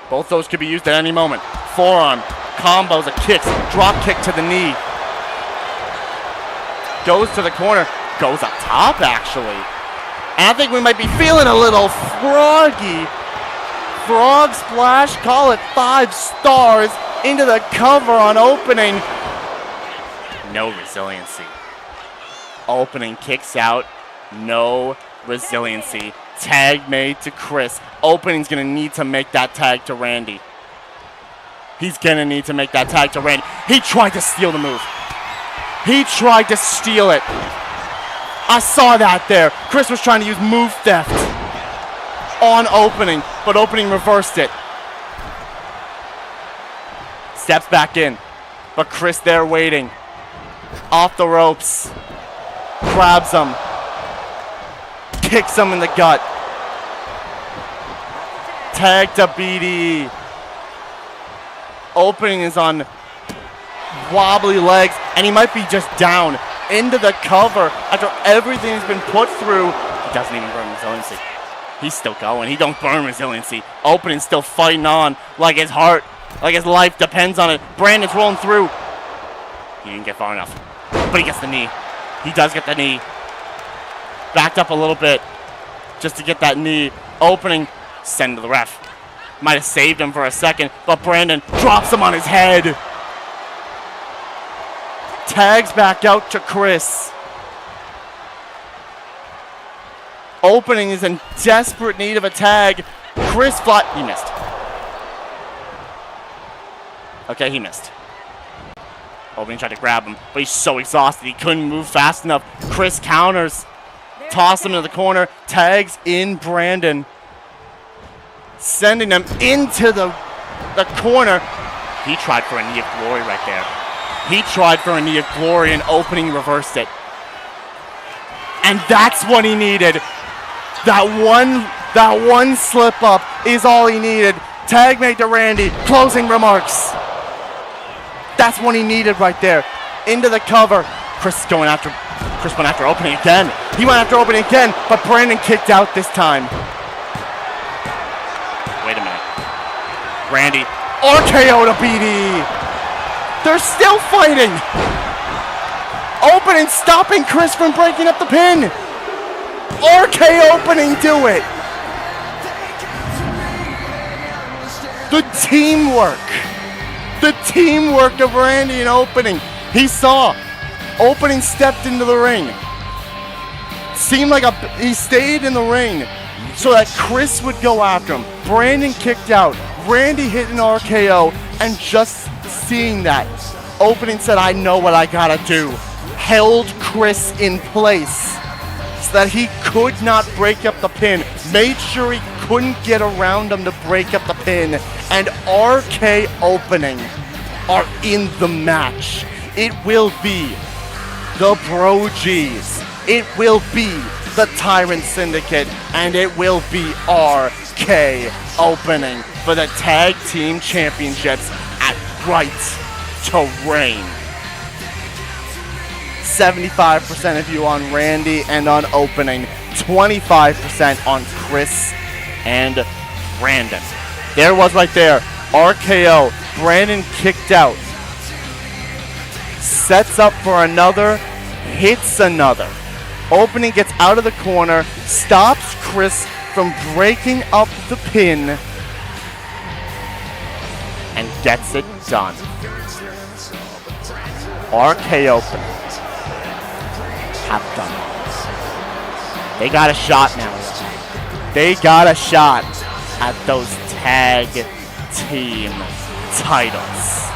Both those could be used at any moment. Forearm, combos, a kick, drop kick to the knee. Goes to the corner. Goes up top, actually. And I think we might be feeling a little froggy. Frog splash, call it 5 stars. Into the cover on Opening. No resiliency. Opening kicks out. No resiliency. Tag made to Chris. Opening's going to need to make that tag to Randy. He's going to need to make that tag to Randy. He tried to steal the move. He tried to steal it. I saw that there. Chris was trying to use move theft on Opening, but Opening reversed it. Steps back in, but Chris there waiting. Off the ropes. Grabs him. Kicks him in the gut. Tag to BDE. Opening is on wobbly legs, and he might be just down into the cover after everything has been put through. He doesn't even burn resiliency. He's still going. He don't burn resiliency. Opening still fighting on like his heart, like his life depends on it. Brandon's rolling through. He didn't get far enough, but he gets the knee. He does get the knee. Backed up a little bit just to get that knee. Opening, send to the ref. Might have saved him for a second, but Brandon drops him on his head. Tags back out to Chris. Opening is in desperate need of a tag. Chris he missed. Okay, he missed. Opening tried to grab him, but he's so exhausted he couldn't move fast enough. Chris counters. Toss him into the corner. Tags in Brandon. Sending him into the corner. He tried for a knee of glory right there. He tried for a knee of glory and Opening reversed it. And that's what he needed. That one slip up is all he needed. Tag made to Randy. Closing remarks. That's what he needed right there. Into the cover. Chris went after Opening again. He went after Opening again, but Brandon kicked out this time. Wait a minute. Randy, RKO to BD. They're still fighting. Opening stopping Chris from breaking up the pin. Opening do it. The teamwork. The teamwork of Randy and Opening. He saw Opening stepped into the ring. Seemed like he stayed in the ring so that Chris would go after him. Brandon kicked out. Randy hit an RKO, and just seeing that, Opening said, I know what I gotta do. Held Chris in place so that he could not break up the pin. Made sure he couldn't get around him to break up the pin. And RKOpening are in the match. It will be the Bro G's. It will be the Tyrant Syndicate. And it will be RKOpening for the Tag Team Championships at Right to Reign. 75% of you on Randy and on opening, 25% on Chris and Brandon. There was right there, RKO, Brandon kicked out, sets up for another, hits another. Opening gets out of the corner, stops Chris from breaking up the pin, and gets it done. RKOpening have done it. They got a shot now. They got a shot at those tag team titles.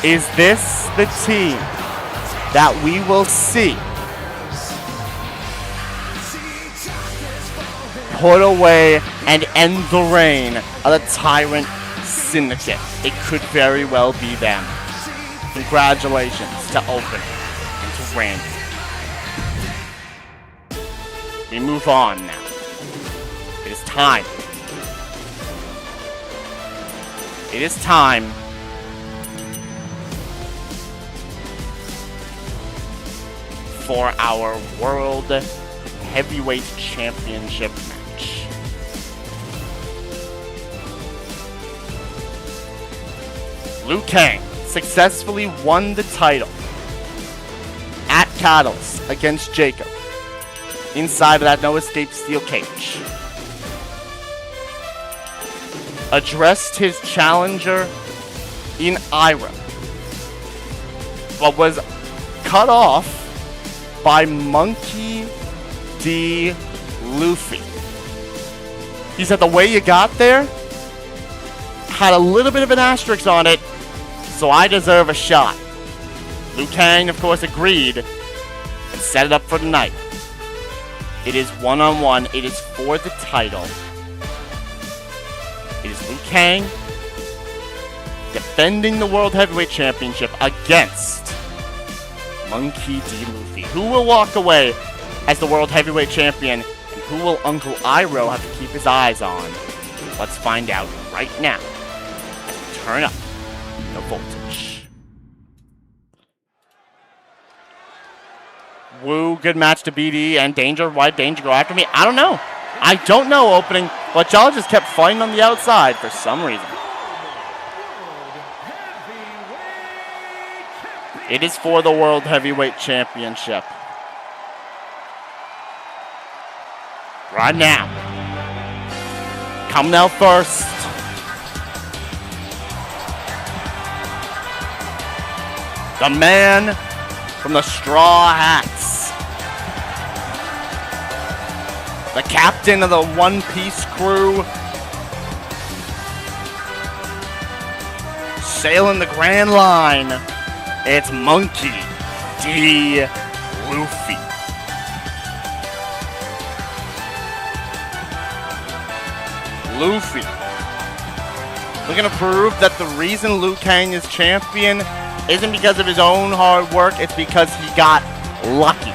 Is this the team that we will see put away and end the reign of the Tyrant Syndicate? It could very well be them. Congratulations to Opening and to Randy. We move on now. It is time. It is time for our World Heavyweight Championship match. Liu Kang successfully won the title at Catalyst against Jacob inside of that no escape steel cage. Addressed his challenger in Ira, but was cut off by Monkey D. Luffy. He said the way you got there had a little bit of an asterisk on it, so I deserve a shot. Liu Kang, of course, agreed and set it up for tonight. It is one-on-one. It is for the title. It is Liu Kang defending the World Heavyweight Championship against Monkey D. Luffy. Who will walk away as the World Heavyweight Champion, and who will Uncle Iroh have to keep his eyes on? Let's find out right now. Turn up the voltage. Woo, good match to BD and Danger. Why'd Danger go after me? I don't know. I don't know, Opening, but y'all just kept fighting on the outside for some reason. It is for the World Heavyweight Championship. Right now. Come now first. The man from the Straw Hats. The captain of the One Piece crew. Sailing the Grand Line. It's Monkey D. Luffy. Luffy looking to prove that the reason Liu Kang is champion isn't because of his own hard work, it's because he got lucky.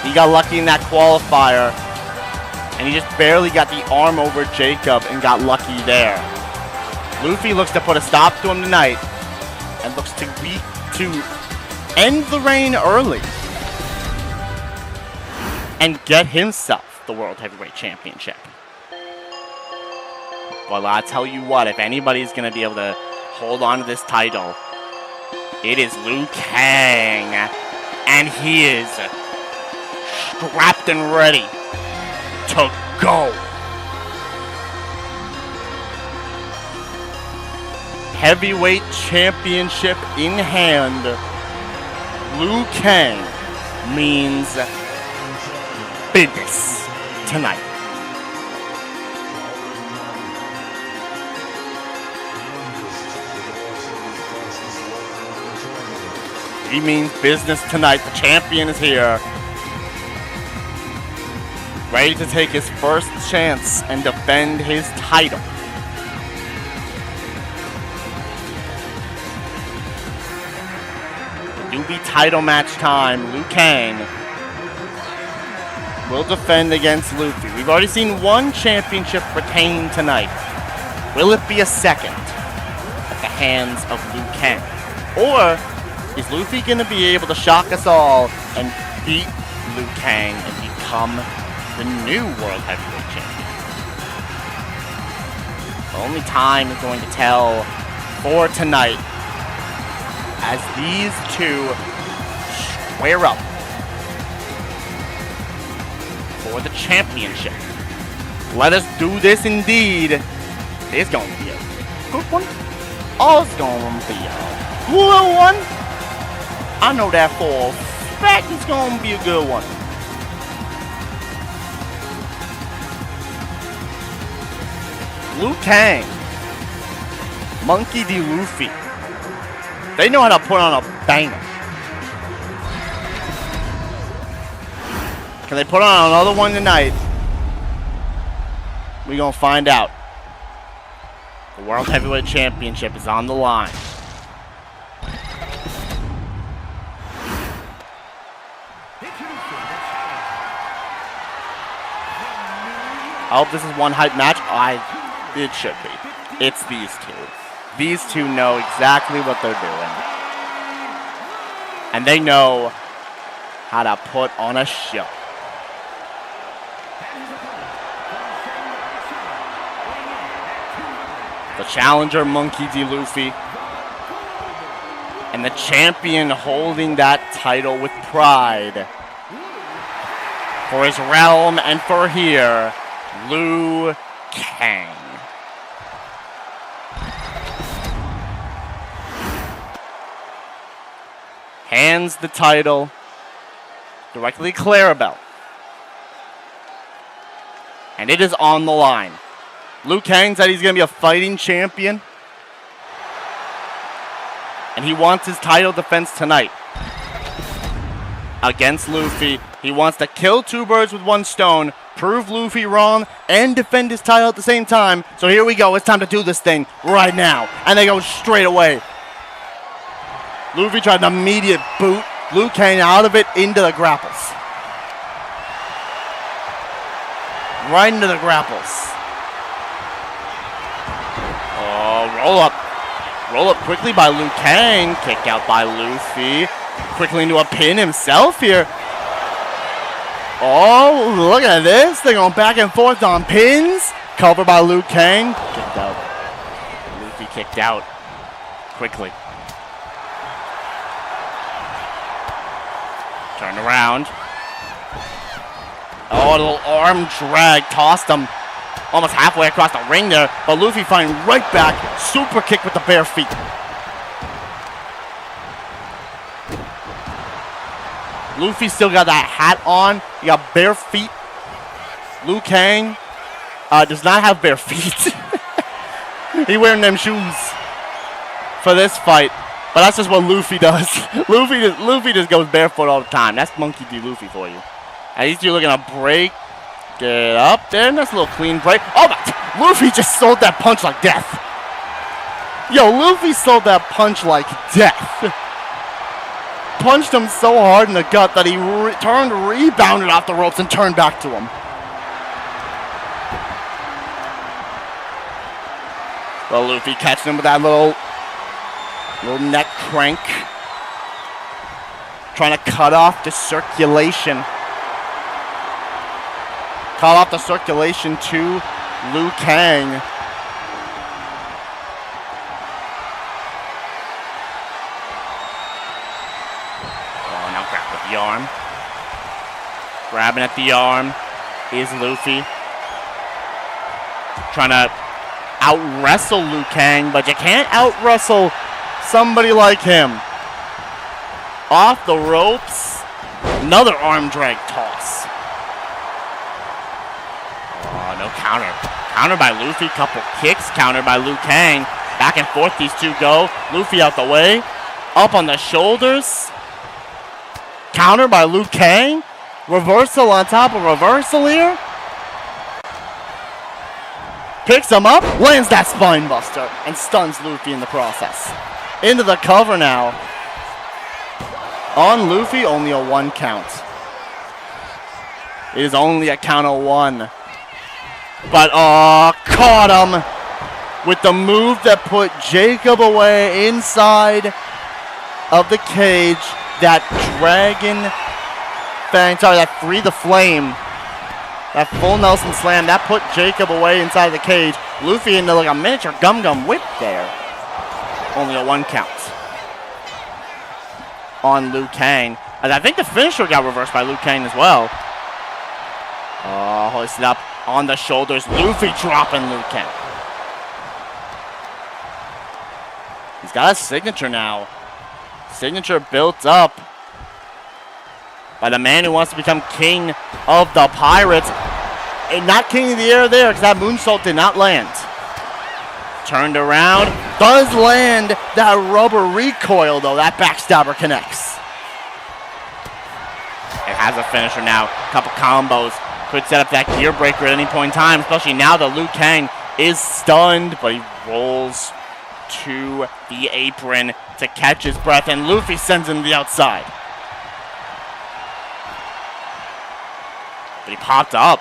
He got lucky in that qualifier, and he just barely got the arm over Jacob and got lucky there. Luffy looks to put a stop to him tonight, and looks to end the reign early and get himself the World Heavyweight Championship. Well, I'll tell you what, if anybody's going to be able to hold on to this title, it is Liu Kang. And he is strapped and ready to go. Heavyweight Championship in hand. Liu Kang means business tonight. He means business tonight. The champion is here. Ready to take his first chance and defend his title. It will be title match time. Liu Kang will defend against Luffy. We've already seen one championship retain tonight. Will it be a second at the hands of Liu Kang? Or Is Luffy going to be able to shock us all and beat Liu Kang and become the new World Heavyweight Champion? Only time is going to tell for tonight as these two square up for the championship. Let us do this indeed. It's going to be a good one. Oh, it's going to be a good one. I know that for a fact it's going to be a good one. Liu Kang, Monkey D. Luffy. They know how to put on a banger. Can they put on another one tonight? We're going to find out. The World Heavyweight Championship is on the line. I hope this is one hype match. It should be. It's these two. These two know exactly what they're doing. And they know how to put on a show. The challenger, Monkey D. Luffy. And the champion holding that title with pride. For his realm and for here, Liu Kang. Hands the title directly to Clarabelle. And it is on the line. Liu Kang said he's going to be a fighting champion. And he wants his title defense tonight. Against Luffy. He wants to kill two birds with one stone, prove Luffy wrong, and defend his title at the same time. So here we go. It's time to do this thing right now. And they go straight away. Luffy tried an immediate boot. Liu Kang out of it into the grapples. Right into the grapples. Oh, roll up. Roll up quickly by Liu Kang. Kick out by Luffy. Quickly into a pin himself here. Oh, look at this. They're going back and forth on pins. Cover by Liu Kang. Kicked out. Luffy kicked out. Quickly. Turned around. Oh, a little arm drag. Tossed him almost halfway across the ring there. But Luffy fighting right back. Super kick with the bare feet. Luffy still got that hat on. He got bare feet. Liu Kang does not have bare feet. He wearing them shoes for this fight. But that's just what Luffy does. Luffy just goes barefoot all the time. That's Monkey D. Luffy for you. And these two looking to break. Get up there. That's a little clean break. Oh my. Luffy just sold that punch like death. Yo, Luffy sold that punch like death. Punched him so hard in the gut that he rebounded off the ropes and turned back to him. Well, Luffy catching him with that little neck crank. Trying to cut off the circulation. Cut off the circulation to Liu Kang. The arm. Grabbing at the arm is Luffy. Trying to out-wrestle Liu Kang, but you can't out-wrestle somebody like him. Off the ropes. Another arm drag toss. Oh, no counter. Counter by Luffy. Couple kicks. Counter by Liu Kang. Back and forth these two go. Luffy out the way. Up on the shoulders. Counter by Liu Kang. Reversal on top of reversal here. Picks him up. Lands that spine buster. And stuns Luffy in the process. Into the cover now. On Luffy, only a 1 count. It is only a count of 1. But, caught him. With the move that put Jacob away inside of the cage. That dragon bang, sorry, that free the flame. That full Nelson slam, that put Jacob away inside the cage. Luffy into like a miniature gum whip there. Only a 1 count on Liu Kang. And I think the finisher got reversed by Liu Kang as well. Oh, hoisted up on the shoulders. Luffy dropping Liu Kang. He's got a signature now. Signature built up by the man who wants to become king of the pirates. And not king of the air there because that moonsault did not land. Turned around. Does land that rubber recoil though. That backstabber connects. It has a finisher now. Couple combos. Could set up that gear breaker at any point in time. Especially now that Liu Kang is stunned. But he rolls to the apron to catch his breath. And Luffy sends him to the outside. But he popped up.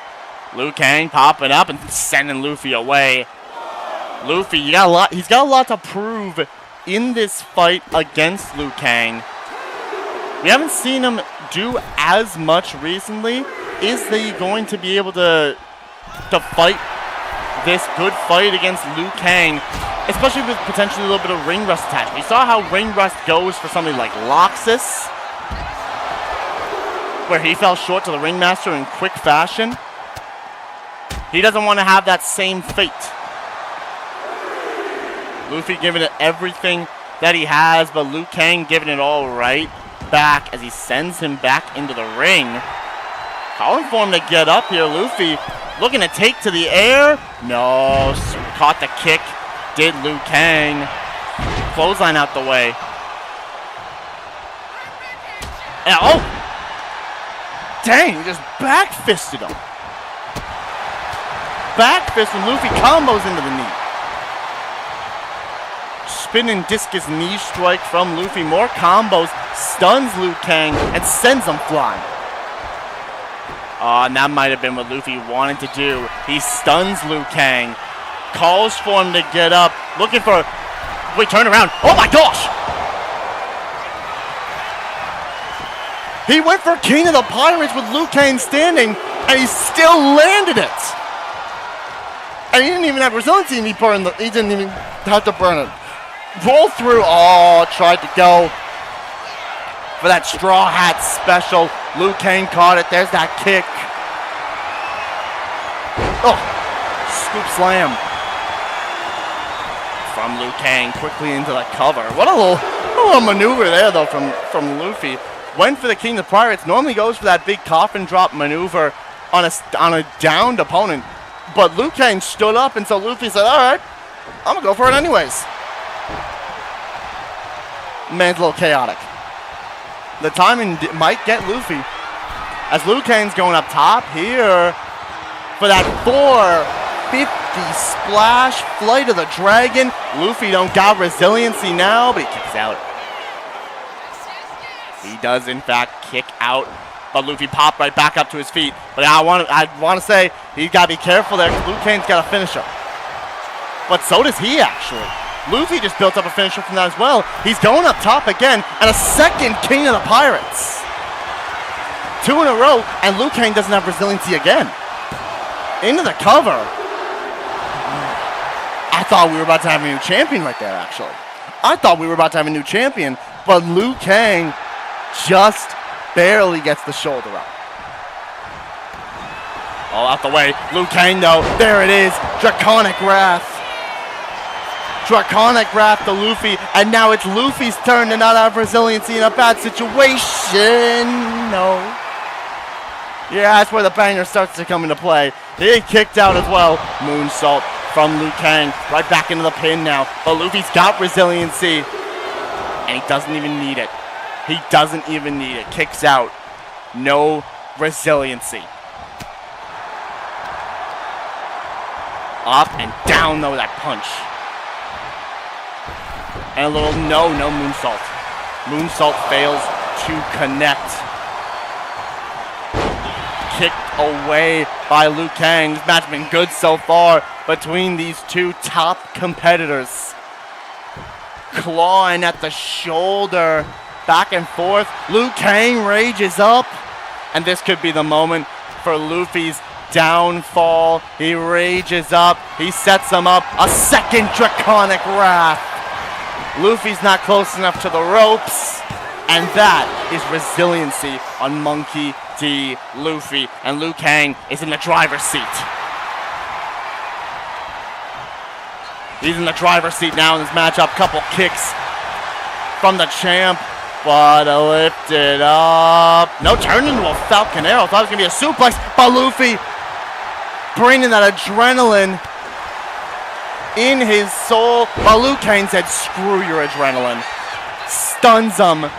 Liu Kang popping up and sending Luffy away. Luffy, he's got a lot to prove in this fight against Liu Kang. We haven't seen him do as much recently. Is he going to be able to fight this good fight against Liu Kang, especially with potentially a little bit of ring rust attached? We saw how ring rust goes for somebody like Loxus, where he fell short to the Ringmaster in quick fashion. He doesn't want to have that same fate. Luffy giving it everything that he has, but Liu Kang giving it all right back as he sends him back into the ring. Calling for him to get up here. Luffy looking to take to the air. No, caught the kick. Did Liu Kang. Clothesline out the way. And, oh! Dang, he just back-fisted him. Back-fist and Luffy combos into the knee. Spinning discus knee strike from Luffy. More combos. Stuns Liu Kang and sends him flying. And that might have been what Luffy wanted to do. He stuns Liu Kang. Calls for him to get up. Looking for... Wait, turn around. Oh my gosh! He went for King of the Pirates with Liu Kang standing, and he still landed it. And he didn't even have resiliency, and he didn't even have to burn it. Roll through. Oh, tried to go for that straw hat special. Liu Kang caught it. There's that kick. Oh, scoop slam from Liu Kang quickly into the cover. What a little maneuver there, though, from Luffy. Went for the King of the Pirates. Normally goes for that big coffin drop maneuver on a downed opponent. But Liu Kang stood up, and so Luffy said, all right, I'm going to go for it anyways. Man's a little chaotic. The timing might get Luffy. As Liu Kang's going up top here for that 450 splash, Flight of the Dragon. Luffy don't got resiliency now, but he kicks out. He does, in fact, kick out. But Luffy popped right back up to his feet. But I want to say, he's got to be careful there because Liu Kang's got a finisher. But so does he, actually. Luffy just built up a finisher from that as well. He's going up top again, and a second King of the Pirates. 2 in a row, and Liu Kang doesn't have resiliency again. Into the cover. I thought we were about to have a new champion right there, actually. I thought we were about to have a new champion, but Liu Kang just barely gets the shoulder up. All out the way. Liu Kang, though. There it is. Draconic Wrath. Draconic Wrath to Luffy, and now it's Luffy's turn to not have resiliency in a bad situation. No. Yeah, that's where the banger starts to come into play. He kicked out as well. Moonsault from Liu Kang. Right back into the pin now. But Luffy's got resiliency, and he doesn't even need it. He doesn't even need it. Kicks out. No resiliency. Up and down, though, that punch. And a little no moonsault. Moonsault fails to connect. Kicked away by Liu Kang. This match has been good so far between these two top competitors. clawing at the shoulder. Back and forth. Liu Kang rages up. And this could be the moment for Luffy's downfall. He rages up. He sets him up. A second Draconic Wrath. Luffy's not close enough to the ropes. And that is resiliency on Monkey D. Luffy. And Liu Kang is in the driver's seat. He's in the driver's seat now in this matchup. Couple kicks from the champ. But lifted up. No, turned into a Falcon Arrow. Thought it was going to be a suplex. But Luffy bringing that adrenaline in his soul. But Liu Kang said, screw your adrenaline. Stuns him.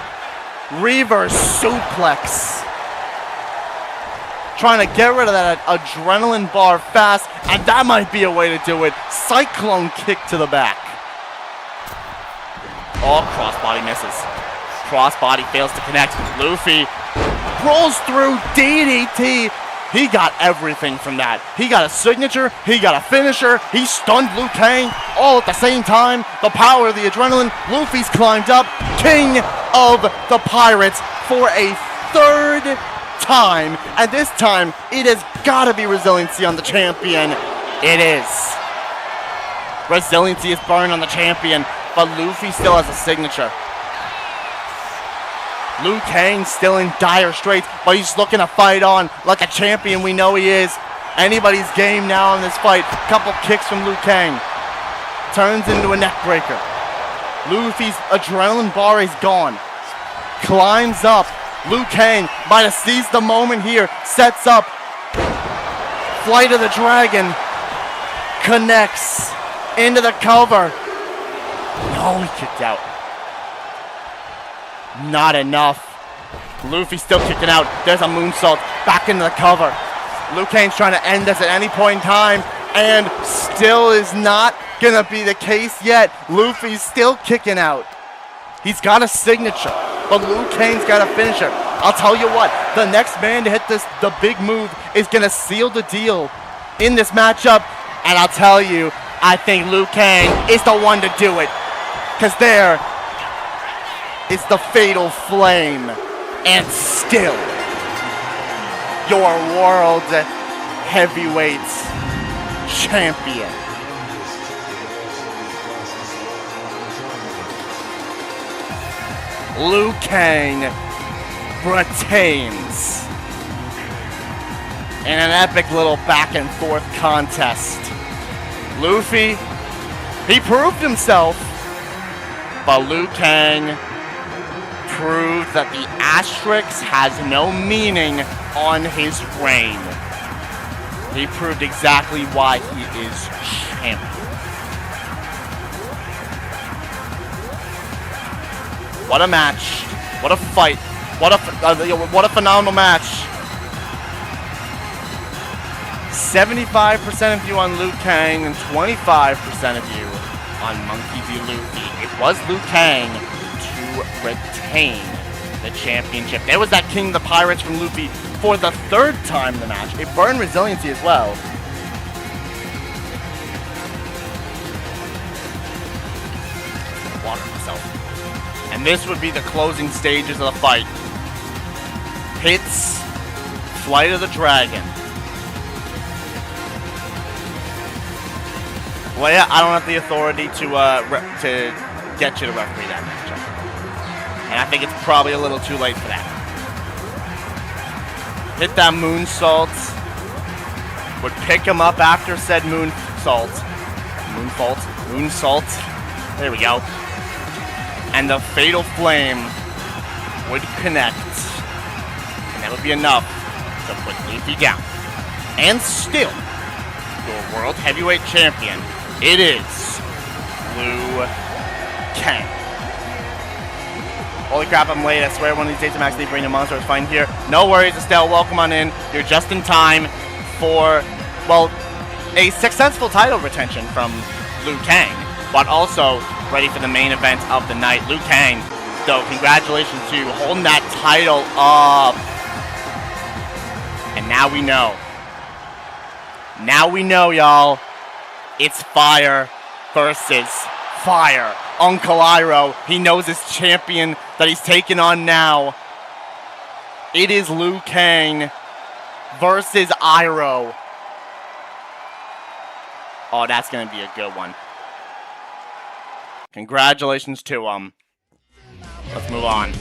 Reverse suplex. Trying to get rid of that adrenaline bar fast. And that might be a way to do it. Cyclone kick to the back. Oh, crossbody misses. Crossbody fails to connect. Luffy rolls through DDT. He got everything from that. He got a signature. He got a finisher. He stunned Liu Kang all at the same time. The power of the adrenaline. Luffy's climbed up. King of the Pirates for a third time. And this time, it has got to be resiliency on the champion. It is. Resiliency is burned on the champion, but Luffy still has a signature. Liu Kang still in dire straits, but he's looking to fight on like a champion we know he is. Anybody's game now in this fight. Couple kicks from Liu Kang. Turns into a neck breaker. Luffy's adrenaline bar is gone. Climbs up. Liu Kang might have seized the moment here. Sets up. Flight of the Dragon. Connects into the cover. No, he kicked out. Not enough. Luffy still kicking out. There's a moonsault back into the cover. Liu Kang's trying to end this at any point in time, and still is not gonna be the case yet. Luffy's still kicking out. He's got a signature, but Liu Kang's got a finisher. I'll tell you what, the next man to hit the big move is gonna seal the deal in this matchup, and I'll tell you, I think Liu Kang is the one to do it, because there is the fatal flame, and still your world heavyweight champion. Liu Kang retains in an epic little back and forth contest. Luffy, he proved himself, but Liu Kang proved that the asterisk has no meaning on his reign. He proved exactly why he is champion. What a match. What a fight. What a phenomenal match. 75% of you on Liu Kang and 25% of you on Monkey D. Luffy. It was Liu Kang to retain the championship. There was that King of the Pirates from Luffy for the third time in the match. It burned resiliency as well. Water himself. And this would be the closing stages of the fight. Hits Flight of the Dragon. Well, yeah, I don't have the authority to get you to referee that matchup. And I think it's probably a little too late for that. Hit that moonsault. Would pick him up after said moonsault. Moonsault. There we go. And the fatal flame would connect. And that would be enough to put Luffy down. And still, your World Heavyweight Champion, it is Liu Kang. Holy crap, I'm late. I swear one of these days I'm actually bringing a monster. It's fine here. No worries, Estelle. Welcome on in. You're just in time for, well, a successful title retention from Liu Kang, but also ready for the main event of the night. Liu Kang, though, congratulations to you holding that title up. And now we know. Now we know, y'all. It's fire versus fire Uncle Iroh. He knows his champion that he's taking on now. It is Liu Kang versus Iroh. Oh, that's going to be a good one. Congratulations to him. Let's move on.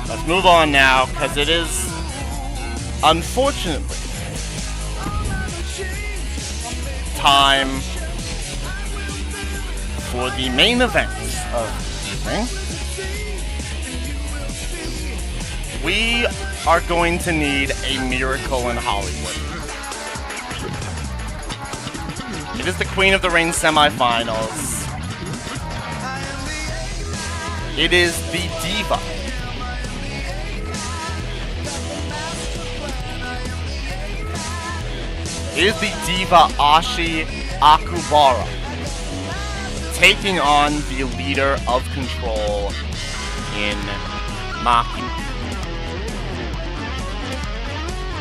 Let's move on now, because it is, unfortunately, time for the main event of the evening. We are going to need a miracle in Hollywood. It is the Queen of the Ring semifinals. It is the Diva. It is the Diva Ashi Akubara taking on the leader of control in Makima.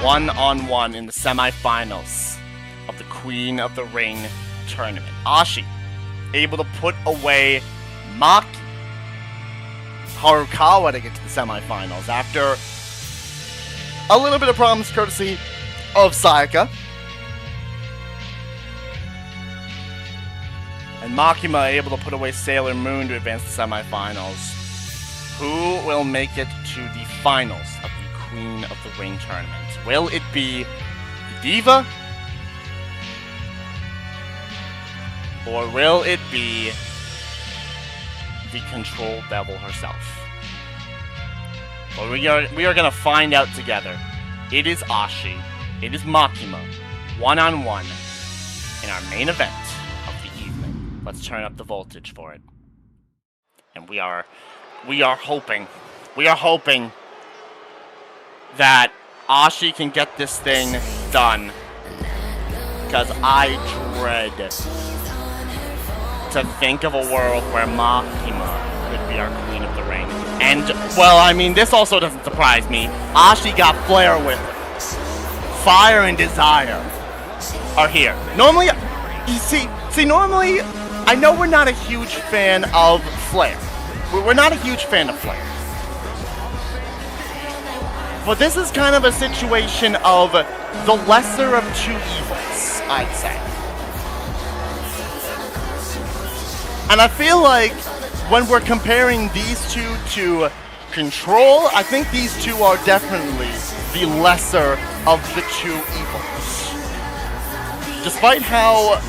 One-on-one in the semifinals of the Queen of the Ring tournament. Ashi able to put away Maki Harukawa to get to the semifinals after a little bit of problems courtesy of Sayaka. And Makima able to put away Sailor Moon to advance the semifinals. Who will make it to the finals of the Queen of the Ring tournament? Will it be the Diva? Or will it be the Control Devil herself? Well, we are going to find out together. It is Ashi. It is Makima. One-on-one in our main event of the evening. Let's turn up the voltage for it. And we are hoping that Ashi can get this thing done, because I dread to think of a world where Makima could be our Queen of the Ring. And, well, I mean, this also doesn't surprise me. Ashi got flair with her. Fire and desire are here. Normally, you see, normally, I know we're not a huge fan of flair. We're not a huge fan of flair. But this is kind of a situation of the lesser of two evils, I'd say. And I feel like when we're comparing these two to Control, I think these two are definitely the lesser of the two evils. Despite how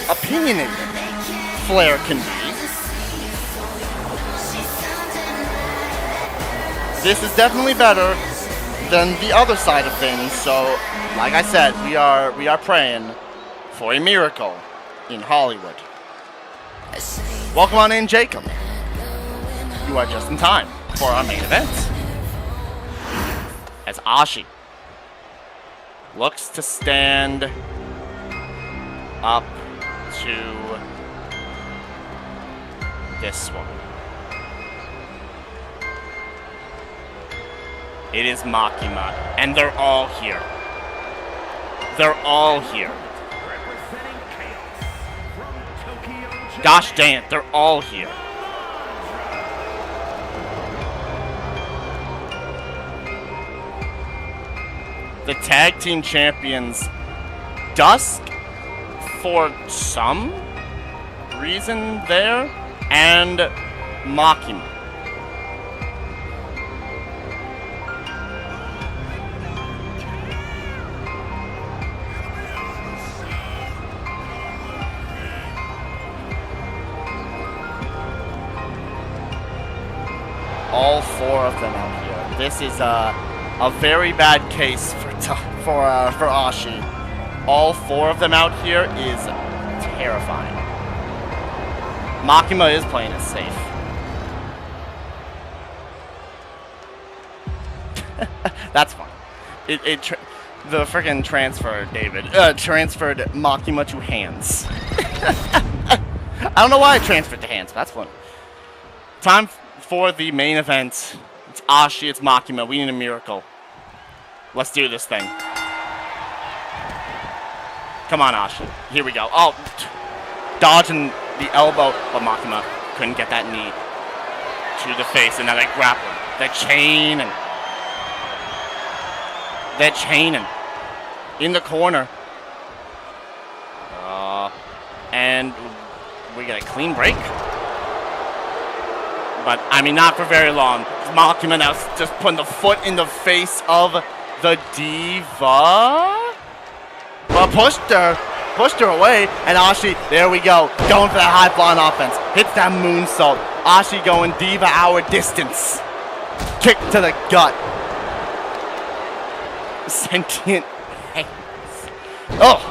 opinionated Flair can be, this is definitely better than the other side of things, so, like I said, we are praying for a miracle in Hollywood. Welcome on in, Jacob. You are just in time for our main event. As Ashi looks to stand up to this one. It is Makima, and they're all here. They're all here. Gosh dang it, they're all here. The tag team champions, Dusk, for some reason there, and Makima. All four of them out here. This is a very bad case for Ashi. All four of them out here is terrifying. Makima is playing it safe. That's fine. The freaking transfer, David, transferred Makima to hands. I don't know why I transferred to hands, but that's fun. Time for the main event. It's Ashi, it's Makima. We need a miracle. Let's do this thing. Come on, Ashi. Here we go. Oh, dodging the elbow, but Makima couldn't get that knee to the face, and now they grapple. They're chaining. They're chaining in the corner. And we get a clean break. But, I mean, not for very long. Makima now just putting the foot in the face of the Diva. But pushed her away, and Ashi, there we go, going for that high-flying offense. Hits that moonsault. Ashi going Diva hour distance. Kick to the gut. Sentient hands. Oh!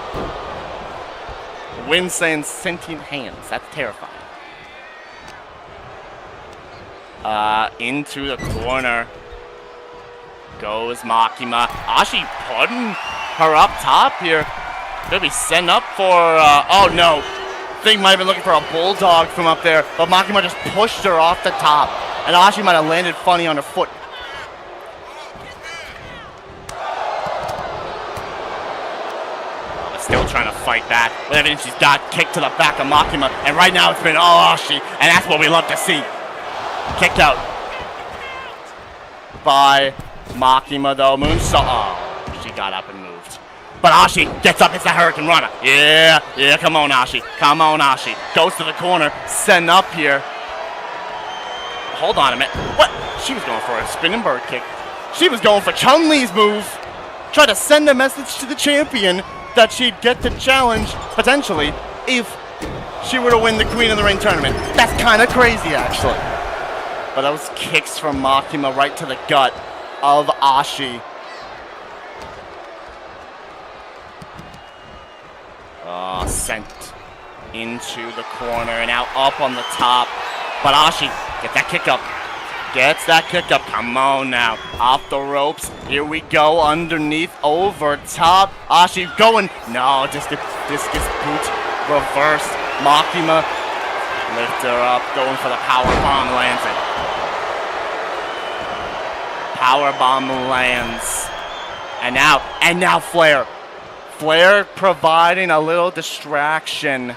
Win saying sentient hands. That's terrifying. Into the corner goes Makima. Ashi putting her up top here. Could be setting up for, oh no. Think might have been looking for a bulldog from up there, but Makima just pushed her off the top. And Ashi might have landed funny on her foot. Still trying to fight back. With everything she's got, kicked to the back of Makima. And right now it's been all Ashi. And that's what we love to see. Kicked out by Makima though. Moonsault. Oh, she got up and moved. But Ashi gets up, hits the Hurricane Runner. Yeah, come on Ashi. Come on Ashi. Goes to the corner, setting up here. Hold on a minute. What? She was going for a spinning bird kick. She was going for Chun-Li's move. Tried to send a message to the champion that she'd get the challenge, potentially, if she were to win the Queen of the Ring tournament. That's kind of crazy, actually. But those kicks from Makima right to the gut of Ashi. Sent into the corner and now up on the top. But Ashi, get that kick up. Gets that kick up. Come on now. Off the ropes. Here we go. Underneath, over top. Ashi going. No, discus boot. Reverse. Makima. Lift her up. Going for the powerbomb. Lands it. Powerbomb lands. And now Flair. Flair providing a little distraction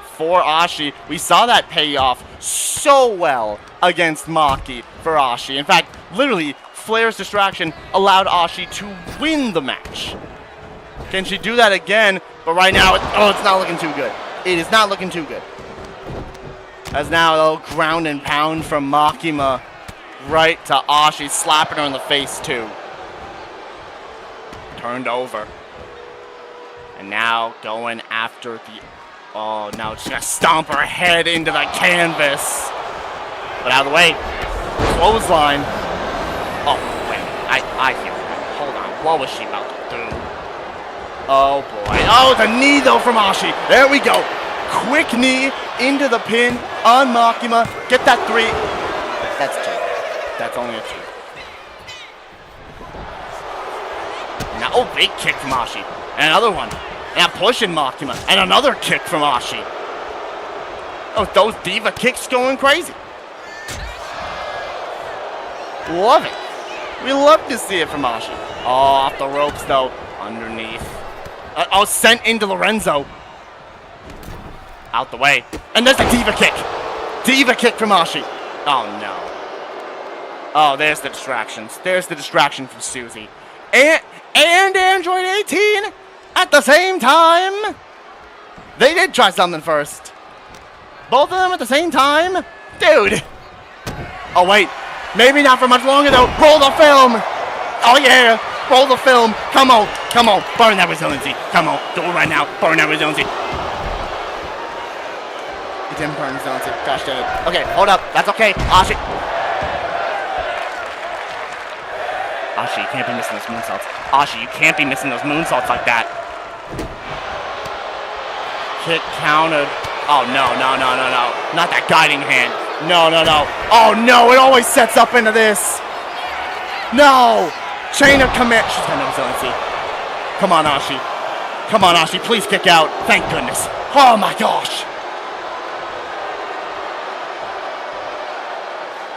for Ashi. We saw that pay off so well against Maki for Ashi. In fact, literally, Flair's distraction allowed Ashi to win the match. Can she do that again? But right now, it's not looking too good. It is not looking too good. As now a little ground and pound from Makima right to Ashi, slapping her in the face too. Turned over. And now going after the... Oh, now she's going to stomp her head into the canvas. But out of the way. Clothesline. Oh, wait. I hear her. Hold on. What was she about to do? Oh, boy. Oh, the knee, though, from Ashi. There we go. Quick knee into the pin on Makima. Get that 3. That's 2. That's only a 2. Now, oh, big kick from Ashi. And another one. And pushing Makima. And another kick from Ashi. Oh, those diva kicks going crazy. Love it. We love to see it from Ashi. Oh, off the ropes, though. Underneath. Sent into Lorenzo. Out the way. And there's the diva kick. Diva kick from Ashi. Oh, no. Oh, there's the distractions. There's the distraction from Susie. And Android 18 at the same time. They did try something first. Both of them at the same time? Dude. Oh, wait. Maybe not for much longer, though. Roll the film. Oh, yeah. Roll the film. Come on. Come on. Burn that resiliency. Come on. Do it right now. Burn that resiliency. It didn't burn resiliency. Gosh dang it. Okay, hold up. That's okay. Ashi. Ashi, you can't be missing those moonsaults. Ashi, you can't be missing those moonsaults like that. Kick countered. Oh, no. Not that guiding hand. No. Oh, no, it always sets up into this. No. Chain of command. She's got no resiliency. Come on, Ashi. Come on, Ashi. Please kick out. Thank goodness. Oh, my gosh.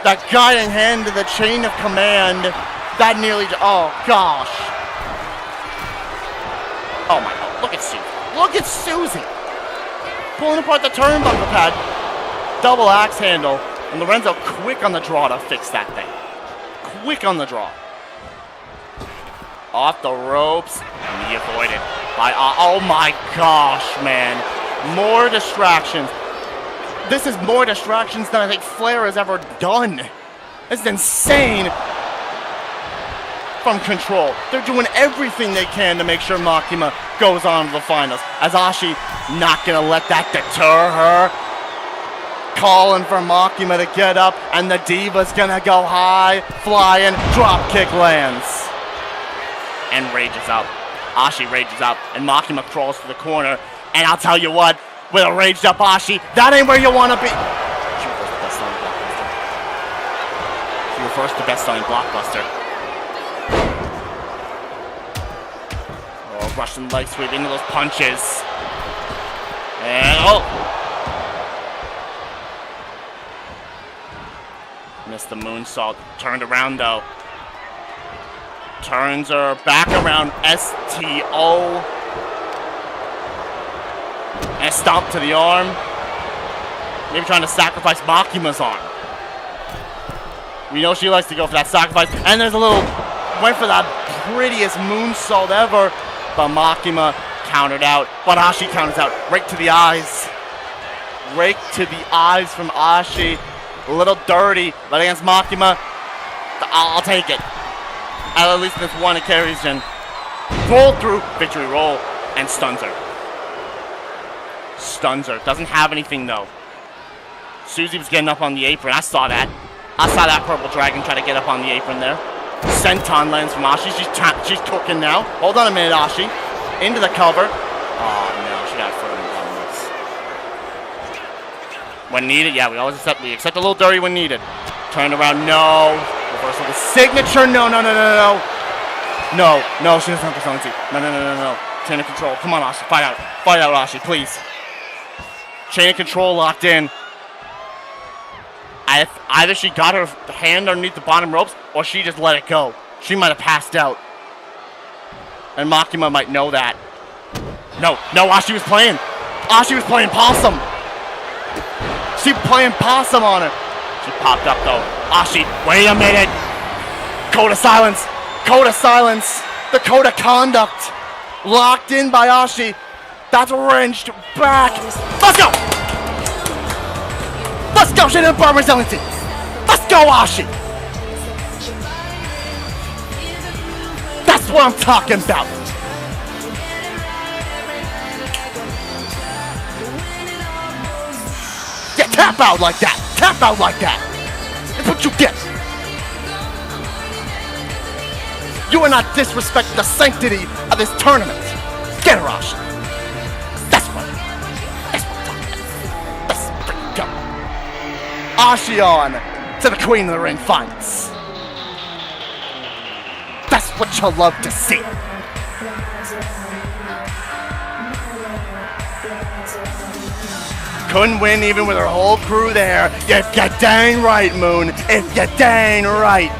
That guiding hand to the chain of command. That nearly, oh gosh. Oh my god, look at Susie. Look at Susie. Pulling apart the turnbuckle pad. Double axe handle. And Lorenzo quick on the draw to fix that thing. Quick on the draw. Off the ropes. And he avoided by, oh my gosh, man. More distractions. This is more distractions than I think Flair has ever done. This is insane. From Control. They're doing everything they can to make sure Makima goes on to the finals. As Ashi not gonna let that deter her. Calling for Makima to get up, and the Diva's gonna go high, flying, drop kick lands. And rages up. Ashi rages up, and Makima crawls to the corner. And I'll tell you what, with a raged up Ashi, that ain't where you wanna be. She reversed the best-selling blockbuster. Oh, Russian leg sweep into those punches. And oh! Missed the moonsault. Turned around though. Turns her back around STO. And stomp to the arm. Maybe trying to sacrifice Makima's arm. We know she likes to go for that sacrifice. And there's a little, went for that prettiest moonsault ever. But Makima countered out. But Ashi counters out. Right to the eyes. Right to the eyes from Ashi. A little dirty, but against Makima, I'll take it. At least this one occasion. Roll through, victory roll, and stuns her. Stuns her. Doesn't have anything though. Susie was getting up on the apron. I saw that. I saw that purple dragon try to get up on the apron there. Senton lands from Ashi. She's cooking now. Hold on a minute, Ashi. Into the cover. Oh no, she got further on this. When needed, yeah, we accept a little dirty when needed. Turn around, no. Reversal the signature, no. No, she doesn't have the Sonic. No. Chain of control. Come on, Ashi. Fight out, Ashi, please. Chain of control locked in. Either she got her hand underneath the bottom ropes, or she just let it go. She might have passed out. And Makima might know that. No, Ashi was playing. Ashi was playing possum. She playing possum on her. She popped up though. Ashi, wait a minute. Code of silence. The code of conduct. Locked in by Ashi. That's wrenched back. Let's go. She didn't burn resiliency. Let's go, Ashi. That's what I'm talking about. Yeah, tap out like that. That's what you get. You are not disrespecting the sanctity of this tournament. Get her, Ashi. That's what I'm talking about. Let's freaking go. Ashi on to the Queen of the Ring finals. That's what you'll love to see. Couldn't win even with her whole crew there. If you're dang right, Moon. If you're dang right.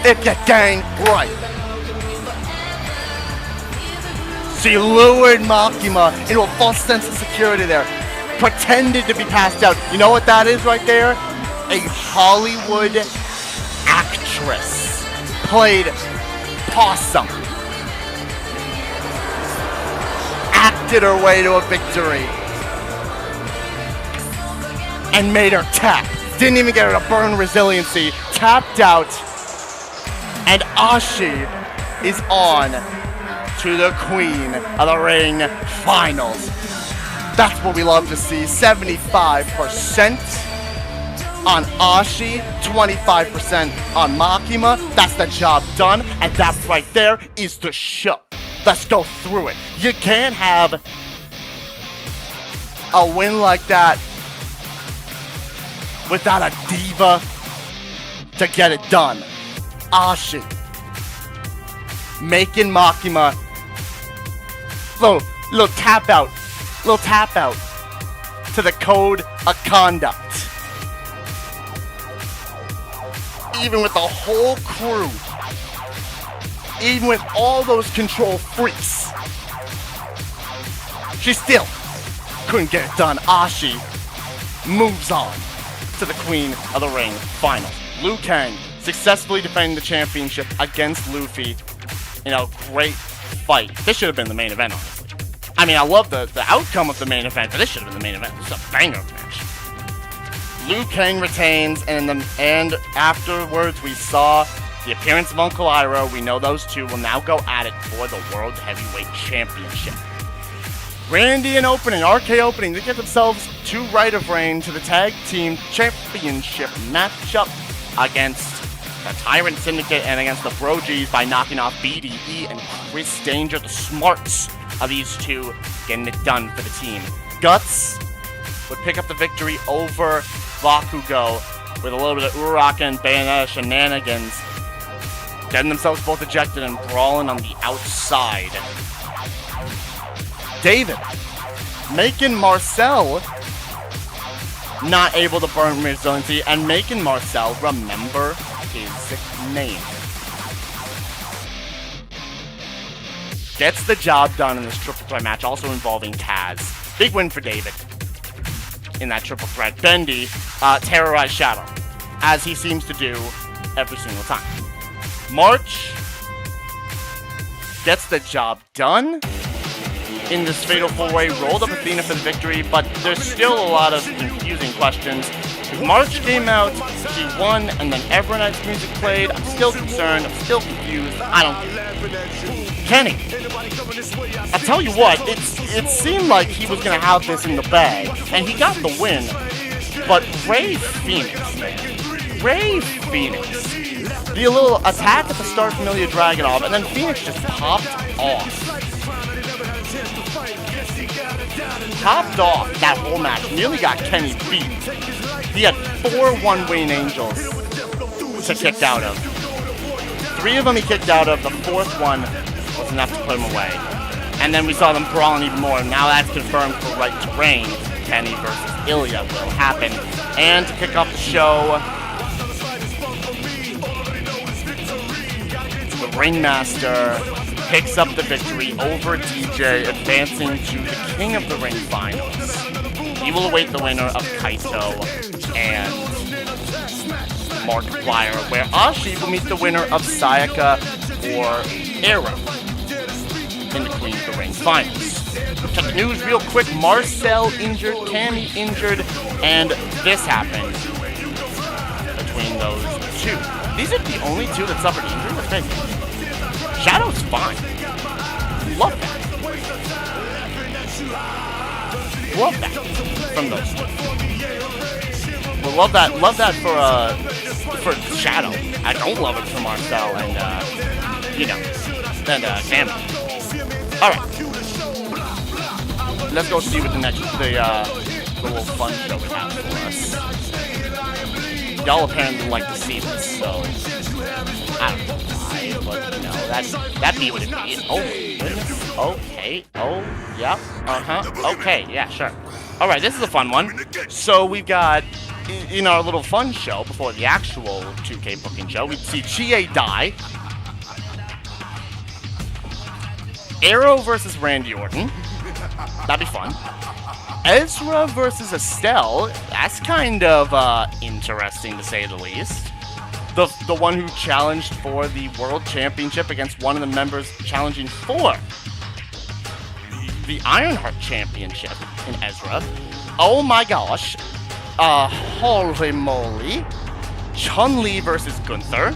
If you're dang right. She lured Makima into a false sense of security there. Pretended to be passed out. You know what that is right there? A Hollywood actress. Played possum. Acted her way to a victory. And made her tap. Didn't even get her to burn resiliency. Tapped out. And Ashi is on to the Queen of the Ring finals. That's what we love to see. 75% on Ashi, 25% on Makima. That's the job done, and that right there is the show. Let's go through it. You can't have a win like that without a diva to get it done. Ashi making Makima little tap out. to the code of conduct. Even with the whole crew, even with all those control freaks, she still couldn't get it done. Ashi moves on to the Queen of the Ring final. Liu Kang successfully defending the championship against Luffy in a great fight. This should have been the main event, honestly. I mean, I love the outcome of the main event, but this should have been the main event. This is a banger of a match. Liu Kang retains, and afterwards we saw the appearance of Uncle Iroh. We know those two will now go at it for the World Heavyweight Championship. Randy and RKOpening, they get themselves to right of reign to the Tag Team Championship matchup against the Tyrant Syndicate and against the Bro Gs by knocking off BDE and Chris Danger, the smarts of these two, getting it done for the team. Guts would pick up the victory over Bakugo with a little bit of Uraraka and Bayonetta shenanigans, getting themselves both ejected and brawling on the outside. David making Marcel not able to burn resiliency and making Marcel remember his name. Gets the job done in this triple threat match, also involving Taz. Big win for David in that triple threat. Bendy terrorized Shadow, as he seems to do every single time. March gets the job done in this fatal four-way, rolled up Athena for the victory, but there's still a lot of confusing questions. March came out, she won, and then Evernight's music played. I'm still concerned, I'm still confused, I don't get it. Kenny, I'll tell you what, it seemed like he was going to have this in the bag, and he got the win, but Ray Fenix, man. Ray Fenix. The little attack at the start from Ilya Dragunov, and then Fenix just popped off. Topped off that whole match, nearly got Kenny beat. He had 4 one-wing angels to kick out of. 3 of them he kicked out of, the 4th one was enough to put him away. And then we saw them brawling even more. Now that's confirmed for right to reign. Kenny versus Ilya will happen. And to kick off the show, the Ringmaster picks up the victory over DJ, advancing to the King of the Ring finals. He will await the winner of Kaito and Markiplier, where Ashi will meet the winner of Sayaka or Arrow in the Queen of the Ring finals. Check the news real quick. Marcel injured, Cammy injured, and this happened between those two. These are the only two that suffered injury? That's crazy. Shadow's fine. Love that. Love that from those two. Well, love that for Shadow. I don't love it for Marcel and Cammy. All right, let's go see what the little fun show we have for us. Y'all apparently like to see this, so I don't know why, but that'd be what it be. Oh goodness. Okay. Oh, yep. Okay, yeah, sure. All right, this is a fun one. So we've got in our little fun show before the actual 2K booking show, we see Chie die. Arrow versus Randy Orton. That'd be fun. Ezra versus Estelle. That's kind of interesting to say the least. The one who challenged for the World Championship against one of the members challenging for the Ironheart Championship in Ezra. Oh my gosh. Holy moly. Chun-Li versus Gunther.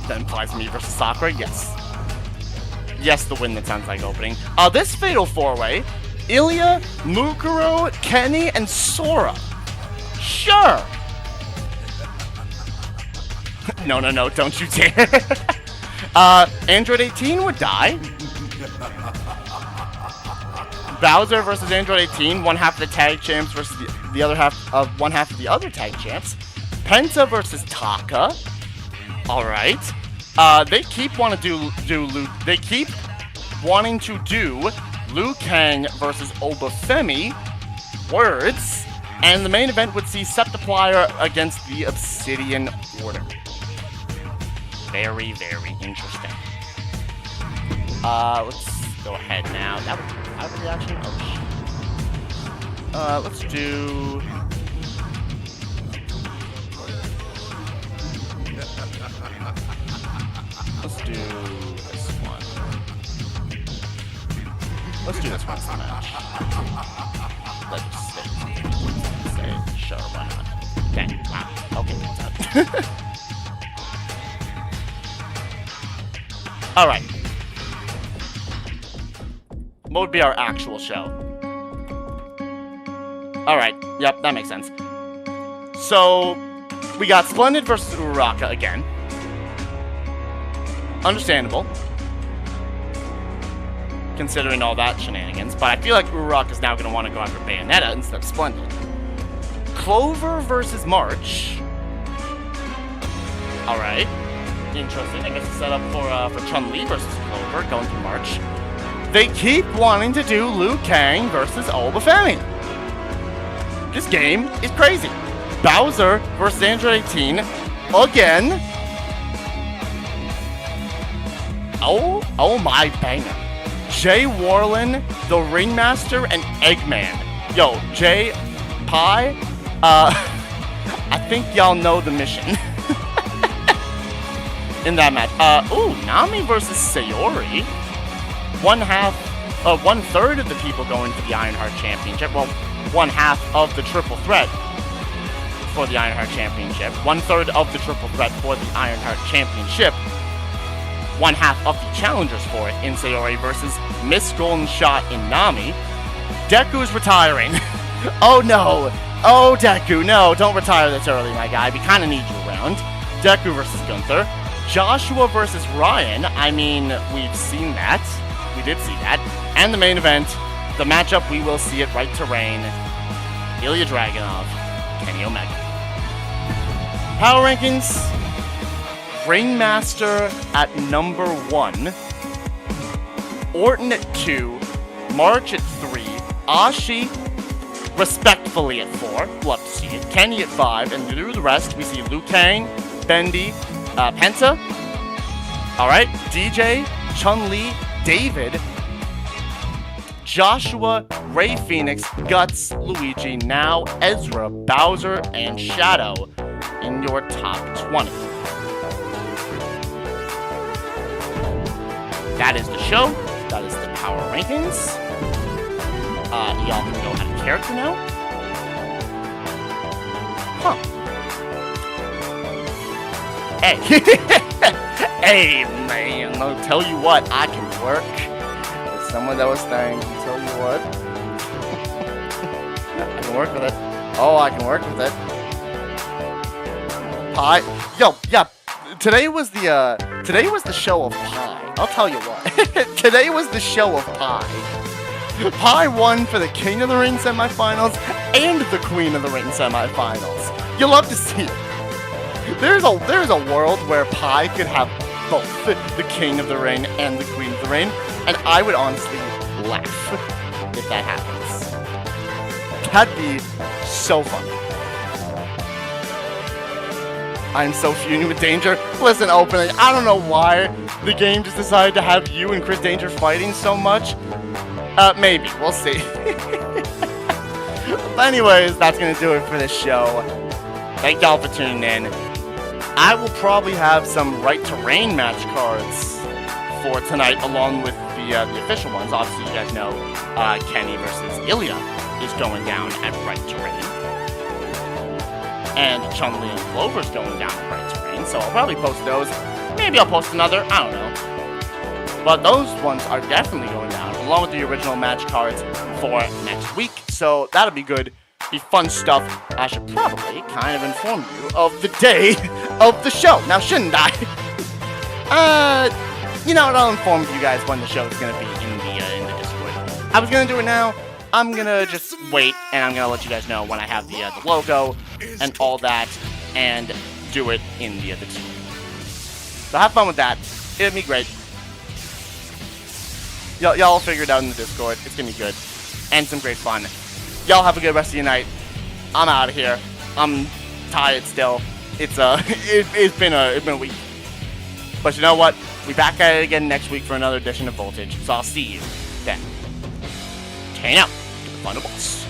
That implies me versus Sakura, yes. Yes, the win that sounds like opening. This fatal four-way, Ilya, Mukuro, Kenny, and Sora. Sure. No, don't you dare. Android 18 would die. Bowser versus Android 18, one half of the tag champs versus the other half of one half of the other tag champs. Penta versus Taka. All right. They keep wanting to do Liu Kang versus Obafemi. Words. And the main event would see Septiplier against the Obsidian Order. Very, very interesting. Let's go ahead now. That would be reaction. Oh, shit. Let's do... Let's do this one. Let's do this one for the match. Let's just say, sure, why not? Okay, wow. Okay, what's up? Alright. What would be our actual show? Alright, yep, that makes sense. So, we got Splendid versus Uraraka again. Understandable. Considering all that shenanigans, but I feel like Uraraka is now going to want to go after Bayonetta instead of Splendid. Clover versus March. Alright. Interesting. I guess it's set up for Chun-Li versus Clover, going through March. They keep wanting to do Liu Kang versus Obafemi. This game is crazy. Bowser versus Android 18 again. Oh my banger. Jay Warlin, the Ringmaster, and Eggman. Yo, Jay, Pie, I think y'all know the mission. In that match. Nami versus Sayori. One third of the people going for the Ironheart Championship. Well, one half of the triple threat for the Ironheart Championship. One third of the triple threat for the Ironheart Championship. One half of the challengers for it in Sayori versus Miss Golden Shot in Nami. Deku's retiring. Oh no. Oh, Deku, no, don't retire this early, my guy. We kind of need you around. Deku versus Gunther. Joshua versus Ryan. I mean, we've seen that. We did see that. And the main event, the matchup, we will see it right to reign. Ilya Dragunov, Kenny Omega. Power rankings. Ringmaster at number 1. Orton at 2. March at 3. Ashi respectfully at 4. Love to see it. Kenny at 5. And through the rest, we see Liu Kang, Bendy, Penta. Alright. DJ, Chun-Li, David, Joshua, Ray Fenix, Guts, Luigi, now Ezra, Bowser, and Shadow in your top 20. That is the show. That is the power rankings. Y'all can go add a character now. Huh. Hey. Hey, man. I'll tell you what, I can work. There's someone that was saying, I'll tell you what. I can work with it. Oh, I can work with it. Pie. Yo, yeah. Today was the show of Pie. I'll tell you what. Today was the show of Pie. Pie won for the King of the Ring semifinals and the Queen of the Ring semifinals. You'll love to see it. There's a world where Pie could have both the King of the Ring and the Queen of the Ring, and I would honestly laugh if that happens. That'd be so fun. I'm so fuming with Danger. Listen, Opening, I don't know why the game just decided to have you and Chris Danger fighting so much. Maybe. We'll see. But anyways, that's going to do it for this show. Thank y'all for tuning in. I will probably have some Right to Reign match cards for tonight, along with the official ones. Obviously, you guys know Kenny versus Ilya is going down at Right to Reign. And Chun-Li and Clover is going down at Right to Reign. So I'll probably post those. Maybe I'll post another. I don't know. But those ones are definitely going down, along with the original match cards for next week. So that'll be good. Be fun stuff. I should probably kind of inform you of the day of the show. Now, shouldn't I? You know what? I'll inform you guys when the show is going to be in the Discord. I was going to do it now. I'm going to just wait, and I'm going to let you guys know when I have the logo and all that, and do it in the Discord. So have fun with that. It'll be great. Y'all figure it out in the Discord. It's gonna be good. And some great fun. Y'all have a good rest of your night. I'm out of here. I'm tired still. It's been a week. But you know what? We'll be back at it again next week for another edition of Voltage. So I'll see you then. Turn out to the final boss.